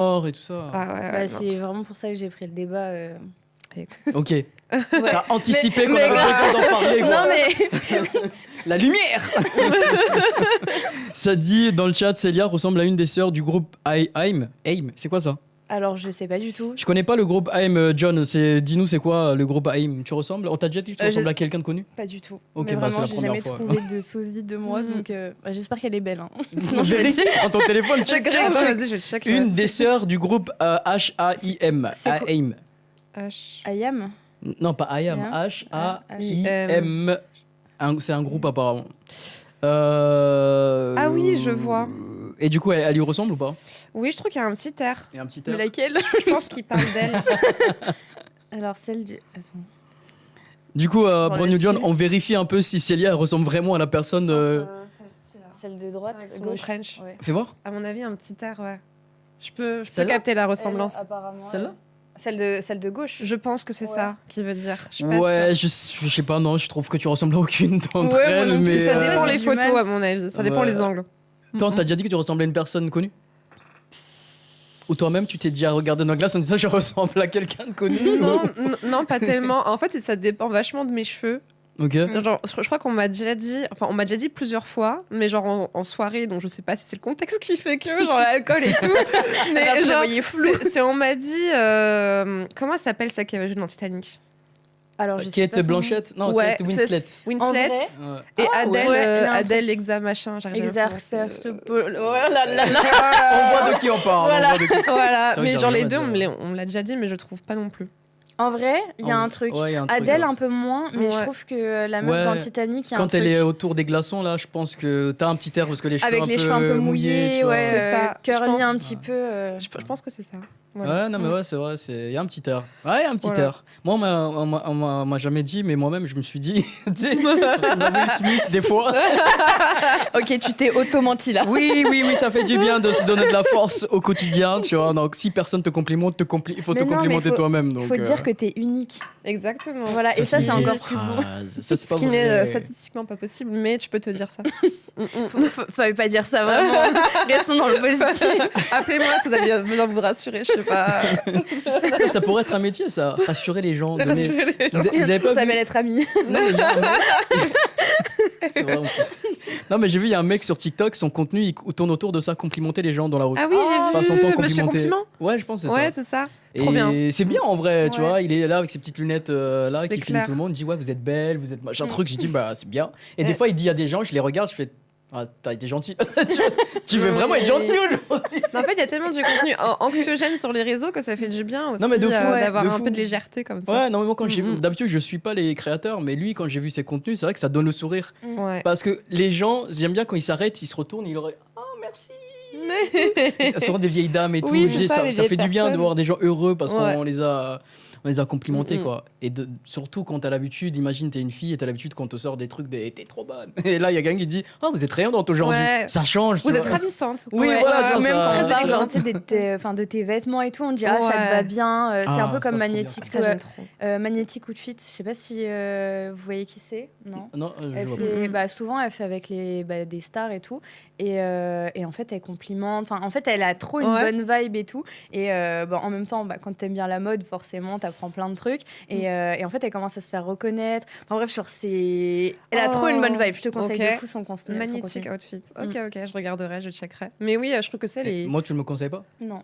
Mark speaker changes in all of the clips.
Speaker 1: mort et tout ça.
Speaker 2: Bah, c'est vraiment pour ça que j'ai pris le débat.
Speaker 1: Ok.
Speaker 2: Ouais.
Speaker 1: T'as anticipé qu'on
Speaker 2: mais
Speaker 1: avait besoin d'en parler, quoi.
Speaker 2: Non, mais.
Speaker 1: La lumière. Ça dit dans le chat, Célia ressemble à une des sœurs du groupe AIM. AIM, c'est quoi ça?
Speaker 2: Alors, je sais pas du tout.
Speaker 1: Je connais pas le groupe AIM, John. Dis-nous, c'est quoi le groupe AIM? Tu ressembles? On t'a déjà dit que tu ressembles à quelqu'un de connu?
Speaker 2: Pas du tout.
Speaker 1: Ok,
Speaker 2: mais
Speaker 1: bah,
Speaker 2: vraiment,
Speaker 1: c'est
Speaker 2: j'ai
Speaker 1: la
Speaker 2: jamais
Speaker 1: première fois.
Speaker 2: trouvé de sosie de moi, donc j'espère qu'elle est belle. Hein. Sinon, je vais
Speaker 1: Vérifie
Speaker 2: dessus.
Speaker 1: dans ton téléphone, check.
Speaker 3: Attends, vas-y, je vais checker.
Speaker 1: Une des sœurs du groupe HAIM.
Speaker 2: C'est quoi?
Speaker 1: AIM.
Speaker 2: Ayam.
Speaker 1: Non, pas IAM. HAIM. C'est un groupe apparemment.
Speaker 3: Ah oui, je vois.
Speaker 1: Et du coup, elle lui ressemble ou pas?
Speaker 3: Oui, je trouve qu'il y a un petit air.
Speaker 1: Il y a un petit
Speaker 2: Mais
Speaker 1: air.
Speaker 2: laquelle?
Speaker 3: Je pense qu'il parle d'elle.
Speaker 2: Alors, celle du. Attends.
Speaker 1: Du coup, Brown New John,
Speaker 2: là-dessus.
Speaker 1: on vérifie un peu si Célia elle ressemble vraiment à la personne.
Speaker 2: Celle de droite,
Speaker 3: Avec son
Speaker 2: gauche.
Speaker 3: trench.
Speaker 2: Ouais.
Speaker 1: Fais voir.
Speaker 3: À mon avis, un petit air, ouais. Je peux
Speaker 1: Celle-là
Speaker 3: capter la ressemblance.
Speaker 2: Apparemment.
Speaker 1: Celle-là?
Speaker 2: Celle de gauche.
Speaker 3: Je pense que c'est
Speaker 2: Ouais.
Speaker 3: ça qu'il veut dire. Je suis pas
Speaker 1: Ouais,
Speaker 3: sûre.
Speaker 1: je sais pas, non, je trouve que tu ressembles à aucune d'entre
Speaker 3: Ouais, moi
Speaker 1: elles,
Speaker 3: non plus,
Speaker 1: mais.
Speaker 3: ça dépend
Speaker 2: j'ai
Speaker 3: les
Speaker 2: du
Speaker 3: photos,
Speaker 2: mal.
Speaker 3: à mon avis. Ça dépend
Speaker 1: Ouais.
Speaker 3: les angles.
Speaker 1: Attends, t'as déjà dit que tu ressemblais à une personne connue? Ou toi-même, tu t'es déjà regardé dans la glace en disant je ressemble à quelqu'un de connu?
Speaker 3: Non, pas tellement. En fait, ça dépend vachement de mes cheveux.
Speaker 1: Ok.
Speaker 3: Genre, je crois qu'on m'a déjà dit, on m'a déjà dit plusieurs fois, mais genre en soirée, donc je sais pas si c'est le contexte qui fait que, genre l'alcool et tout. Mais
Speaker 2: Alors,
Speaker 3: genre,
Speaker 2: il est flou.
Speaker 3: on m'a dit, comment elle s'appelle ça qui avait joué dans Titanic?
Speaker 2: Alors, je sais pas
Speaker 1: Kate
Speaker 2: son nom.
Speaker 1: Blanchett? Non,
Speaker 3: Ouais,
Speaker 1: Kate Winslet.
Speaker 2: En
Speaker 3: Winslet
Speaker 2: vrai
Speaker 1: Ouais.
Speaker 3: et
Speaker 2: Ah,
Speaker 3: Adèle,
Speaker 2: ouais, elle a un
Speaker 3: Adèle
Speaker 2: truc.
Speaker 3: Exa machin. j'arrive jamais à prononcer.
Speaker 2: Exercer ce peu. Oh là là là.
Speaker 1: On voit de qui on parle.
Speaker 2: Voilà.
Speaker 1: On voit de qui-
Speaker 3: Voilà,
Speaker 1: C'est vrai
Speaker 3: mais
Speaker 1: que
Speaker 3: genre
Speaker 1: j'ai
Speaker 3: les
Speaker 1: rien
Speaker 3: deux,
Speaker 1: à dire.
Speaker 3: on me l'a déjà dit, mais je trouve pas non plus.
Speaker 2: En vrai, il y a un truc.
Speaker 1: Ouais, il y a un truc,
Speaker 2: Adèle,
Speaker 1: ouais.
Speaker 2: un peu moins, mais je
Speaker 3: Ouais.
Speaker 2: trouve que la meuf
Speaker 1: Ouais.
Speaker 2: dans Titanic, il y a un
Speaker 1: Quand
Speaker 2: truc.
Speaker 1: elle est autour des glaçons, là, je pense que t'as un petit air parce que les cheveux
Speaker 2: Avec les cheveux un peu mouillés,
Speaker 1: tu vois.
Speaker 2: ouais,
Speaker 3: C'est ça, je
Speaker 2: curly
Speaker 3: pense.
Speaker 2: un petit peu.
Speaker 3: Je pense que c'est ça. Voilà.
Speaker 1: Ouais, non, mais ouais, c'est vrai, il y a un petit air. Ouais, il y a un petit
Speaker 3: Voilà.
Speaker 1: air. Moi, on m'a jamais dit, mais moi-même, je me suis dit, tu sais, je ressemble à Will Smith des fois.
Speaker 2: Ok, tu t'es auto-menti là.
Speaker 1: Oui, ça fait du bien de se donner de la force au quotidien, tu vois. Donc, si personne te complimente, il faut
Speaker 2: Mais
Speaker 1: te
Speaker 2: non, mais
Speaker 1: complimenter
Speaker 2: faut-
Speaker 1: toi-même.
Speaker 2: Il
Speaker 1: Donc,
Speaker 2: faut dire que t'es unique.
Speaker 3: Exactement.
Speaker 2: Voilà, et ça, c'est encore plus beau.
Speaker 1: Ça, c'est
Speaker 3: Ce
Speaker 1: pas
Speaker 3: qui n'est
Speaker 1: vrai.
Speaker 3: statistiquement pas possible, mais tu peux te dire ça.
Speaker 2: Fallait pas dire ça vraiment. Restons dans le positif.
Speaker 3: Appelez-moi si vous avez besoin de vous rassurer, je sais pas.
Speaker 1: Ça pourrait être un métier, ça. Rassurer les gens. donner-
Speaker 3: Rassurer les gens.
Speaker 1: Vous avez pas
Speaker 2: Ça
Speaker 1: vu
Speaker 2: va être amis.
Speaker 1: Non, mais il y a un mec- C'est vrai en plus. Non, mais j'ai vu, il y a un mec sur TikTok, son contenu, il tourne autour de ça, complimenter les gens dans la rue.
Speaker 3: Ah oui, j'ai
Speaker 1: Passe son
Speaker 3: vu.
Speaker 1: temps
Speaker 3: Monsieur
Speaker 1: complimenter.
Speaker 3: Compliment.
Speaker 1: Ouais, je pense que c'est
Speaker 3: Ouais,
Speaker 1: ça.
Speaker 3: c'est ça.
Speaker 1: Et
Speaker 3: Trop bien.
Speaker 1: c'est bien en vrai, tu
Speaker 2: Ouais.
Speaker 1: vois. Il est là avec ses petites lunettes là,
Speaker 3: C'est
Speaker 1: qui filme
Speaker 3: clair.
Speaker 1: tout le monde. Il dit ouais, vous êtes belle, vous êtes machin truc. J'ai dit bah c'est bien. Et des
Speaker 3: Ouais.
Speaker 1: fois il dit à des gens, je les regarde, je fais ah t'as été gentil. Tu veux vraiment être gentil aujourd'hui?
Speaker 3: Mais en fait, il y a tellement du contenu anxiogène sur les réseaux que ça fait du bien aussi
Speaker 1: Non, mais de fou, ouais,
Speaker 3: d'avoir
Speaker 1: de
Speaker 3: un
Speaker 1: fou.
Speaker 3: peu de légèreté comme ça.
Speaker 1: Ouais, non mais moi quand j'ai vu,
Speaker 3: Mhm.
Speaker 1: d'habitude je suis pas les créateurs, mais lui quand j'ai vu ses contenus, c'est vrai que ça donne le sourire.
Speaker 3: Ouais.
Speaker 1: Parce que les gens, j'aime bien quand ils s'arrêtent, ils se retournent, ils leur oh merci. Souvent des vieilles dames et tout.
Speaker 3: Oui,
Speaker 1: Je
Speaker 3: c'est
Speaker 1: dis,
Speaker 3: ça, les
Speaker 1: ça fait
Speaker 3: vieilles
Speaker 1: du bien de
Speaker 3: personnes.
Speaker 1: voir des gens heureux parce
Speaker 3: Ouais.
Speaker 1: qu'on les a complimentés
Speaker 3: Mhm.
Speaker 1: quoi. Et surtout quand t'as l'habitude, imagine t'es une fille et t'as l'habitude qu'on te sort des trucs de t'es trop bonne. Et là il y a quelqu'un qui dit oh vous êtes rayonnante aujourd'hui.
Speaker 3: Ouais.
Speaker 1: Ça change.
Speaker 3: Vous
Speaker 1: tu
Speaker 3: êt
Speaker 1: vois.
Speaker 3: ravissante.
Speaker 1: Oui,
Speaker 3: Ouais.
Speaker 1: voilà, tu vois,
Speaker 2: Même
Speaker 1: ça-
Speaker 2: quand on
Speaker 1: ça-
Speaker 2: parle genre, tu sais, de tes vêtements et tout, on dit ah ça te
Speaker 3: Ouais.
Speaker 2: va bien. C'est
Speaker 1: Ah,
Speaker 2: un peu
Speaker 1: ça,
Speaker 2: comme
Speaker 1: c'est trop
Speaker 2: Magnétique.
Speaker 3: Ça, j'aime trop.
Speaker 2: Magnétique Outfit. Je sais pas si vous voyez qui c'est. Non.
Speaker 1: Non, je
Speaker 2: Elle
Speaker 1: vois pas.
Speaker 2: fait, souvent, elle fait avec des stars et tout. Et en fait, elle complimente. Enfin, en fait, elle a trop une
Speaker 3: Ouais.
Speaker 2: bonne vibe et tout. Et en même temps, quand t'aimes bien la mode, forcément, t'apprends plein de trucs. Et en fait, elle commence à se faire reconnaître. Enfin bref, genre, elle a trop une bonne vibe. Je te conseille
Speaker 3: ok.
Speaker 2: de fou son contenu.
Speaker 3: Magnétique outfit. Ok, je regarderai, je checkerai. Mais oui, je trouve que c'est les.
Speaker 1: Moi tu ne me conseilles pas?
Speaker 2: Non.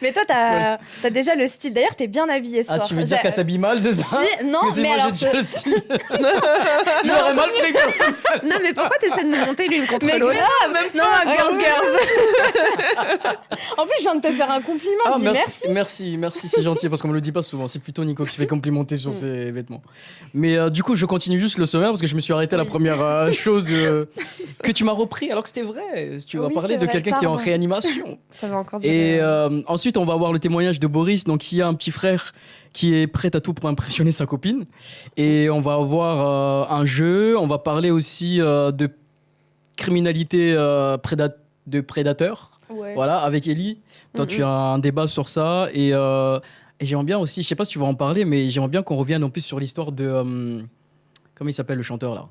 Speaker 2: Mais toi, t'as déjà le style. D'ailleurs, t'es bien habillée ce
Speaker 1: Ah
Speaker 2: soir.
Speaker 1: tu veux dire qu'elle s'habille mal, c'est ça?
Speaker 2: Si, non,
Speaker 1: Parce que
Speaker 2: mais
Speaker 1: moi
Speaker 2: alors,
Speaker 1: j'ai déjà le style. J'aurais mal pris comme ça.
Speaker 3: Non, mais pourquoi t'essaies de nous monter l'une contre
Speaker 2: Mais
Speaker 3: l'autre?
Speaker 2: non, girls, girls. En plus, je viens de te faire un compliment.
Speaker 1: Ah,
Speaker 2: Dis merci.
Speaker 1: merci, c'est gentil parce qu'on me le dit pas souvent. C'est plutôt Nico qui se fait complimenter sur ses vêtements. Mais du coup, je continue juste le sommaire parce que je me suis arrêté à la première chose que tu m'as repris alors que c'était vrai. Tu vas
Speaker 2: Oui,
Speaker 1: parler
Speaker 2: c'est
Speaker 1: de
Speaker 2: vrai,
Speaker 1: quelqu'un qui est en
Speaker 2: pardon.
Speaker 1: réanimation.
Speaker 3: Ça va encore
Speaker 1: Et
Speaker 3: durer.
Speaker 1: ensuite, on va voir le témoignage de Boris. Donc, il y a un petit frère qui est prêt à tout pour impressionner sa copine. Et on va avoir un jeu. On va parler aussi de criminalité de prédateurs.
Speaker 2: Ouais.
Speaker 1: Voilà, avec Ellie. Toi, tu as un débat sur ça. Et j'aimerais bien aussi, je sais pas si tu vas en parler, mais j'aimerais bien qu'on revienne en plus sur l'histoire de. Comment il s'appelle le chanteur là?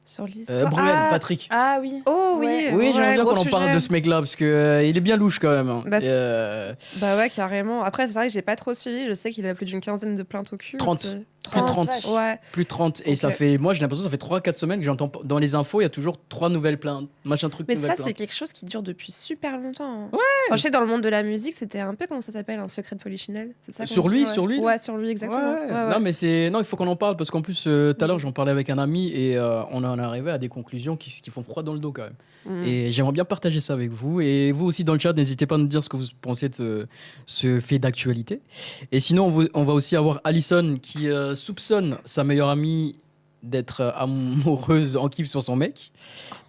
Speaker 3: Sur l'histoire.
Speaker 1: Bruel, Patrick.
Speaker 2: Ah oui.
Speaker 3: Oh oui.
Speaker 2: Ouais.
Speaker 1: Oui, j'aimerais bien
Speaker 3: gros
Speaker 1: qu'on en parle
Speaker 3: sujet.
Speaker 1: de ce mec-là parce que il est bien louche quand même. Hein.
Speaker 3: Bah,
Speaker 1: Et,
Speaker 3: Bah ouais, carrément. Après, c'est vrai que j'ai pas trop suivi. Je sais qu'il a plus d'une quinzaine de plaintes au cul.
Speaker 1: 30.
Speaker 3: C'est-
Speaker 1: Plus de 30.
Speaker 3: Ouais.
Speaker 1: plus de 30. Et
Speaker 3: Ok.
Speaker 1: ça fait, moi j'ai l'impression que ça fait 3-4 semaines que j'entends dans les infos, il y a toujours 3 nouvelles plaintes. Machin truc,
Speaker 3: Mais
Speaker 1: nouvelle
Speaker 3: ça,
Speaker 1: plainte.
Speaker 3: c'est quelque chose qui dure depuis super longtemps. Ouais. Enfin, je sais que dans le monde de la musique, c'était un peu comment ça s'appelle, un secret de Polichinelle. C'est ça qu'on
Speaker 1: Sur
Speaker 3: dit,
Speaker 1: lui,
Speaker 3: ouais.
Speaker 1: sur lui, là
Speaker 3: Ouais, sur lui, exactement.
Speaker 1: Ouais.
Speaker 3: Ouais, ouais.
Speaker 1: Non, mais non, il faut qu'on en parle parce qu'en plus, tout à l'heure, j'en parlais avec un ami et on en est arrivé à des conclusions qui font froid dans le dos quand même.
Speaker 3: Mm.
Speaker 1: Et j'aimerais bien partager ça avec vous. Et vous aussi dans le chat, n'hésitez pas à nous dire ce que vous pensez de ce fait d'actualité. Et sinon, on va aussi avoir Alison qui soupçonne sa meilleure amie d'être amoureuse en kiff sur son mec.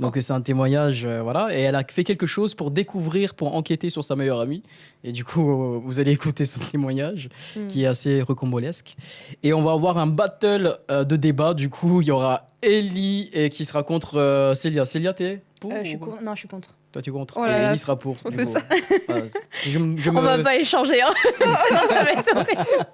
Speaker 1: Donc c'est un témoignage, voilà. Et elle a fait quelque chose pour découvrir, pour enquêter sur sa meilleure amie. Et du coup, vous allez écouter son témoignage qui est assez rocambolesque. Et on va avoir un battle de débat. Du coup, il y aura Ellie qui sera contre Célia. Célia, t'es pour
Speaker 2: Non, je suis contre.
Speaker 1: Toi, tu es contre.
Speaker 3: Oh là
Speaker 1: Et
Speaker 3: là,
Speaker 1: Ellie sera pour. du
Speaker 3: c'est
Speaker 1: coup.
Speaker 3: ça.
Speaker 1: Voilà, je
Speaker 2: On va
Speaker 1: me...
Speaker 2: pas échanger. Hein. Non, ça va être horrible.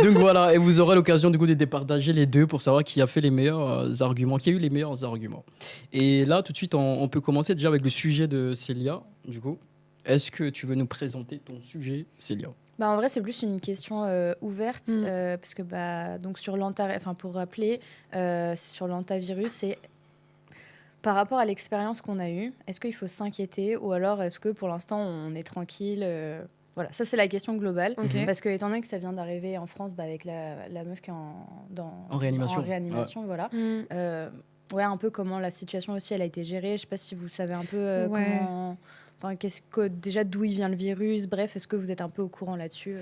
Speaker 1: Donc voilà, et vous aurez l'occasion du coup de départager les deux pour savoir qui a fait les meilleurs arguments, qui a eu les meilleurs arguments. Et là, tout de suite, on peut commencer déjà avec le sujet de Célia. Du coup, est-ce que tu veux nous présenter ton sujet, Célia?
Speaker 2: Bah, en vrai, c'est plus une question ouverte parce que donc sur pour rappeler, c'est sur l'hantavirus. C'est par rapport à l'expérience qu'on a eue, est-ce qu'il faut s'inquiéter ou alors est-ce que pour l'instant on est tranquille voilà, ça c'est la question globale.
Speaker 3: Ok.
Speaker 2: Parce que étant donné que ça vient d'arriver en France avec la meuf qui est
Speaker 1: En réanimation.
Speaker 2: Voilà.
Speaker 3: Mm.
Speaker 2: Ouais, un peu comment la situation aussi elle a été gérée. Je sais pas si vous savez un peu
Speaker 3: Ouais.
Speaker 2: comment. Enfin, déjà d'où il vient le virus. Bref, est-ce que vous êtes un peu au courant là-dessus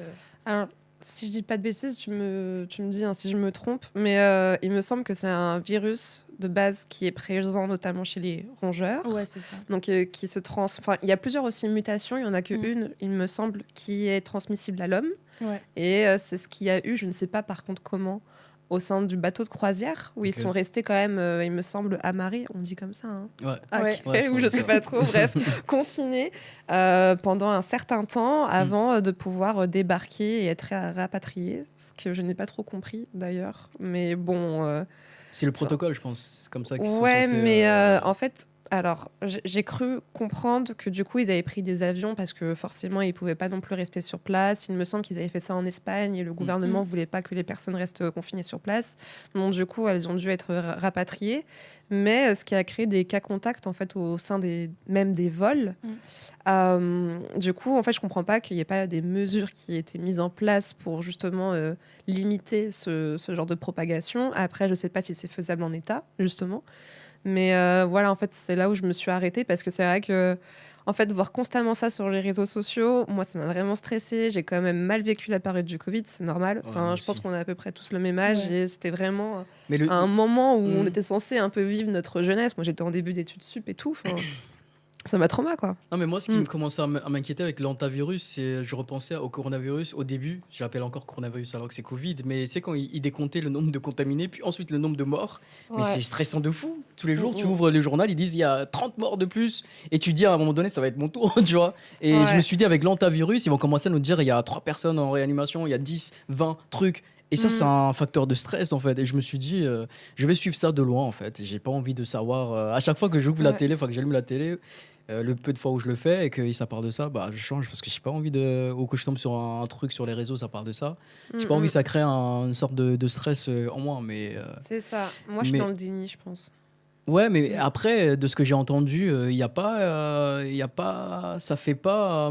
Speaker 3: Alors, si je dis pas de bêtises, tu me dis hein, si je me trompe, mais il me semble que c'est un virus de base qui est présent notamment chez les rongeurs.
Speaker 2: Ouais, c'est ça.
Speaker 3: Donc, qui se Enfin, il y a plusieurs aussi mutations. Il y en a qu'une, il me semble, qui est transmissible à l'homme.
Speaker 2: Ouais.
Speaker 3: Et c'est ce qu'il y a eu, je ne sais pas par contre comment, au sein du bateau de croisière, où ils
Speaker 1: Ok.
Speaker 3: sont restés quand même, il me semble, amarrés, on dit comme ça. Hein.
Speaker 1: Ouais.
Speaker 3: Ah,
Speaker 2: Ouais.
Speaker 3: ok,
Speaker 1: Ouais, je
Speaker 3: ou je
Speaker 1: pense
Speaker 3: sais
Speaker 1: ça.
Speaker 3: pas trop, bref, confinés pendant un certain temps avant de pouvoir débarquer et être rapatriés, ce que je n'ai pas trop compris d'ailleurs. Mais bon.
Speaker 1: C'est le protocole, je pense. C'est comme ça qu'ils sont
Speaker 3: Ouais,
Speaker 1: censés,
Speaker 3: mais en fait, alors j'ai cru comprendre que du coup ils avaient pris des avions parce que forcément ils pouvaient pas non plus rester sur place. Il me semble qu'ils avaient fait ça en Espagne et le gouvernement voulait pas que les personnes restent confinées sur place. Donc du coup elles ont dû être rapatriées. Mais ce qui a créé des cas contacts en fait au sein même des vols. Du coup, en fait, je comprends pas qu'il n'y ait pas des mesures qui aient été mises en place pour justement limiter ce genre de propagation. Après, je sais pas si c'est faisable en état, justement. Mais voilà, en fait, c'est là où je me suis arrêtée parce que c'est vrai que, en fait, voir constamment ça sur les réseaux sociaux, moi, ça m'a vraiment stressée. J'ai quand même mal vécu la période du Covid, c'est normal.
Speaker 1: Ouais,
Speaker 3: Enfin,
Speaker 1: moi
Speaker 3: je pense
Speaker 1: aussi.
Speaker 3: qu'on a à peu près tous le même âge
Speaker 2: Ouais.
Speaker 3: et c'était vraiment
Speaker 1: Mais le...
Speaker 3: un moment où
Speaker 1: Mm.
Speaker 3: on était censé un peu vivre notre jeunesse. Moi, j'étais en début d'études sup et tout. Enfin, ça m'a trauma, quoi.
Speaker 1: Non, mais moi, ce qui
Speaker 3: Mm.
Speaker 1: me commençait à m'inquiéter avec l'hantavirus, c'est je repensais au coronavirus. Au début, j'appelle encore coronavirus alors que c'est Covid, mais c'est quand ils décomptaient le nombre de contaminés, puis ensuite le nombre de morts. Mais c'est stressant de fou. Tous les jours, tu ouvres le journal, ils disent il y a 30 morts de plus. Et tu dis à un moment donné, ça va être mon tour, tu vois. Et
Speaker 3: Ouais.
Speaker 1: je me suis dit, avec l'hantavirus, ils vont commencer à nous dire il y a 3 personnes en réanimation, il y a 10, 20 trucs. Et ça, c'est un facteur de stress, en fait. Et je me suis dit, je vais suivre ça de loin, en fait. J'ai pas envie de savoir. À chaque fois que j'ouvre la
Speaker 3: Ouais.
Speaker 1: télé, enfin que j'allume la télé, le peu de fois où je le fais et que ça parle de ça, bah, je change parce que j'ai pas envie de. Ou que je tombe sur un truc sur les réseaux, ça parle de ça. J'ai pas envie que ça crée une sorte de stress en moi. Mais
Speaker 3: C'est ça. Moi, je suis
Speaker 1: mais-
Speaker 3: dans le déni, je pense.
Speaker 1: ouais, mais après, de ce que j'ai entendu, il y a pas, ça fait pas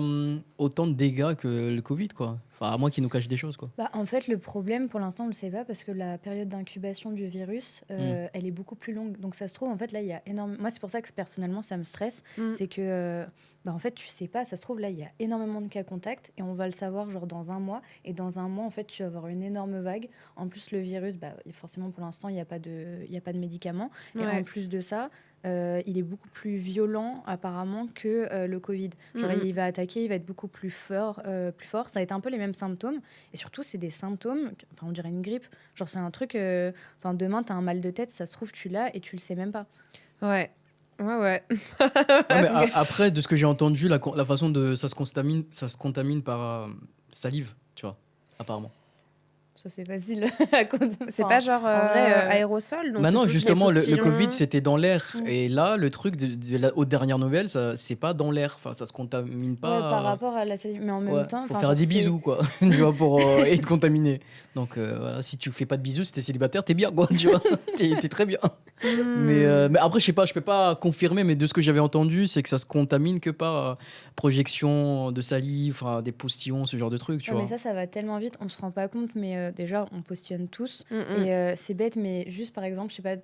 Speaker 1: autant de dégâts que le Covid, quoi. Enfin, à moins qu'ils nous cachent des choses, quoi.
Speaker 2: Bah, en fait, le problème, pour l'instant, on ne le sait pas parce que la période d'incubation du virus, elle est beaucoup plus longue. Donc, ça se trouve, en fait, là, il y a énormément. Moi, c'est pour ça que personnellement, ça me stresse. C'est que, en fait, tu sais pas, ça se trouve, là, il y a énormément de cas contacts et on va le savoir, genre, dans un mois. Et dans un mois, en fait, tu vas avoir une énorme vague. En plus, le virus, forcément, pour l'instant, il n'y a pas de médicaments. Et
Speaker 3: Ouais.
Speaker 2: en plus de ça, il est beaucoup plus violent apparemment que le Covid. Genre, il va attaquer, il va être beaucoup plus fort. Ça va être un peu les mêmes symptômes. Et surtout, c'est des symptômes, enfin, on dirait une grippe. Genre, c'est un truc, demain, tu as un mal de tête, ça se trouve, tu l'as et tu le sais même pas.
Speaker 3: Ouais. Ouais.
Speaker 1: Non, mais après, de ce que j'ai entendu, la façon de ça se contamine par salive, tu vois, apparemment.
Speaker 2: Ça, c'est facile.
Speaker 3: C'est pas genre aérosol. Donc
Speaker 1: Maintenant, justement, le
Speaker 3: postillons.
Speaker 1: Covid, c'était dans l'air.
Speaker 2: Mm.
Speaker 1: Et là, le truc, aux dernières nouvelles, c'est pas dans l'air. Enfin, ça se contamine pas.
Speaker 2: Par rapport à la salive. Mais en même
Speaker 1: Ouais,
Speaker 2: temps.
Speaker 1: faut
Speaker 2: enfin,
Speaker 1: faire
Speaker 2: genre,
Speaker 1: des
Speaker 2: c'est-
Speaker 1: bisous, quoi. Tu vois, pour être contaminé. Donc, voilà, si tu fais pas de bisous, si t'es célibataire, t'es bien, quoi. Tu vois, t'es très bien. Mais après, je sais pas, je peux pas confirmer, mais de ce que j'avais entendu, c'est que ça se contamine que par projection de salive, enfin, des postillons, ce genre de trucs, tu
Speaker 2: Ouais,
Speaker 1: vois.
Speaker 2: mais ça va tellement vite, on se rend pas compte, mais déjà, on postillonne tous.
Speaker 3: Mm.
Speaker 2: Et c'est bête, mais juste par exemple, je sais pas,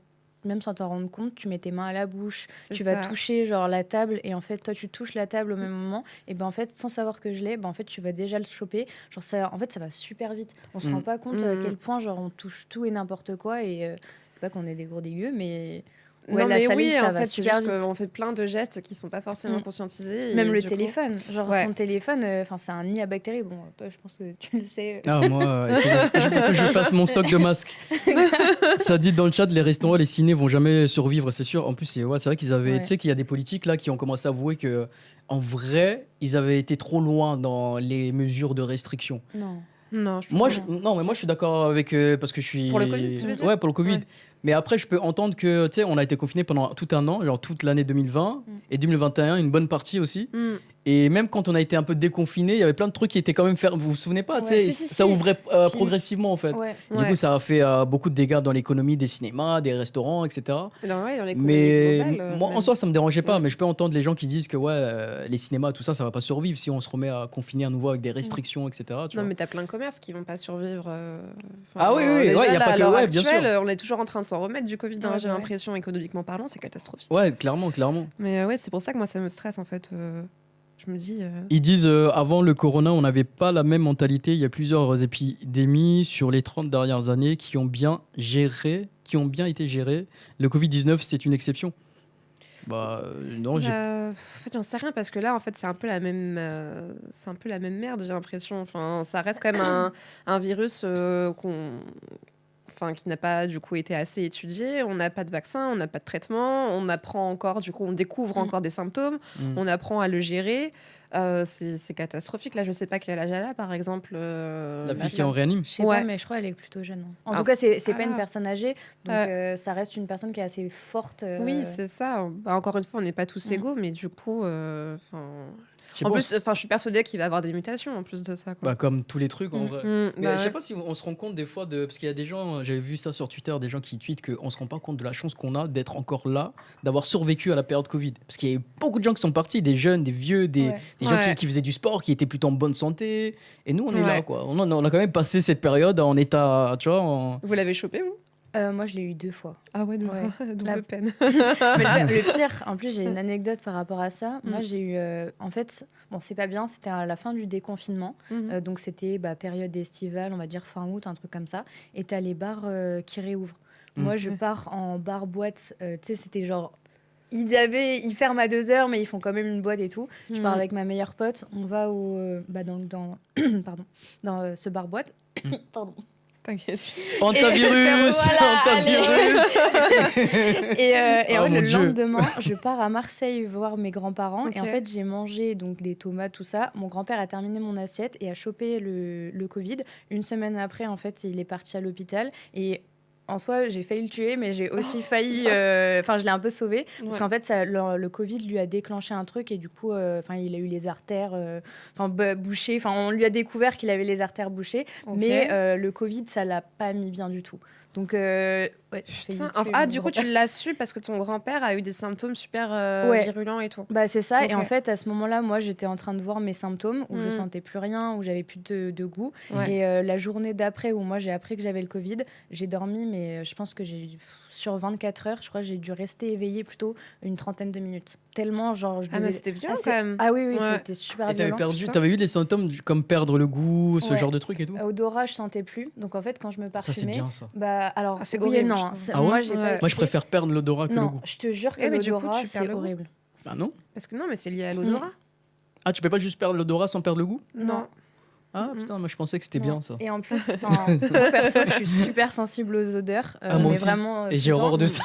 Speaker 2: même sans t'en rendre compte, tu mets tes mains à la bouche,
Speaker 3: C'est
Speaker 2: tu
Speaker 3: ça.
Speaker 2: vas toucher genre la table, et en fait, toi, tu touches la table au même moment, et ben en fait, sans savoir que je l'ai, ben en fait, tu vas déjà le choper. Genre, ça, en fait, ça va super vite. On se rend pas compte à quel point, genre, on touche tout et n'importe quoi, et c'est pas qu'on est des gros dégueux, mais. Ouais,
Speaker 3: Non,
Speaker 2: la
Speaker 3: mais
Speaker 2: salive,
Speaker 3: oui,
Speaker 2: ça
Speaker 3: en
Speaker 2: va
Speaker 3: fait, c'est
Speaker 2: super
Speaker 3: juste
Speaker 2: vite.
Speaker 3: qu'on fait plein de gestes qui sont pas forcément
Speaker 2: Mm.
Speaker 3: conscientisés. et
Speaker 2: Même le
Speaker 3: du coup-
Speaker 2: téléphone, genre
Speaker 3: Ouais.
Speaker 2: ton téléphone, enfin c'est un nid à bactéries. Bon, toi, je pense que tu le sais.
Speaker 1: Ah, moi, il faut que je fasse mon stock de masques. Ça dit dans le chat, les restaurants, les ciné vont jamais survivre, c'est sûr. En plus, c'est vrai qu'ils avaient,
Speaker 2: Ouais.
Speaker 1: tu sais qu'il y a des politiques là qui ont commencé à avouer que, en vrai, ils avaient été trop loin dans les mesures de restriction.
Speaker 2: Non.
Speaker 3: Non, je pense
Speaker 1: Moi,
Speaker 3: pas.
Speaker 1: non, mais moi, je suis d'accord avec parce que je suis.
Speaker 3: Pour le Covid, tu veux dire
Speaker 1: Ouais, pour le Covid.
Speaker 3: Ouais.
Speaker 1: Mais après, je peux entendre que, tu sais, on a été confiné pendant tout un an, genre toute l'année 2020 et 2021, une bonne partie aussi.
Speaker 3: Mm.
Speaker 1: Et même quand on a été un peu déconfiné, il y avait plein de trucs qui étaient quand même fermés. Vous vous souvenez pas, tu
Speaker 2: Ouais,
Speaker 1: sais,
Speaker 2: si, si,
Speaker 1: ça
Speaker 2: si.
Speaker 1: ouvrait
Speaker 2: Puis-
Speaker 1: progressivement en fait.
Speaker 2: Ouais.
Speaker 1: Du coup, ça a fait beaucoup de dégâts dans l'économie des cinémas, des restaurants, etc.
Speaker 3: Dans l'économie
Speaker 1: Mais
Speaker 3: globale,
Speaker 1: moi, en
Speaker 3: même.
Speaker 1: soi, ça me dérangeait pas.
Speaker 3: Mm.
Speaker 1: Mais je peux entendre les gens qui disent que ouais, les cinémas, tout ça, ça va pas survivre si on se remet à confiner à nouveau avec des restrictions, etc. Tu
Speaker 3: Non,
Speaker 1: vois.
Speaker 3: mais t'as plein de commerces qui vont pas survivre.
Speaker 1: Ah oui, oui,
Speaker 3: déjà,
Speaker 1: ouais, y a
Speaker 3: là,
Speaker 1: pas
Speaker 3: à
Speaker 1: que-
Speaker 3: l'heure
Speaker 1: ouais, bien
Speaker 3: actuelle, on est toujours en train de s'en remettre du Covid.
Speaker 2: Ouais,
Speaker 3: J'ai
Speaker 2: ouais.
Speaker 3: l'impression, économiquement parlant, c'est catastrophique.
Speaker 1: Ouais, clairement, clairement.
Speaker 3: Mais ouais, c'est pour ça que moi, ça me stresse en fait. Je me dis.
Speaker 1: Ils disent avant le corona, on n'avait pas la même mentalité. Il y a plusieurs épidémies sur les 30 dernières années qui ont bien été gérées. Le Covid-19, c'est une exception. Bah non, j'ai
Speaker 3: En fait, j'en sais rien parce que là, en fait, c'est un peu la même merde, j'ai l'impression. Enfin, ça reste quand même un virus qui n'a pas du coup été assez étudié. On n'a pas de vaccin, on n'a pas de traitement. On apprend encore, du coup, on découvre encore des symptômes. On apprend à le gérer. C'est catastrophique. Là, je sais pas quel âge elle a, par exemple.
Speaker 1: la fille qui est
Speaker 3: femme.
Speaker 1: en réanime.
Speaker 2: Je sais
Speaker 3: Ouais.
Speaker 2: pas, mais je crois qu'elle est plutôt jeune. En
Speaker 3: Ah.
Speaker 2: tout cas, c'est pas
Speaker 3: Ah.
Speaker 2: une personne âgée, donc
Speaker 3: Ouais.
Speaker 2: ça reste une personne qui est assez forte.
Speaker 3: Oui, c'est ça. Bah, encore une fois, on n'est pas tous
Speaker 2: Mm.
Speaker 3: égaux, mais du coup,
Speaker 1: Je sais
Speaker 3: en
Speaker 1: pas,
Speaker 3: plus, je suis persuadée qu'il va y avoir des mutations en plus de ça. Quoi.
Speaker 1: bah, comme tous les trucs en
Speaker 2: Mm.
Speaker 1: vrai.
Speaker 3: Mm,
Speaker 1: Mais
Speaker 3: bah
Speaker 1: je sais
Speaker 3: ouais.
Speaker 1: pas si on se rend compte des fois de. Parce qu'il y a des gens, j'avais vu ça sur Twitter, des gens qui tweetent qu'on se rend pas compte de la chance qu'on a d'être encore là, d'avoir survécu à la période Covid. Parce qu'il y a eu beaucoup de gens qui sont partis, des jeunes, des vieux, des gens
Speaker 3: Ouais.
Speaker 1: qui faisaient du sport, qui étaient plutôt en bonne santé. Et nous, on est là,
Speaker 3: Ouais.
Speaker 1: quoi. On a quand même passé cette période en état, tu vois.
Speaker 3: Vous l'avez chopé, vous
Speaker 2: Moi, je l'ai eu 2 fois.
Speaker 3: Ah ouais,
Speaker 2: Ouais.
Speaker 3: double
Speaker 2: La-
Speaker 3: peine.
Speaker 2: Mais le pire, en plus, j'ai une anecdote par rapport à ça. Moi, j'ai eu. En fait, bon, c'est pas bien, c'était à la fin du déconfinement.
Speaker 3: Mhm.
Speaker 2: Donc, c'était période estivale, on va dire fin août, un truc comme ça. Et t'as les bars qui réouvrent. Moi, je pars en bar-boîte. Tu sais, c'était genre. Ils ferment à 2h, mais ils font quand même une boîte et tout. Je pars avec ma meilleure pote. On va pardon, dans ce bar-boîte. Pardon.
Speaker 3: T'inquiète.
Speaker 1: Antivirus,
Speaker 2: Voilà,
Speaker 1: antivirus.
Speaker 2: Et
Speaker 1: Oh,
Speaker 2: ouais,
Speaker 1: mon
Speaker 2: le
Speaker 1: Dieu.
Speaker 2: lendemain, je pars à Marseille voir mes grands-parents.
Speaker 3: Ok.
Speaker 2: Et en fait, j'ai mangé donc des tomates, tout ça. Mon grand-père a terminé mon assiette et a chopé le Covid. Une semaine après, en fait, il est parti à l'hôpital. Et en soi, j'ai failli le tuer, mais j'ai aussi failli. Enfin, je l'ai un peu sauvé. Parce
Speaker 3: Ouais.
Speaker 2: qu'en fait, le Covid lui a déclenché un truc. Et du coup, il a eu les artères bouchées. Enfin, on lui a découvert qu'il avait les artères bouchées.
Speaker 3: Ok.
Speaker 2: Mais le Covid, ça l'a pas mis bien du tout. Donc, ouais, j'ai failli
Speaker 3: Putain.
Speaker 2: tuer
Speaker 3: Ah,
Speaker 2: mon
Speaker 3: du coup,
Speaker 2: grand-père.
Speaker 3: tu l'as su parce que ton grand-père a eu des symptômes super
Speaker 2: Ouais.
Speaker 3: virulents et tout.
Speaker 2: Bah, c'est ça.
Speaker 3: Ok.
Speaker 2: Et en fait, à ce moment-là, moi, j'étais en train de voir mes symptômes où je
Speaker 3: Mhm.
Speaker 2: sentais plus rien, où j'avais plus de goût.
Speaker 3: Ouais.
Speaker 2: Et la journée d'après, où moi, j'ai appris que j'avais le Covid, j'ai dormi, mais je pense que sur 24 heures, je crois que j'ai dû rester éveillée plutôt une trentaine de minutes. Tellement, genre, je
Speaker 3: Ah, mais
Speaker 2: devais...
Speaker 3: c'était violent
Speaker 2: c'est-
Speaker 3: quand même.
Speaker 2: Ah oui, oui,
Speaker 3: Ouais.
Speaker 2: c'était super
Speaker 1: Et t'avais
Speaker 2: violent.
Speaker 1: perdu,
Speaker 3: Putain.
Speaker 1: t'avais eu des symptômes comme perdre le goût, ce
Speaker 2: Ouais.
Speaker 1: genre de trucs et tout.
Speaker 2: Odorat, je sentais plus. Donc, en fait, quand je me
Speaker 1: Ça, c'est
Speaker 2: parfumais...
Speaker 1: bien ça.
Speaker 2: Bah, alors,
Speaker 3: Ah, c'est
Speaker 2: oui et
Speaker 3: horrible, je
Speaker 2: non.
Speaker 3: trouve.
Speaker 2: C'est-
Speaker 1: Ah ouais
Speaker 2: moi, j'ai
Speaker 3: Ouais.
Speaker 2: pas
Speaker 1: Moi, je
Speaker 2: kiffé.
Speaker 1: préfère perdre l'odorat que le
Speaker 2: Non,
Speaker 1: goût.
Speaker 2: je te jure que
Speaker 3: Eh, mais du coup,
Speaker 2: l'odorat,
Speaker 3: tu perds
Speaker 2: c'est
Speaker 3: le goût.
Speaker 2: horrible.
Speaker 1: Bah non.
Speaker 3: Parce que non, mais c'est lié à l'odorat.
Speaker 1: Ah, tu peux pas juste perdre l'odorat sans perdre le goût?
Speaker 2: Non.
Speaker 1: Ah putain, moi je pensais que c'était
Speaker 2: Non.
Speaker 1: bien ça.
Speaker 2: Et en plus, moi perso, je suis super sensible aux odeurs.
Speaker 1: Ah, moi
Speaker 2: mais
Speaker 1: aussi.
Speaker 2: vraiment,
Speaker 1: Et
Speaker 2: tout
Speaker 1: j'ai
Speaker 2: le temps.
Speaker 1: horreur de ça.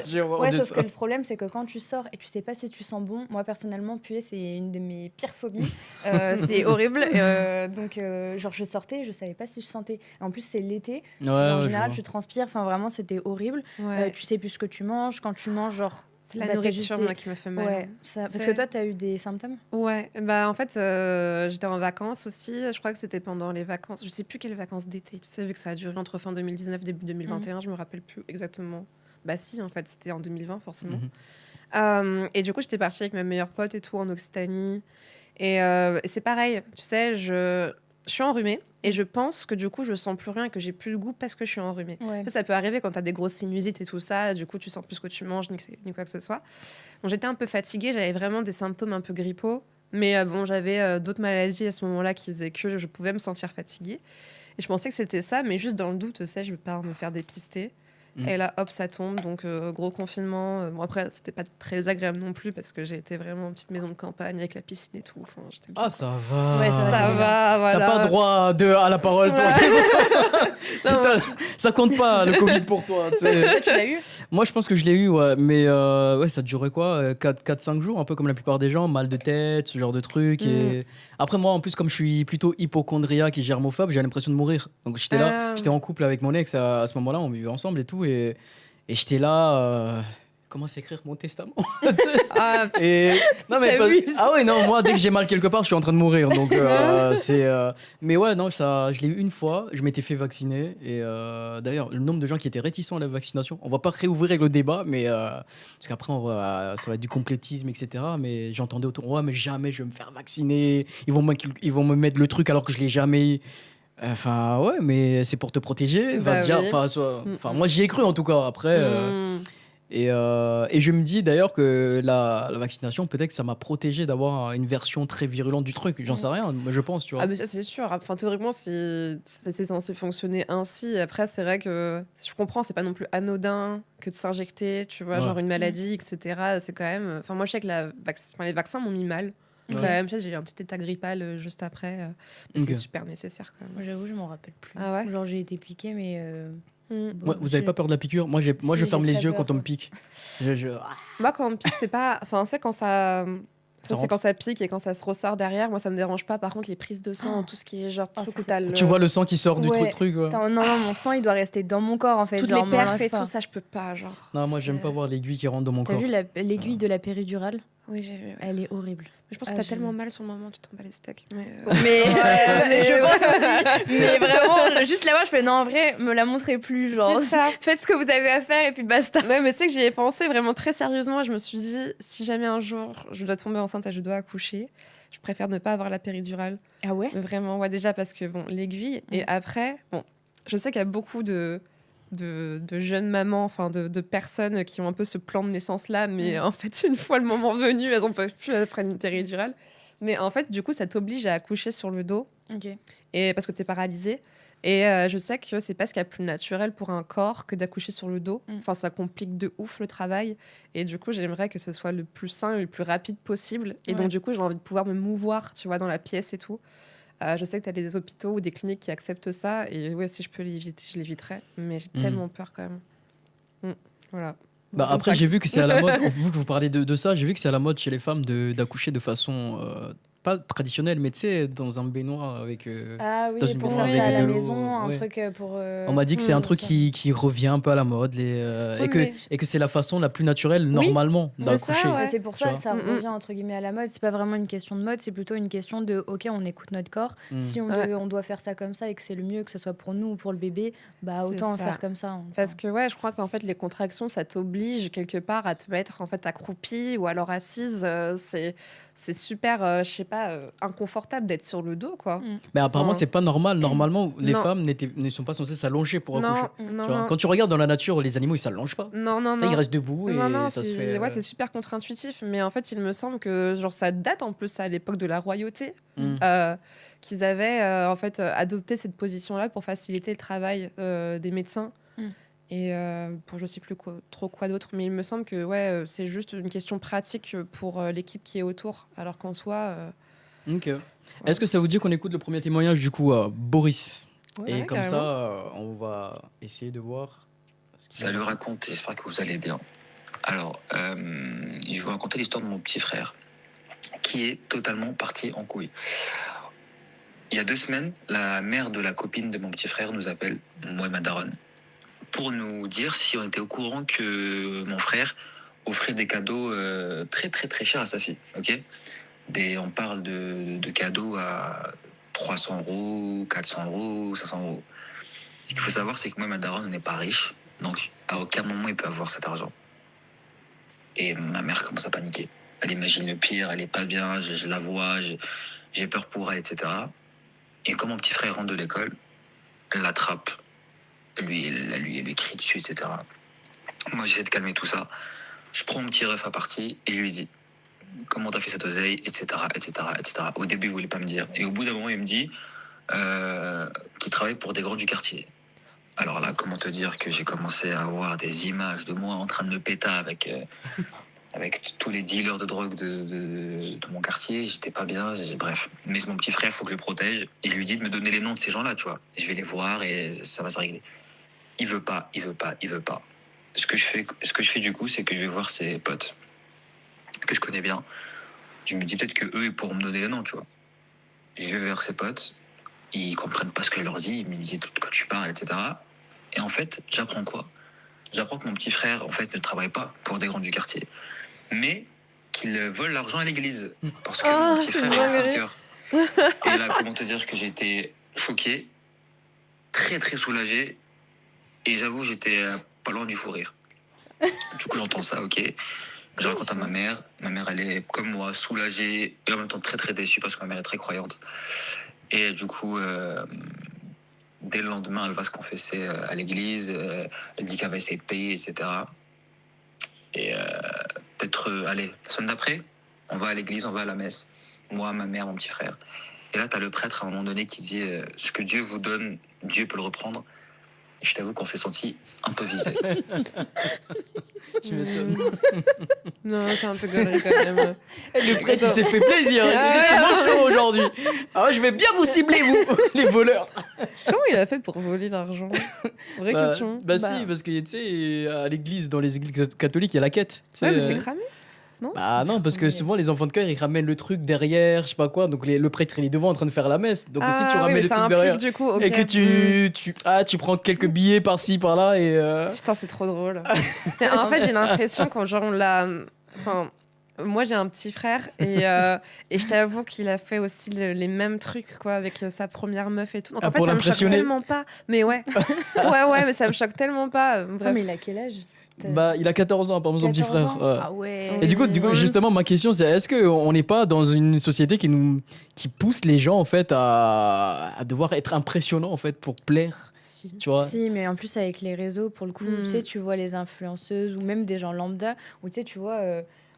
Speaker 1: J'ai horreur
Speaker 2: Ouais,
Speaker 1: de
Speaker 2: sauf
Speaker 1: ça.
Speaker 2: que le problème, c'est que quand tu sors et tu sais pas si tu sens bon, moi personnellement, puer, c'est une de mes pires phobies. C'est horrible. Donc, genre, je sortais, je savais pas si je sentais. En plus, c'est l'été.
Speaker 1: Ouais,
Speaker 2: En
Speaker 1: ouais, je
Speaker 2: général,
Speaker 1: vois.
Speaker 2: tu transpires. Enfin, vraiment, c'était horrible.
Speaker 3: Ouais.
Speaker 2: Tu sais plus ce que tu manges. Quand tu manges, genre.
Speaker 3: C'est la
Speaker 2: t'as
Speaker 3: nourriture,
Speaker 2: juste des-
Speaker 3: moi, qui me fait mal.
Speaker 2: Ouais, ça... parce
Speaker 3: C'est-
Speaker 2: que toi, t'as eu des symptômes.
Speaker 3: Ouais, bah en fait, j'étais en vacances aussi. Je crois que c'était pendant les vacances. Je sais plus quelles vacances d'été. Tu sais, vu que ça a duré entre fin 2019 début 2021, je me rappelle plus exactement. Bah si, en fait, c'était en 2020 forcément. Et du coup, j'étais partie avec ma meilleure pote et tout en Occitanie. Et c'est pareil, tu sais, je suis enrhumée et je pense que du coup, je sens plus rien et que j'ai plus le goût parce que je suis enrhumée.
Speaker 2: Ouais.
Speaker 3: Ça peut arriver quand tu as des grosses sinusites et tout ça. Du coup, tu sens plus ce que tu manges ni quoi que ce soit. Bon, j'étais un peu fatiguée, j'avais vraiment des symptômes un peu grippaux. Mais bon, j'avais d'autres maladies à ce moment-là qui faisaient que je pouvais me sentir fatiguée. Et je pensais que c'était ça, mais juste dans le doute, tu sais, je pars me faire dépister. Et là, hop, ça tombe. Donc, gros confinement. Bon, après, c'était pas très agréable non plus parce que j'ai été vraiment en petite maison de campagne avec la piscine et tout. Enfin, j'étais bien,
Speaker 1: Ah,
Speaker 3: quoi.
Speaker 1: ça va.
Speaker 2: Ouais,
Speaker 3: Ça va, voilà.
Speaker 1: T'as pas droit à la parole, toi.
Speaker 3: Non.
Speaker 1: Ça compte pas, le Covid pour toi. tu sais.
Speaker 2: Toi, tu l'as eu.
Speaker 1: Moi, je pense que je l'ai eu, ouais. Mais ouais, ça durait quoi 4-5 jours, un peu comme la plupart des gens. Mal de tête, ce genre de trucs. Et... Après, moi, en plus, comme je suis plutôt hypochondriaque et germophobe, j'ai l'impression de mourir. Donc, j'étais là, j'étais en couple avec mon ex à ce moment-là, on vivait ensemble et tout. Et j'étais là. Comment s'écrire mon testament
Speaker 3: Ah,
Speaker 1: et... Non, mais
Speaker 2: T'as vu
Speaker 1: ah ouais, non, moi, dès que j'ai mal quelque part, je suis en train de mourir. Donc, c'est. Mais ouais, non, ça, je l'ai eu une fois. Je m'étais fait vacciner. Et d'ailleurs, le nombre de gens qui étaient réticents à la vaccination, on va pas réouvrir le débat, mais parce qu'après, ça va être du complétisme, etc. Mais j'entendais autour, ouais, mais jamais je vais me faire vacciner. Ils vont me mettre le truc alors que je l'ai jamais. Enfin, ouais, mais c'est pour te protéger.
Speaker 3: Bah oui.
Speaker 1: Enfin, moi, j'y ai cru en tout cas. Après. Et je me dis d'ailleurs que la vaccination, peut-être que ça m'a protégé d'avoir une version très virulente du truc. J'en sais rien, mais je pense, tu vois.
Speaker 3: Ah, mais ça, c'est sûr. Enfin, théoriquement, c'est censé fonctionner ainsi. Après, c'est vrai que je comprends, c'est pas non plus anodin que de s'injecter, tu vois,
Speaker 1: Ouais.
Speaker 3: genre une maladie, etc. C'est quand même. Enfin, moi, je sais que les vaccins m'ont mis mal. Quand même, tu sais, j'ai eu un petit état grippal juste après. Mais
Speaker 1: Ok.
Speaker 3: c'est super nécessaire quand même.
Speaker 2: Moi, j'avoue, je m'en rappelle plus.
Speaker 3: Ah ouais.
Speaker 2: Genre, j'ai été piquée, mais. Bon,
Speaker 1: Ouais, vous avez pas peur de la piqûre? Moi, je
Speaker 2: Si,
Speaker 1: ferme
Speaker 2: j'ai
Speaker 1: les
Speaker 2: très
Speaker 1: yeux
Speaker 2: peur,
Speaker 1: quand on me
Speaker 2: ouais.
Speaker 1: pique.
Speaker 3: Moi, quand on me pique, c'est pas. Enfin, c'est quand ça.
Speaker 1: Ça
Speaker 3: C'est quand ça pique et quand ça se ressort derrière, moi ça me dérange pas. Par contre, les prises de sang, tout ce qui est genre
Speaker 2: Oh,
Speaker 3: truc
Speaker 2: ça,
Speaker 3: où t'as le-
Speaker 1: Tu vois le sang qui sort du
Speaker 2: Ouais.
Speaker 1: truc, ouais.
Speaker 2: Attends, non, mon sang, il doit rester dans mon corps, en fait.
Speaker 3: toutes
Speaker 2: genre,
Speaker 3: les perfs
Speaker 2: m'enlève
Speaker 3: et
Speaker 2: pas.
Speaker 3: tout ça, je peux pas. Genre.
Speaker 1: Non, moi, j'aime
Speaker 3: C'est-
Speaker 1: pas voir l'aiguille qui rentre dans mon
Speaker 2: T'as
Speaker 1: corps.
Speaker 2: vu l'aiguille de la péridurale?
Speaker 3: Oui, j'ai vu. Ouais.
Speaker 2: Elle est horrible.
Speaker 3: Mais je pense que
Speaker 2: Ah,
Speaker 3: t'as
Speaker 2: je-
Speaker 3: tellement mal sur le moment, tu t'en bats les steaks. Mais
Speaker 2: Mais
Speaker 3: mais
Speaker 2: je
Speaker 3: ouais.
Speaker 2: pense aussi. Mais vraiment, juste là-bas, je fais non, en vrai, me la montrez plus. Genre,
Speaker 3: C'est ça.
Speaker 2: faites ce que vous avez à faire et puis basta.
Speaker 3: Ouais, mais tu sais que j'y ai pensé vraiment très sérieusement. Je me suis dit, si jamais un jour je dois tomber enceinte et je dois accoucher, je préfère ne pas avoir la péridurale.
Speaker 2: Ah ouais?
Speaker 3: Mais vraiment, ouais, déjà parce que bon, l'aiguille. Et après, bon, je sais qu'il y a beaucoup de jeunes mamans, enfin de personnes qui ont un peu ce plan de naissance-là, mais en fait, une fois le moment venu, elles en peuvent plus, elles prennent une péridurale. Mais en fait, du coup, ça t'oblige à accoucher sur le dos,
Speaker 2: Ok.
Speaker 3: et parce que t'es paralysée. Et je sais que c'est pas ce qu'il y a de plus naturel pour un corps que d'accoucher sur le dos. Enfin, ça complique de ouf le travail. Et du coup, j'aimerais que ce soit le plus sain et le plus rapide possible. Et donc, du coup, j'ai envie de pouvoir me mouvoir, tu vois, dans la pièce et tout. Je sais que tu as des hôpitaux ou des cliniques qui acceptent ça. Et ouais, si je peux l'éviter, je l'éviterai. Mais j'ai tellement peur quand même. Voilà.
Speaker 1: Bah,
Speaker 3: Fun
Speaker 1: après,
Speaker 3: fact.
Speaker 1: j'ai vu que c'est à la mode, vu que vous parlez de ça, j'ai vu que c'est à la mode chez les femmes d'accoucher de façon pas traditionnelle, mais tu sais, dans un baignoire avec.
Speaker 2: Ah
Speaker 1: Dans
Speaker 2: oui,
Speaker 1: une
Speaker 2: pour
Speaker 1: baignoire
Speaker 2: faire ça à
Speaker 1: avec
Speaker 2: la
Speaker 1: de l'eau,
Speaker 2: maison, un
Speaker 1: ouais.
Speaker 2: truc pour.
Speaker 1: On m'a dit que c'est un truc
Speaker 2: ça.
Speaker 1: qui revient un peu à la mode
Speaker 3: Oui, mais-
Speaker 1: et que c'est la façon la plus naturelle, normalement,
Speaker 3: c'est
Speaker 1: d'accoucher.
Speaker 3: ça, ouais.
Speaker 2: Et c'est pour
Speaker 1: Tu
Speaker 2: ça
Speaker 1: vois.
Speaker 2: que ça revient entre guillemets à la mode. C'est pas vraiment une question de mode, c'est plutôt une question de ok, on écoute notre corps. Si on doit faire ça comme ça et que c'est le mieux, que ce soit pour nous ou pour le bébé, bah
Speaker 3: C'est
Speaker 2: autant
Speaker 3: ça.
Speaker 2: faire comme ça. Enfin.
Speaker 3: Parce que ouais, je crois qu'en fait les contractions, ça t'oblige quelque part à te mettre en fait accroupie ou alors assise. C'est super, je sais pas, inconfortable d'être sur le dos, quoi.
Speaker 1: Mais apparemment,
Speaker 3: Enfin,
Speaker 1: c'est pas normal. Normalement, les
Speaker 3: Non.
Speaker 1: femmes ne sont pas censées s'allonger pour accoucher.
Speaker 3: Non,
Speaker 1: Tu vois.
Speaker 3: non.
Speaker 1: Quand tu regardes dans la nature, les animaux, ils s'allongent pas.
Speaker 3: Non, non,
Speaker 1: Là,
Speaker 3: non.
Speaker 1: ils restent debout et
Speaker 3: Non,
Speaker 1: ça se
Speaker 3: c'est
Speaker 1: fait.
Speaker 3: ouais, c'est super contre-intuitif. Mais en fait, il me semble que genre, ça date en plus ça, à l'époque de la royauté. Qu'ils avaient en fait adopté cette position-là pour faciliter le travail des médecins. Et pour je sais plus trop quoi d'autre, mais il me semble que ouais, c'est juste une question pratique pour l'équipe qui est autour, alors qu'en soi,
Speaker 1: Ok. Est-ce que ça vous dit qu'on écoute le premier témoignage du coup, Boris?
Speaker 2: Ouais,
Speaker 1: Et comme
Speaker 3: carrément.
Speaker 1: ça, on va essayer de voir ce qu'il
Speaker 4: Salut, raconte, j'espère que vous allez bien. Alors, je vais vous raconter l'histoire de mon petit frère qui est totalement parti en couille. Il y a 2 semaines, la mère de la copine de mon petit frère nous appelle, moi et ma daronne, pour nous dire si on était au courant que mon frère offrait des cadeaux très très très chers à sa fille. Ok, on parle de cadeaux à 300 euros, 400 euros, 500 euros. Ce qu'il faut savoir, c'est que moi et ma daronne, on n'est pas riches, donc à aucun moment il peut avoir cet argent. Et ma mère commence à paniquer. Elle imagine le pire, elle est pas bien, je la vois, j'ai peur pour elle, etc. Et quand mon petit frère rentre de l'école, elle l'attrape, elle lui crie dessus, etc. Moi, j'essaie de calmer tout ça. Je prends mon petit ref à partie et je lui dis comment t'as fait cette oseille, etc., etc., etc. Au début, il voulait pas me dire. Et au bout d'un moment, il me dit qu'il travaille pour des grands du quartier. Alors là, comment te dire que j'ai commencé à avoir des images de moi en train de me péter avec tous les dealers de drogue de mon quartier. J'étais pas bien, bref. Mais c'est mon petit frère, il faut que je le protège. Et je lui dis de me donner les noms de ces gens-là, tu vois. Et je vais les voir et ça va se régler. Il veut pas. Ce que je fais du coup, c'est que je vais voir ses potes que je connais bien. Je me dis peut-être que eux ils pourront me donner les noms, tu vois. Je vais vers ses potes, ils comprennent pas ce que je leur dis, ils me disent de quoi tu parles, etc. Et en fait, j'apprends quoi? J'apprends que mon petit frère, en fait, ne travaille pas pour des grands du quartier, mais qu'il vole l'argent à l'église. Parce que mon petit frère est un cœur. Et là, comment te dire que j'ai été choqué, très très soulagé, et j'avoue, j'étais pas loin du fou rire. Du coup, j'entends ça, ok. Je raconte à ma mère. Ma mère, elle est comme moi, soulagée et en même temps très très déçue parce que ma mère est très croyante. Et du coup, dès le lendemain, elle va se confesser à l'église. Elle dit qu'elle va essayer de payer, etc. Et peut-être, allez, la semaine d'après, on va à l'église, on va à la messe. Moi, ma mère, mon petit frère. Et là, t'as le prêtre à un moment donné qui dit ce que Dieu vous donne, Dieu peut le reprendre. Et je t'avoue qu'on s'est senti un peu visé.
Speaker 1: Tu m'étonnes.
Speaker 3: Non, c'est un peu gaulerie quand même.
Speaker 1: Le prêtre, il s'est fait plaisir. Il a dit, c'est mon show aujourd'hui. Ah, je vais bien vous cibler, vous, les voleurs.
Speaker 3: Comment il a fait pour voler l'argent? Vraie question.
Speaker 1: Si, parce que tu sais, à l'église, dans les églises catholiques, il y a la quête. Tu sais,
Speaker 3: Ouais, mais c'est cramé. Non,
Speaker 1: bah non, parce que souvent les enfants de cœur ils ramènent le truc derrière, je sais pas quoi, donc le prêtre il est devant en train de faire la messe. Donc si tu ramènes le truc derrière
Speaker 3: du coup, okay.
Speaker 1: et que tu prends quelques billets par-ci par-là et.
Speaker 3: Putain, c'est trop drôle. Mais en fait, j'ai l'impression quand genre on l'a. Enfin, moi j'ai un petit frère et je t'avoue qu'il a fait aussi les mêmes trucs quoi avec sa première meuf et tout. Donc en fait, ça me choque tellement pas. Mais ouais, ouais, mais ça me choque tellement pas. Bref.
Speaker 2: Mais il a quel âge?
Speaker 1: Bah, il a 14 ans, par exemple, son petit frère.
Speaker 2: Ah ouais.
Speaker 1: Et du coup, justement, ma question, c'est est-ce qu'on n'est pas dans une société qui pousse les gens, en fait, à devoir être impressionnants, en fait, pour plaire?
Speaker 2: Si.
Speaker 1: Tu vois?
Speaker 2: Si, mais en plus, avec les réseaux, pour le coup, tu sais, tu vois les influenceuses ou même des gens lambda, où tu sais, tu vois.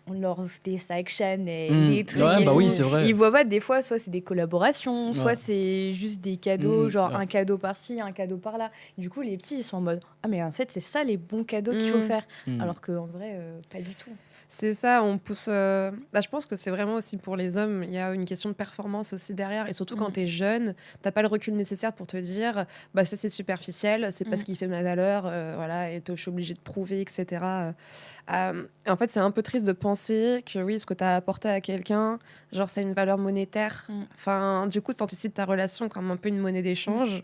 Speaker 2: On leur offre des sacs Chanel, des trucs.
Speaker 1: Ouais,
Speaker 2: et
Speaker 1: bah
Speaker 2: tout.
Speaker 1: oui, c'est vrai.
Speaker 2: Ils voient pas, des fois, soit c'est des collaborations, soit c'est juste des cadeaux, genre un cadeau par-ci, un cadeau par-là. Du coup, les petits, ils sont en mode ah, mais en fait, c'est ça les bons cadeaux qu'il faut faire. Alors qu'en vrai, pas du tout.
Speaker 3: C'est ça, on pousse. Je pense que c'est vraiment aussi pour les hommes, il y a une question de performance aussi derrière. Et surtout quand tu es jeune, tu n'as pas le recul nécessaire pour te dire bah, ça c'est superficiel, c'est pas ce qui fait ma valeur, voilà, et je suis obligée de prouver, etc. En fait, c'est un peu triste de penser que oui, ce que tu as apporté à quelqu'un, genre, c'est une valeur monétaire. Enfin, du coup, tu anticipes ta relation comme un peu une monnaie d'échange.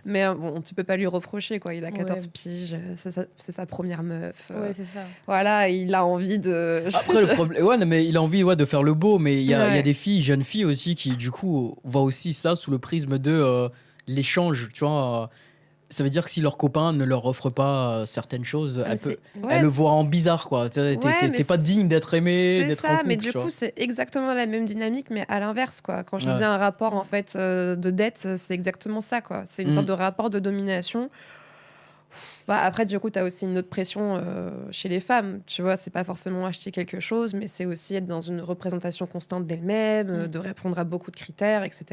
Speaker 3: Mais bon, tu peux pas lui reprocher, quoi. Il a 14 piges, c'est sa première meuf.
Speaker 2: Ouais, c'est ça.
Speaker 3: Voilà, il a envie de.
Speaker 1: Après, le problème, ouais, non, mais il a envie de faire le beau, mais il y a des filles, jeunes filles aussi, qui du coup voient aussi ça sous le prisme de l'échange, tu vois. Ça veut dire que si leur copain ne leur offre pas certaines choses, elle le voit en bizarre, quoi. T'es pas digne d'être aimé, d'être en couple.
Speaker 3: Mais du coup, c'est exactement la même dynamique, mais à l'inverse, quoi. Quand je disais un rapport en fait de dette, c'est exactement ça, quoi. C'est une sorte de rapport de domination. Bah, après, du coup, tu as aussi une autre pression chez les femmes. Tu vois, c'est pas forcément acheter quelque chose, mais c'est aussi être dans une représentation constante d'elle-même, de répondre à beaucoup de critères, etc.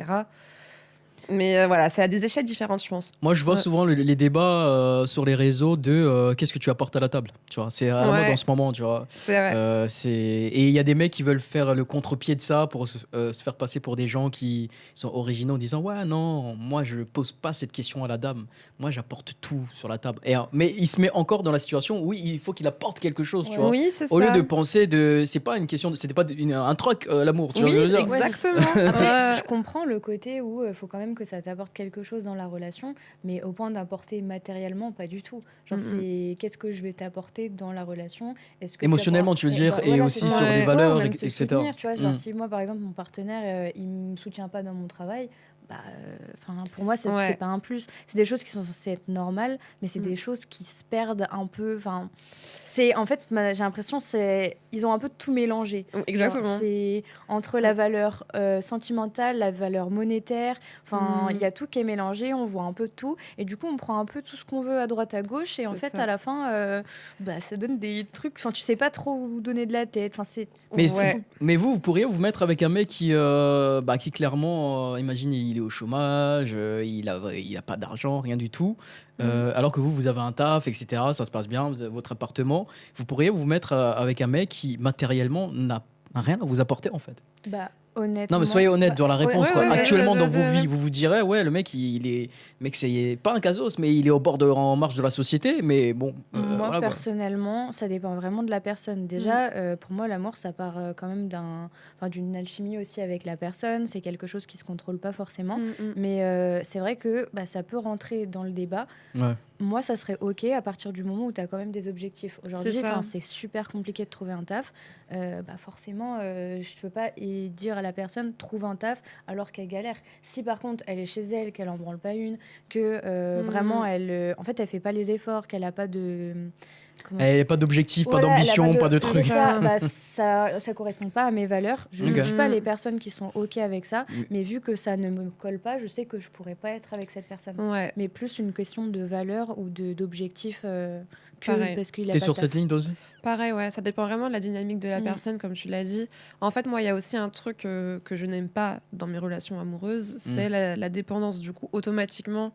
Speaker 3: Mais voilà, c'est à des échelles différentes, je pense.
Speaker 1: Moi, je vois
Speaker 3: Ouais.
Speaker 1: souvent les débats sur les réseaux de qu'est-ce que tu apportes à la table. Tu vois, c'est à la mode en ce moment, tu vois.
Speaker 3: C'est vrai.
Speaker 1: Et il y a des mecs qui veulent faire le contre-pied de ça pour se faire passer pour des gens qui sont originaux en disant ouais, non, moi, je pose pas cette question à la dame. Moi, j'apporte tout sur la table. Mais il se met encore dans la situation où il faut qu'il apporte quelque chose, tu vois.
Speaker 3: Oui, c'est ça.
Speaker 1: Au lieu de penser c'est pas une question, c'était pas un troc, l'amour, tu vois
Speaker 3: Oui,
Speaker 1: ce que je veux dire.
Speaker 3: exactement.
Speaker 2: Après,
Speaker 3: Ouais.
Speaker 2: je comprends le côté où il faut quand même que ça t'apporte quelque chose dans la relation, mais au point d'apporter matériellement, pas du tout. Genre,
Speaker 3: Mhm.
Speaker 2: c'est qu'est-ce que je vais t'apporter dans la relation. Est-ce que
Speaker 1: Émotionnellement, tu veux dire, et
Speaker 2: voilà,
Speaker 1: aussi
Speaker 2: c'est ça.
Speaker 1: sur des
Speaker 3: Ouais.
Speaker 1: valeurs,
Speaker 2: Ouais, ou même te
Speaker 1: etc.
Speaker 2: soutenir, tu vois. Genre,
Speaker 1: Mm.
Speaker 2: si moi, par exemple, mon partenaire, il me soutient pas dans mon travail, bah, pour moi, c'est
Speaker 3: Ouais.
Speaker 2: pas un plus. C'est des choses qui sont censées être normales, mais c'est
Speaker 3: Mm.
Speaker 2: des choses qui se perdent un peu. En fait, j'ai l'impression ils ont un peu tout mélangé.
Speaker 3: Exactement.
Speaker 2: Genre, c'est entre la valeur sentimentale, la valeur monétaire. Enfin, il y a tout qui est mélangé. On voit un peu tout, et du coup, on prend un peu tout ce qu'on veut à droite à gauche, et en
Speaker 3: C'est
Speaker 2: fait,
Speaker 3: ça.
Speaker 2: à la fin, ça donne des trucs. Enfin, tu sais pas trop où donner de la tête. Enfin, c'est
Speaker 1: Mais,
Speaker 3: Ouais.
Speaker 1: mais vous pourriez vous mettre avec un mec qui clairement, imagine, il est au chômage, il a pas d'argent, rien du tout, alors que vous avez un taf, etc., ça se passe bien, vous avez votre appartement. Vous pourriez vous mettre avec un mec qui, matériellement, n'a rien à vous apporter, en fait.
Speaker 2: honnêtement.
Speaker 1: Non, mais soyez honnête dans la réponse,
Speaker 3: ouais,
Speaker 1: quoi.
Speaker 3: ouais, ouais,
Speaker 1: Actuellement, dans
Speaker 3: vas-y,
Speaker 1: vos
Speaker 3: vas-y.
Speaker 1: vies, vous vous direz, ouais, le mec, il est... Mec, c'est pas un casos, mais il est au bord en marche de la société, mais bon,
Speaker 2: Moi,
Speaker 1: voilà, quoi.
Speaker 2: personnellement, ça dépend vraiment de la personne. Déjà, pour moi, l'amour, ça part quand même d'une alchimie aussi avec la personne. C'est quelque chose qui se contrôle pas forcément. Mais c'est vrai que ça peut rentrer dans le débat.
Speaker 1: Ouais.
Speaker 2: Moi, ça serait OK à partir du moment où tu as quand même des objectifs. Aujourd'hui,
Speaker 3: C'est ça.
Speaker 2: c'est super compliqué de trouver un taf. Forcément, je ne peux pas dire à la personne trouve un taf alors qu'elle galère. Si par contre, elle est chez elle, qu'elle en branle pas une, que vraiment, elle fait pas les efforts, qu'elle a pas de.
Speaker 1: Elle n'a pas d'objectif, pas
Speaker 2: Voilà, elle a
Speaker 1: d'ambition, pas de
Speaker 2: c'est
Speaker 1: truc.
Speaker 2: ça correspond pas à mes valeurs. Je
Speaker 1: Ok.
Speaker 2: juge pas les personnes qui sont OK avec ça,
Speaker 1: Mm.
Speaker 2: mais vu que ça ne me colle pas, je sais que je pourrais pas être avec cette personne.
Speaker 3: Ouais.
Speaker 2: Mais plus une question de valeur ou d'objectif que
Speaker 3: Pareil.
Speaker 2: parce qu'il a
Speaker 1: T'es
Speaker 2: pas
Speaker 1: sur
Speaker 2: de
Speaker 1: cette
Speaker 2: taf.
Speaker 1: ligne, toi aussi?
Speaker 3: Pareil, ouais, ça dépend vraiment de la dynamique de la
Speaker 2: Mm.
Speaker 3: personne, comme tu l'as dit. En fait, moi, il y a aussi un truc que je n'aime pas dans mes relations amoureuses, c'est la dépendance. Du coup, automatiquement,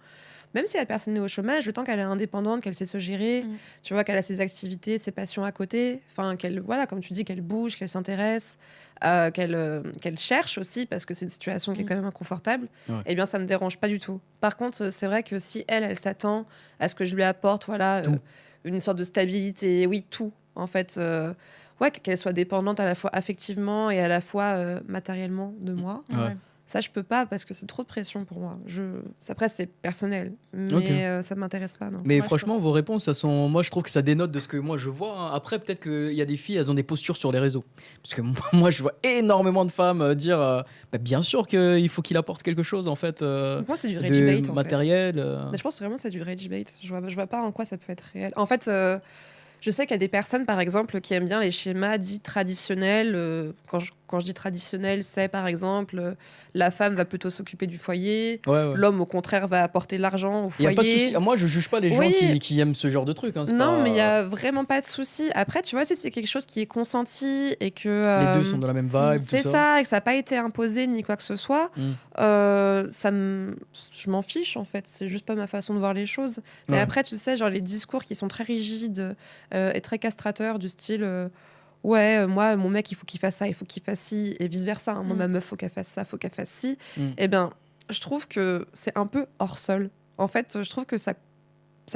Speaker 3: même si la personne est au chômage, le temps qu'elle est indépendante, qu'elle sait se gérer,
Speaker 2: Mm.
Speaker 3: tu vois, qu'elle a ses activités, ses passions à côté, enfin, voilà, comme tu dis, qu'elle bouge, qu'elle s'intéresse, qu'elle cherche aussi, parce que c'est une situation qui est
Speaker 2: Mm.
Speaker 3: quand même inconfortable,
Speaker 1: Ouais.
Speaker 3: eh bien, ça me dérange pas du tout. Par contre, c'est vrai que si elle s'attend à ce que je lui apporte, voilà,
Speaker 1: Tout.
Speaker 3: une sorte de stabilité, oui, tout, en fait, ouais, qu'elle soit dépendante à la fois affectivement et à la fois matériellement de moi.
Speaker 1: Ouais.
Speaker 3: Ça, je peux pas parce que c'est trop de pression pour moi. Après, c'est personnel, mais
Speaker 1: Ok.
Speaker 3: ça m'intéresse pas, non.
Speaker 1: Mais
Speaker 2: Moi, je
Speaker 1: franchement, vos réponses, moi, je trouve que ça dénote de ce que moi je vois, hein. Après, peut-être qu'il y a des filles, elles ont des postures sur les réseaux. Parce que moi, je vois énormément de femmes dire bien sûr qu'il faut qu'il apporte quelque chose, en fait,
Speaker 3: Pour moi, c'est du rage
Speaker 1: de
Speaker 3: bait, en fait.
Speaker 1: matériel.
Speaker 3: Mais je pense vraiment que c'est du rage bait. Je vois pas en quoi ça peut être réel. En fait, je sais qu'il y a des personnes, par exemple, qui aiment bien les schémas dits traditionnels. Quand je dis traditionnel, c'est par exemple la femme va plutôt s'occuper du foyer,
Speaker 1: Ouais, ouais.
Speaker 3: l'homme au contraire va apporter l'argent au
Speaker 1: Il y a
Speaker 3: foyer.
Speaker 1: pas de souci. Moi, je juge pas les gens
Speaker 3: Oui.
Speaker 1: qui aiment ce genre de truc. Hein, c'est
Speaker 3: Non,
Speaker 1: pas-
Speaker 3: mais il y a vraiment pas de souci. Après, tu vois, si c'est quelque chose qui est consenti et que
Speaker 1: Les deux sont dans la même vibe, tout
Speaker 3: c'est
Speaker 1: ça.
Speaker 3: ça, et que ça n'a pas été imposé ni quoi que ce soit,
Speaker 1: Mm.
Speaker 3: je m'en fiche en fait. C'est juste pas ma façon de voir les choses. Mais
Speaker 1: Ouais.
Speaker 3: après, tu sais, genre les discours qui sont très rigides et très castrateurs, du style ouais, moi, mon mec, il faut qu'il fasse ça, il faut qu'il fasse ci, et vice versa. Moi,
Speaker 2: Mm.
Speaker 3: ma meuf, faut qu'elle fasse ça, faut qu'elle fasse ci.
Speaker 1: Mm.
Speaker 3: Eh bien, je trouve que c'est un peu hors sol. En fait, je trouve que ça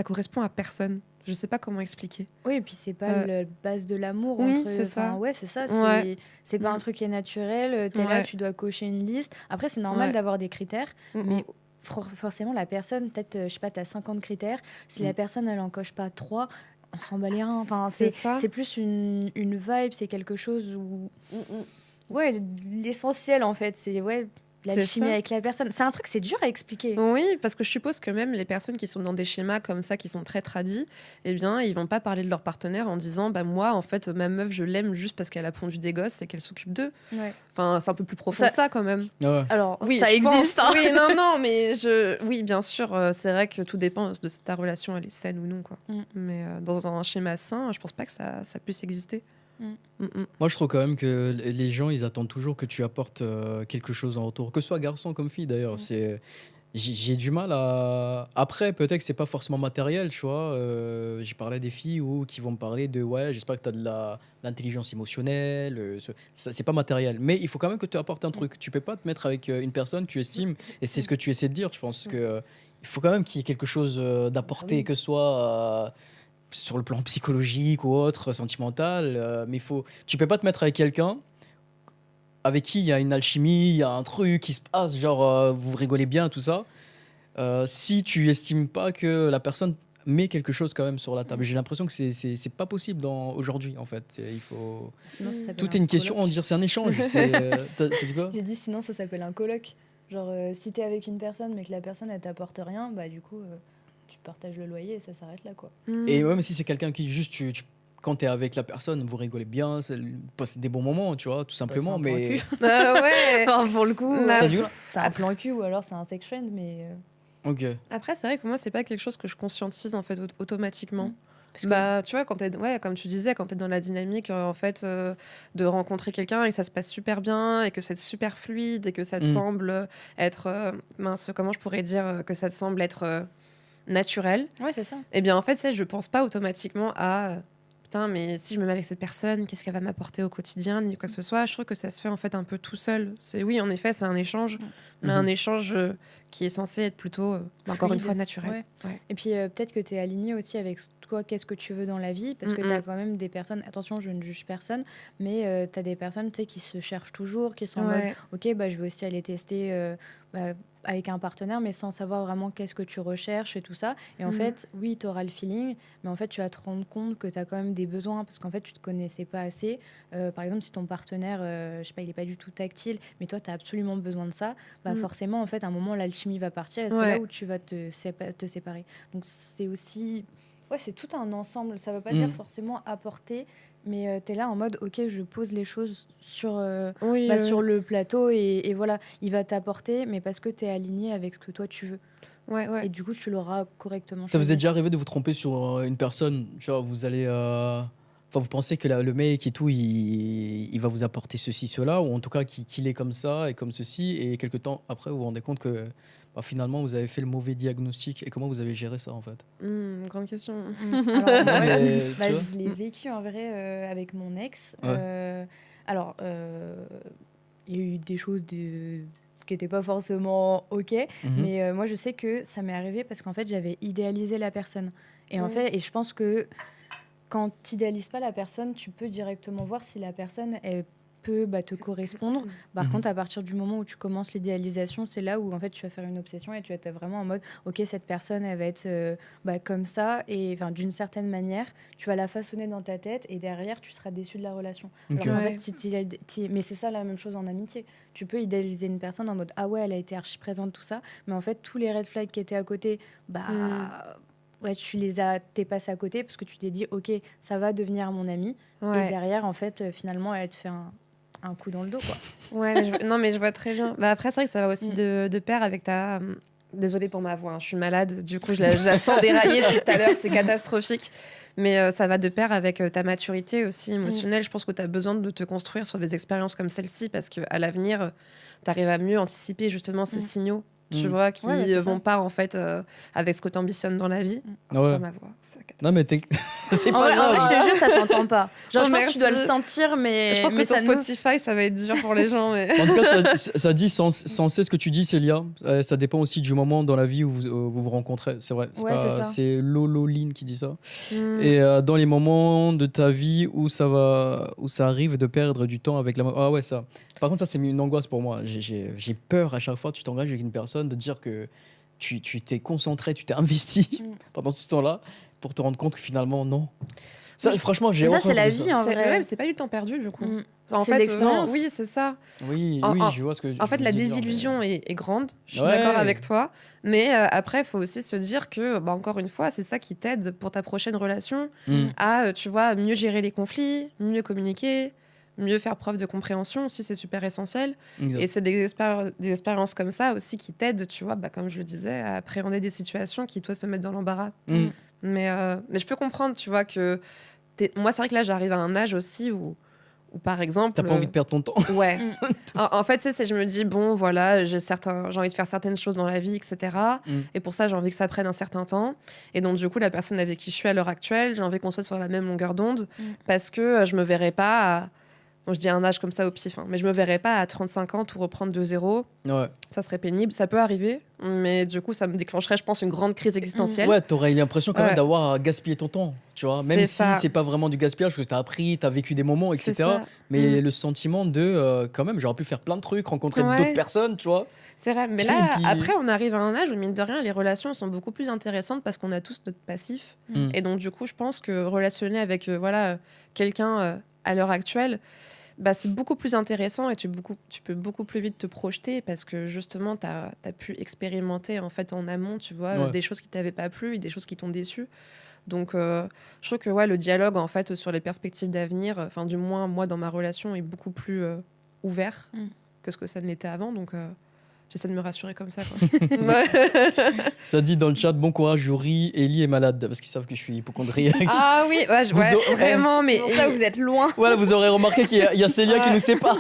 Speaker 3: correspond à personne. Je sais pas comment expliquer.
Speaker 2: Oui, et puis c'est pas la base de l'amour.
Speaker 3: Oui, c'est ça.
Speaker 2: Ouais, c'est ça.
Speaker 3: Ouais.
Speaker 2: C'est pas
Speaker 3: Mm.
Speaker 2: un truc qui est naturel. T'es là,
Speaker 3: Ouais.
Speaker 2: tu dois cocher une liste. Après, c'est normal
Speaker 3: Ouais.
Speaker 2: d'avoir des critères,
Speaker 3: Mm,
Speaker 2: mais forcément, la personne, peut-être, je sais pas, t'as 50 critères. Si la personne, elle en coche pas 3, on s'en bat les reins. Enfin,
Speaker 3: C'est ça.
Speaker 2: c'est plus une vibe, c'est quelque chose où.
Speaker 3: mm, mm.
Speaker 2: Ouais, l'essentiel, en fait, c'est l'alchimie
Speaker 3: ça.
Speaker 2: avec la personne. C'est un truc, c'est dur à expliquer.
Speaker 3: Oui, parce que je suppose que même les personnes qui sont dans des schémas comme ça, qui sont très tradis, eh bien, ils vont pas parler de leur partenaire en disant, bah moi, en fait, ma meuf, je l'aime juste parce qu'elle a pondu des gosses et qu'elle s'occupe d'eux.
Speaker 2: Ouais.
Speaker 3: Enfin, c'est un peu plus profond que ça quand même.
Speaker 1: Ah ouais.
Speaker 2: Alors,
Speaker 3: Oui,
Speaker 2: ça
Speaker 3: je
Speaker 2: existe.
Speaker 3: pense.
Speaker 2: hein.
Speaker 3: Oui, non, mais oui, bien sûr, c'est vrai que tout dépend de si ta relation elle est saine ou non, quoi.
Speaker 2: Mm.
Speaker 3: Mais dans un schéma sain, je pense pas que ça puisse exister.
Speaker 2: Mm.
Speaker 1: Moi, je trouve quand même que les gens, ils attendent toujours que tu apportes quelque chose en retour. Que ce soit garçon comme fille, d'ailleurs.
Speaker 2: Mm.
Speaker 1: C'est... j'ai du mal à. Après, peut-être que c'est pas forcément matériel, tu vois. J'ai parlé à des filles qui vont me parler de ouais, j'espère que tu as de l'intelligence émotionnelle. C'est pas matériel. Mais il faut quand même que tu apportes un truc. Tu peux pas te mettre avec une personne que tu estimes, et c'est ce que tu essaies de dire. Je pense que il faut quand même qu'il y ait quelque chose d'apporté,
Speaker 2: Oui.
Speaker 1: que ce soit sur le plan psychologique ou autre, sentimental. Mais tu peux pas te mettre avec quelqu'un avec qui il y a une alchimie, il y a un truc qui se passe, genre vous rigolez bien, tout ça. Si tu estimes pas que la personne met quelque chose quand même sur la table, j'ai l'impression que c'est pas possible aujourd'hui en fait. Il faut.
Speaker 2: Sinon, ça s'appelle
Speaker 1: Tout est
Speaker 2: un
Speaker 1: une question, on
Speaker 2: coloc.
Speaker 1: va dire c'est un échange. T'as dit quoi?
Speaker 2: J'ai dit sinon ça s'appelle un coloc. Genre si t'es avec une personne mais que la personne elle t'apporte rien, bah du coup tu partages le loyer et ça s'arrête là quoi.
Speaker 1: Et même si c'est quelqu'un qui juste quand t'es avec la personne, vous rigolez bien, passez des bons moments, tu vois, tout simplement.
Speaker 2: c'est un plan
Speaker 1: Mais
Speaker 2: cul.
Speaker 3: Ouais.
Speaker 2: Enfin, pour le coup,
Speaker 3: T'as
Speaker 1: dit quoi
Speaker 2: c'est un plan cul ou alors c'est un sex friend, mais
Speaker 1: ok.
Speaker 3: Après, c'est vrai que moi, c'est pas quelque chose que je conscientise en fait automatiquement.
Speaker 2: parce que
Speaker 3: Bah, tu vois, comme tu disais, quand t'es dans la dynamique en fait de rencontrer quelqu'un et que ça se passe super bien et que c'est super fluide et que ça te semble être comment je pourrais dire que ça te semble être naturel.
Speaker 2: ouais, c'est ça.
Speaker 3: Eh bien, en fait, je pense pas automatiquement à putain, mais si je me mets avec cette personne, qu'est-ce qu'elle va m'apporter au quotidien, ni quoi que ce soit. Je trouve que ça se fait en fait un peu tout seul. Oui, en effet, c'est un échange, mais un échange qui est censé être plutôt, encore une
Speaker 2: Fluide.
Speaker 3: fois, naturel. Ouais.
Speaker 2: Et puis peut-être que tu es aligné aussi avec toi, qu'est-ce que tu veux dans la vie, parce que tu as quand même des personnes, attention, je ne juge personne, mais tu as des personnes qui se cherchent toujours, qui sont en mode, ok, bah, je vais aussi aller tester avec un partenaire, mais sans savoir vraiment qu'est-ce que tu recherches et tout ça. Et en fait, oui, tu auras le feeling, mais en fait, tu vas te rendre compte que tu as quand même des besoins, parce qu'en fait, tu te connaissais pas assez. Par exemple, si ton partenaire, je sais pas, il est pas du tout tactile, mais toi, tu as absolument besoin de ça, bah forcément, en fait, à un moment, l'alchimie va partir et c'est là où tu vas te séparer. Donc, c'est aussi... Ouais, c'est tout un ensemble. Ça veut pas dire forcément apporter, mais tu es là en mode, ok, je pose les choses sur le plateau et voilà, il va t'apporter, mais parce que tu es aligné avec ce que toi tu veux.
Speaker 3: Ouais.
Speaker 2: Et du coup, tu l'auras correctement
Speaker 1: Ça vous
Speaker 2: choisi.
Speaker 1: est déjà arrivé de vous tromper sur une personne, genre vous allez, enfin vous pensez que le mec et tout, il va vous apporter ceci, cela, ou en tout cas qu'il est comme ça et comme ceci, et quelques temps après vous vous rendez compte que finalement vous avez fait le mauvais diagnostic, et comment vous avez géré ça en fait?
Speaker 3: Grande question.
Speaker 2: Alors, moi,
Speaker 1: Mais, tu vois
Speaker 2: je l'ai vécu en vrai avec mon ex.
Speaker 1: Ouais.
Speaker 2: Alors, il y a eu des choses qui n'étaient pas forcément OK, mais moi, je sais que ça m'est arrivé parce qu'en fait, j'avais idéalisé la personne. Et en fait, et je pense que quand tu n'idéalises pas la personne, tu peux directement voir si la personne peut te correspondre. Par contre, à partir du moment où tu commences l'idéalisation, c'est là où en fait tu vas faire une obsession et tu vas être vraiment en mode ok, cette personne elle va être comme ça, et d'une certaine manière tu vas la façonner dans ta tête et derrière tu seras déçu de la relation.
Speaker 1: Ok.
Speaker 2: Alors qu'en fait, mais c'est ça la même chose en amitié. Tu peux idéaliser une personne en mode ah ouais, elle a été archi présente, tout ça, mais en fait tous les red flags qui étaient à côté, ouais, t'es passé à côté parce que tu t'es dit ok, ça va devenir mon ami, et derrière en fait finalement elle te fait un coup dans le dos, quoi.
Speaker 3: Ouais, mais je vois très bien. Bah, après, c'est vrai que ça va aussi de pair avec ta... Désolée pour ma voix, hein, je suis malade, du coup je la sens dérailler depuis tout à l'heure, c'est catastrophique. Mais ça va de pair avec ta maturité aussi émotionnelle. Je pense que tu as besoin de te construire sur des expériences comme celle-ci parce qu'à l'avenir, tu arrives à mieux anticiper justement ces signaux, tu vois, qui vont pas en fait avec ce que tu ambitionnes dans la vie.
Speaker 1: Ouais.
Speaker 3: Ma voix, c'est
Speaker 1: Non mais c'est
Speaker 2: En
Speaker 1: pas
Speaker 2: vrai,
Speaker 1: grave.
Speaker 2: je te jure, ça s'entend pas. Genre, je pense que
Speaker 3: merci.
Speaker 2: tu dois le sentir, mais
Speaker 3: Je pense que
Speaker 2: mais
Speaker 3: sur
Speaker 2: ça nous-
Speaker 3: Spotify, ça va être dur pour les gens. Mais...
Speaker 1: En tout cas, ça dit sensé ce que tu dis, Célia. Ça dépend aussi du moment dans la vie où vous rencontrez. C'est vrai.
Speaker 2: Ouais, c'est ça.
Speaker 1: C'est Lololine qui dit ça. Et dans les moments de ta vie où ça arrive de perdre du temps avec la. Ah ouais, ça. Par contre, ça, c'est une angoisse pour moi. J'ai peur à chaque fois que tu t'engages avec une personne de dire que tu t'es concentré, tu t'es investi pendant tout ce temps-là pour te rendre compte que finalement, non. Ça, franchement, j'ai
Speaker 2: ça,
Speaker 1: horreur
Speaker 2: c'est la
Speaker 1: de
Speaker 2: vie,
Speaker 1: ça.
Speaker 2: en vrai.
Speaker 3: Ouais, mais c'est pas du temps perdu, du coup. En
Speaker 2: C'est
Speaker 3: fait,
Speaker 2: l'expérience.
Speaker 3: oui, c'est ça.
Speaker 1: Oui, je vois ce que
Speaker 3: En fait,
Speaker 1: je
Speaker 3: la
Speaker 1: veux dire,
Speaker 3: désillusion est grande. Je suis
Speaker 1: Ouais.
Speaker 3: d'accord avec toi. Mais après, il faut aussi se dire que, encore une fois, c'est ça qui t'aide pour ta prochaine relation à, tu vois, mieux gérer les conflits, mieux communiquer, mieux faire preuve de compréhension aussi, c'est super essentiel.
Speaker 1: Exact.
Speaker 3: Et c'est des expériences comme ça aussi qui t'aident, tu vois, comme je le disais, à appréhender des situations qui, toi, te mettent dans l'embarras. Mais je peux comprendre, tu vois, que... Moi, c'est vrai que là, j'arrive à un âge aussi où Ou par exemple...
Speaker 1: T'as pas envie de perdre ton temps.
Speaker 3: Ouais. En fait, je me dis, bon, voilà, j'ai envie de faire certaines choses dans la vie, etc. Et pour ça, j'ai envie que ça prenne un certain temps. Et donc, du coup, la personne avec qui je suis à l'heure actuelle, j'ai envie qu'on soit sur la même longueur d'onde parce que je me verrais pas bon, je dis un âge comme ça au pif, mais je me verrais pas à 35 ans tout reprendre de zéro.
Speaker 1: Ouais.
Speaker 3: Ça serait pénible. Ça peut arriver, mais du coup, ça me déclencherait, je pense, une grande crise existentielle.
Speaker 1: Ouais, t'aurais l'impression quand même d'avoir gaspillé ton temps, tu vois. Même si c'est pas vraiment du gaspillage, parce que t'as appris, t'as vécu des moments, etc. Mais le sentiment de, quand même, j'aurais pu faire plein de trucs, rencontrer d'autres personnes, tu vois.
Speaker 3: C'est vrai, mais là, après, on arrive à un âge où, mine de rien, les relations sont beaucoup plus intéressantes parce qu'on a tous notre passif. Et donc, du coup, je pense que relationner avec quelqu'un à l'heure actuelle, c'est beaucoup plus intéressant et tu peux beaucoup plus vite te projeter parce que justement, tu as pu expérimenter en fait en amont, tu vois, des choses qui t'avaient pas plu et des choses qui t'ont déçu. Donc, je trouve que le dialogue en fait sur les perspectives d'avenir, enfin du moins moi dans ma relation, est beaucoup plus ouvert que ce que ça ne l'était avant. Donc, j'essaie de me rassurer comme ça, quoi.
Speaker 1: Ça dit dans le chat, bon courage, Yuri. Ellie est malade parce qu'ils savent que je suis hypocondriaque.
Speaker 3: Ah oui, vraiment, mais
Speaker 2: ça, vous êtes loin.
Speaker 1: Voilà, vous aurez remarqué qu'il y a Célia qui nous sépare.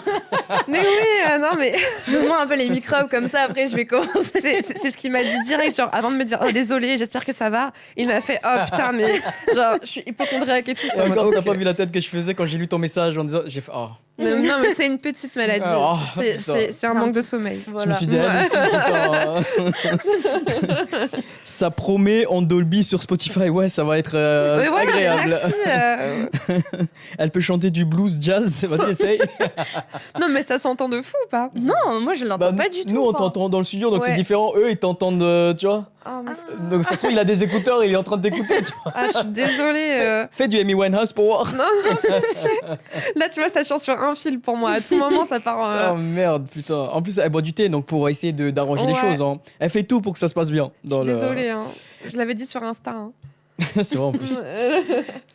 Speaker 3: Mais oui, non, mais
Speaker 2: donne-moi un peu les microbes comme ça. Après, je vais commencer.
Speaker 3: C'est ce qu'il m'a dit direct, genre avant de me dire oh désolé, j'espère que ça va. Il m'a fait oh putain, mais genre je suis hypocondriaque et tout.
Speaker 1: Encore, t'as pas vu la tête que je faisais quand j'ai lu ton message en disant j'ai fait oh.
Speaker 3: Non, mais c'est une petite maladie. C'est un manque de sommeil.
Speaker 1: Voilà. Je me suis dit, ça promet en Dolby sur Spotify. Ouais, ça va être agréable.
Speaker 3: Merci.
Speaker 1: Elle peut chanter du blues, jazz. Vas-y, essaye.
Speaker 3: Non, mais ça s'entend de fou ou pas?
Speaker 2: Non, moi je l'entends pas du tout.
Speaker 1: Nous, on t'entend dans le studio, donc c'est différent. Eux, ils t'entendent, tu vois. Donc ça se trouve, il a des écouteurs et il est en train de t'écouter, tu vois.
Speaker 3: Ah, je suis désolée.
Speaker 1: Fais du Amy Winehouse pour voir.
Speaker 3: Non, là, tu vois, ça tient sur un fil pour moi. À tout moment, ça part en...
Speaker 1: Oh merde, putain. En plus, elle boit du thé, donc pour essayer d'arranger les choses. Hein. Elle fait tout pour que ça se passe bien.
Speaker 3: Je suis désolée, hein. Je l'avais dit sur Insta. Hein.
Speaker 1: C'est vrai en plus.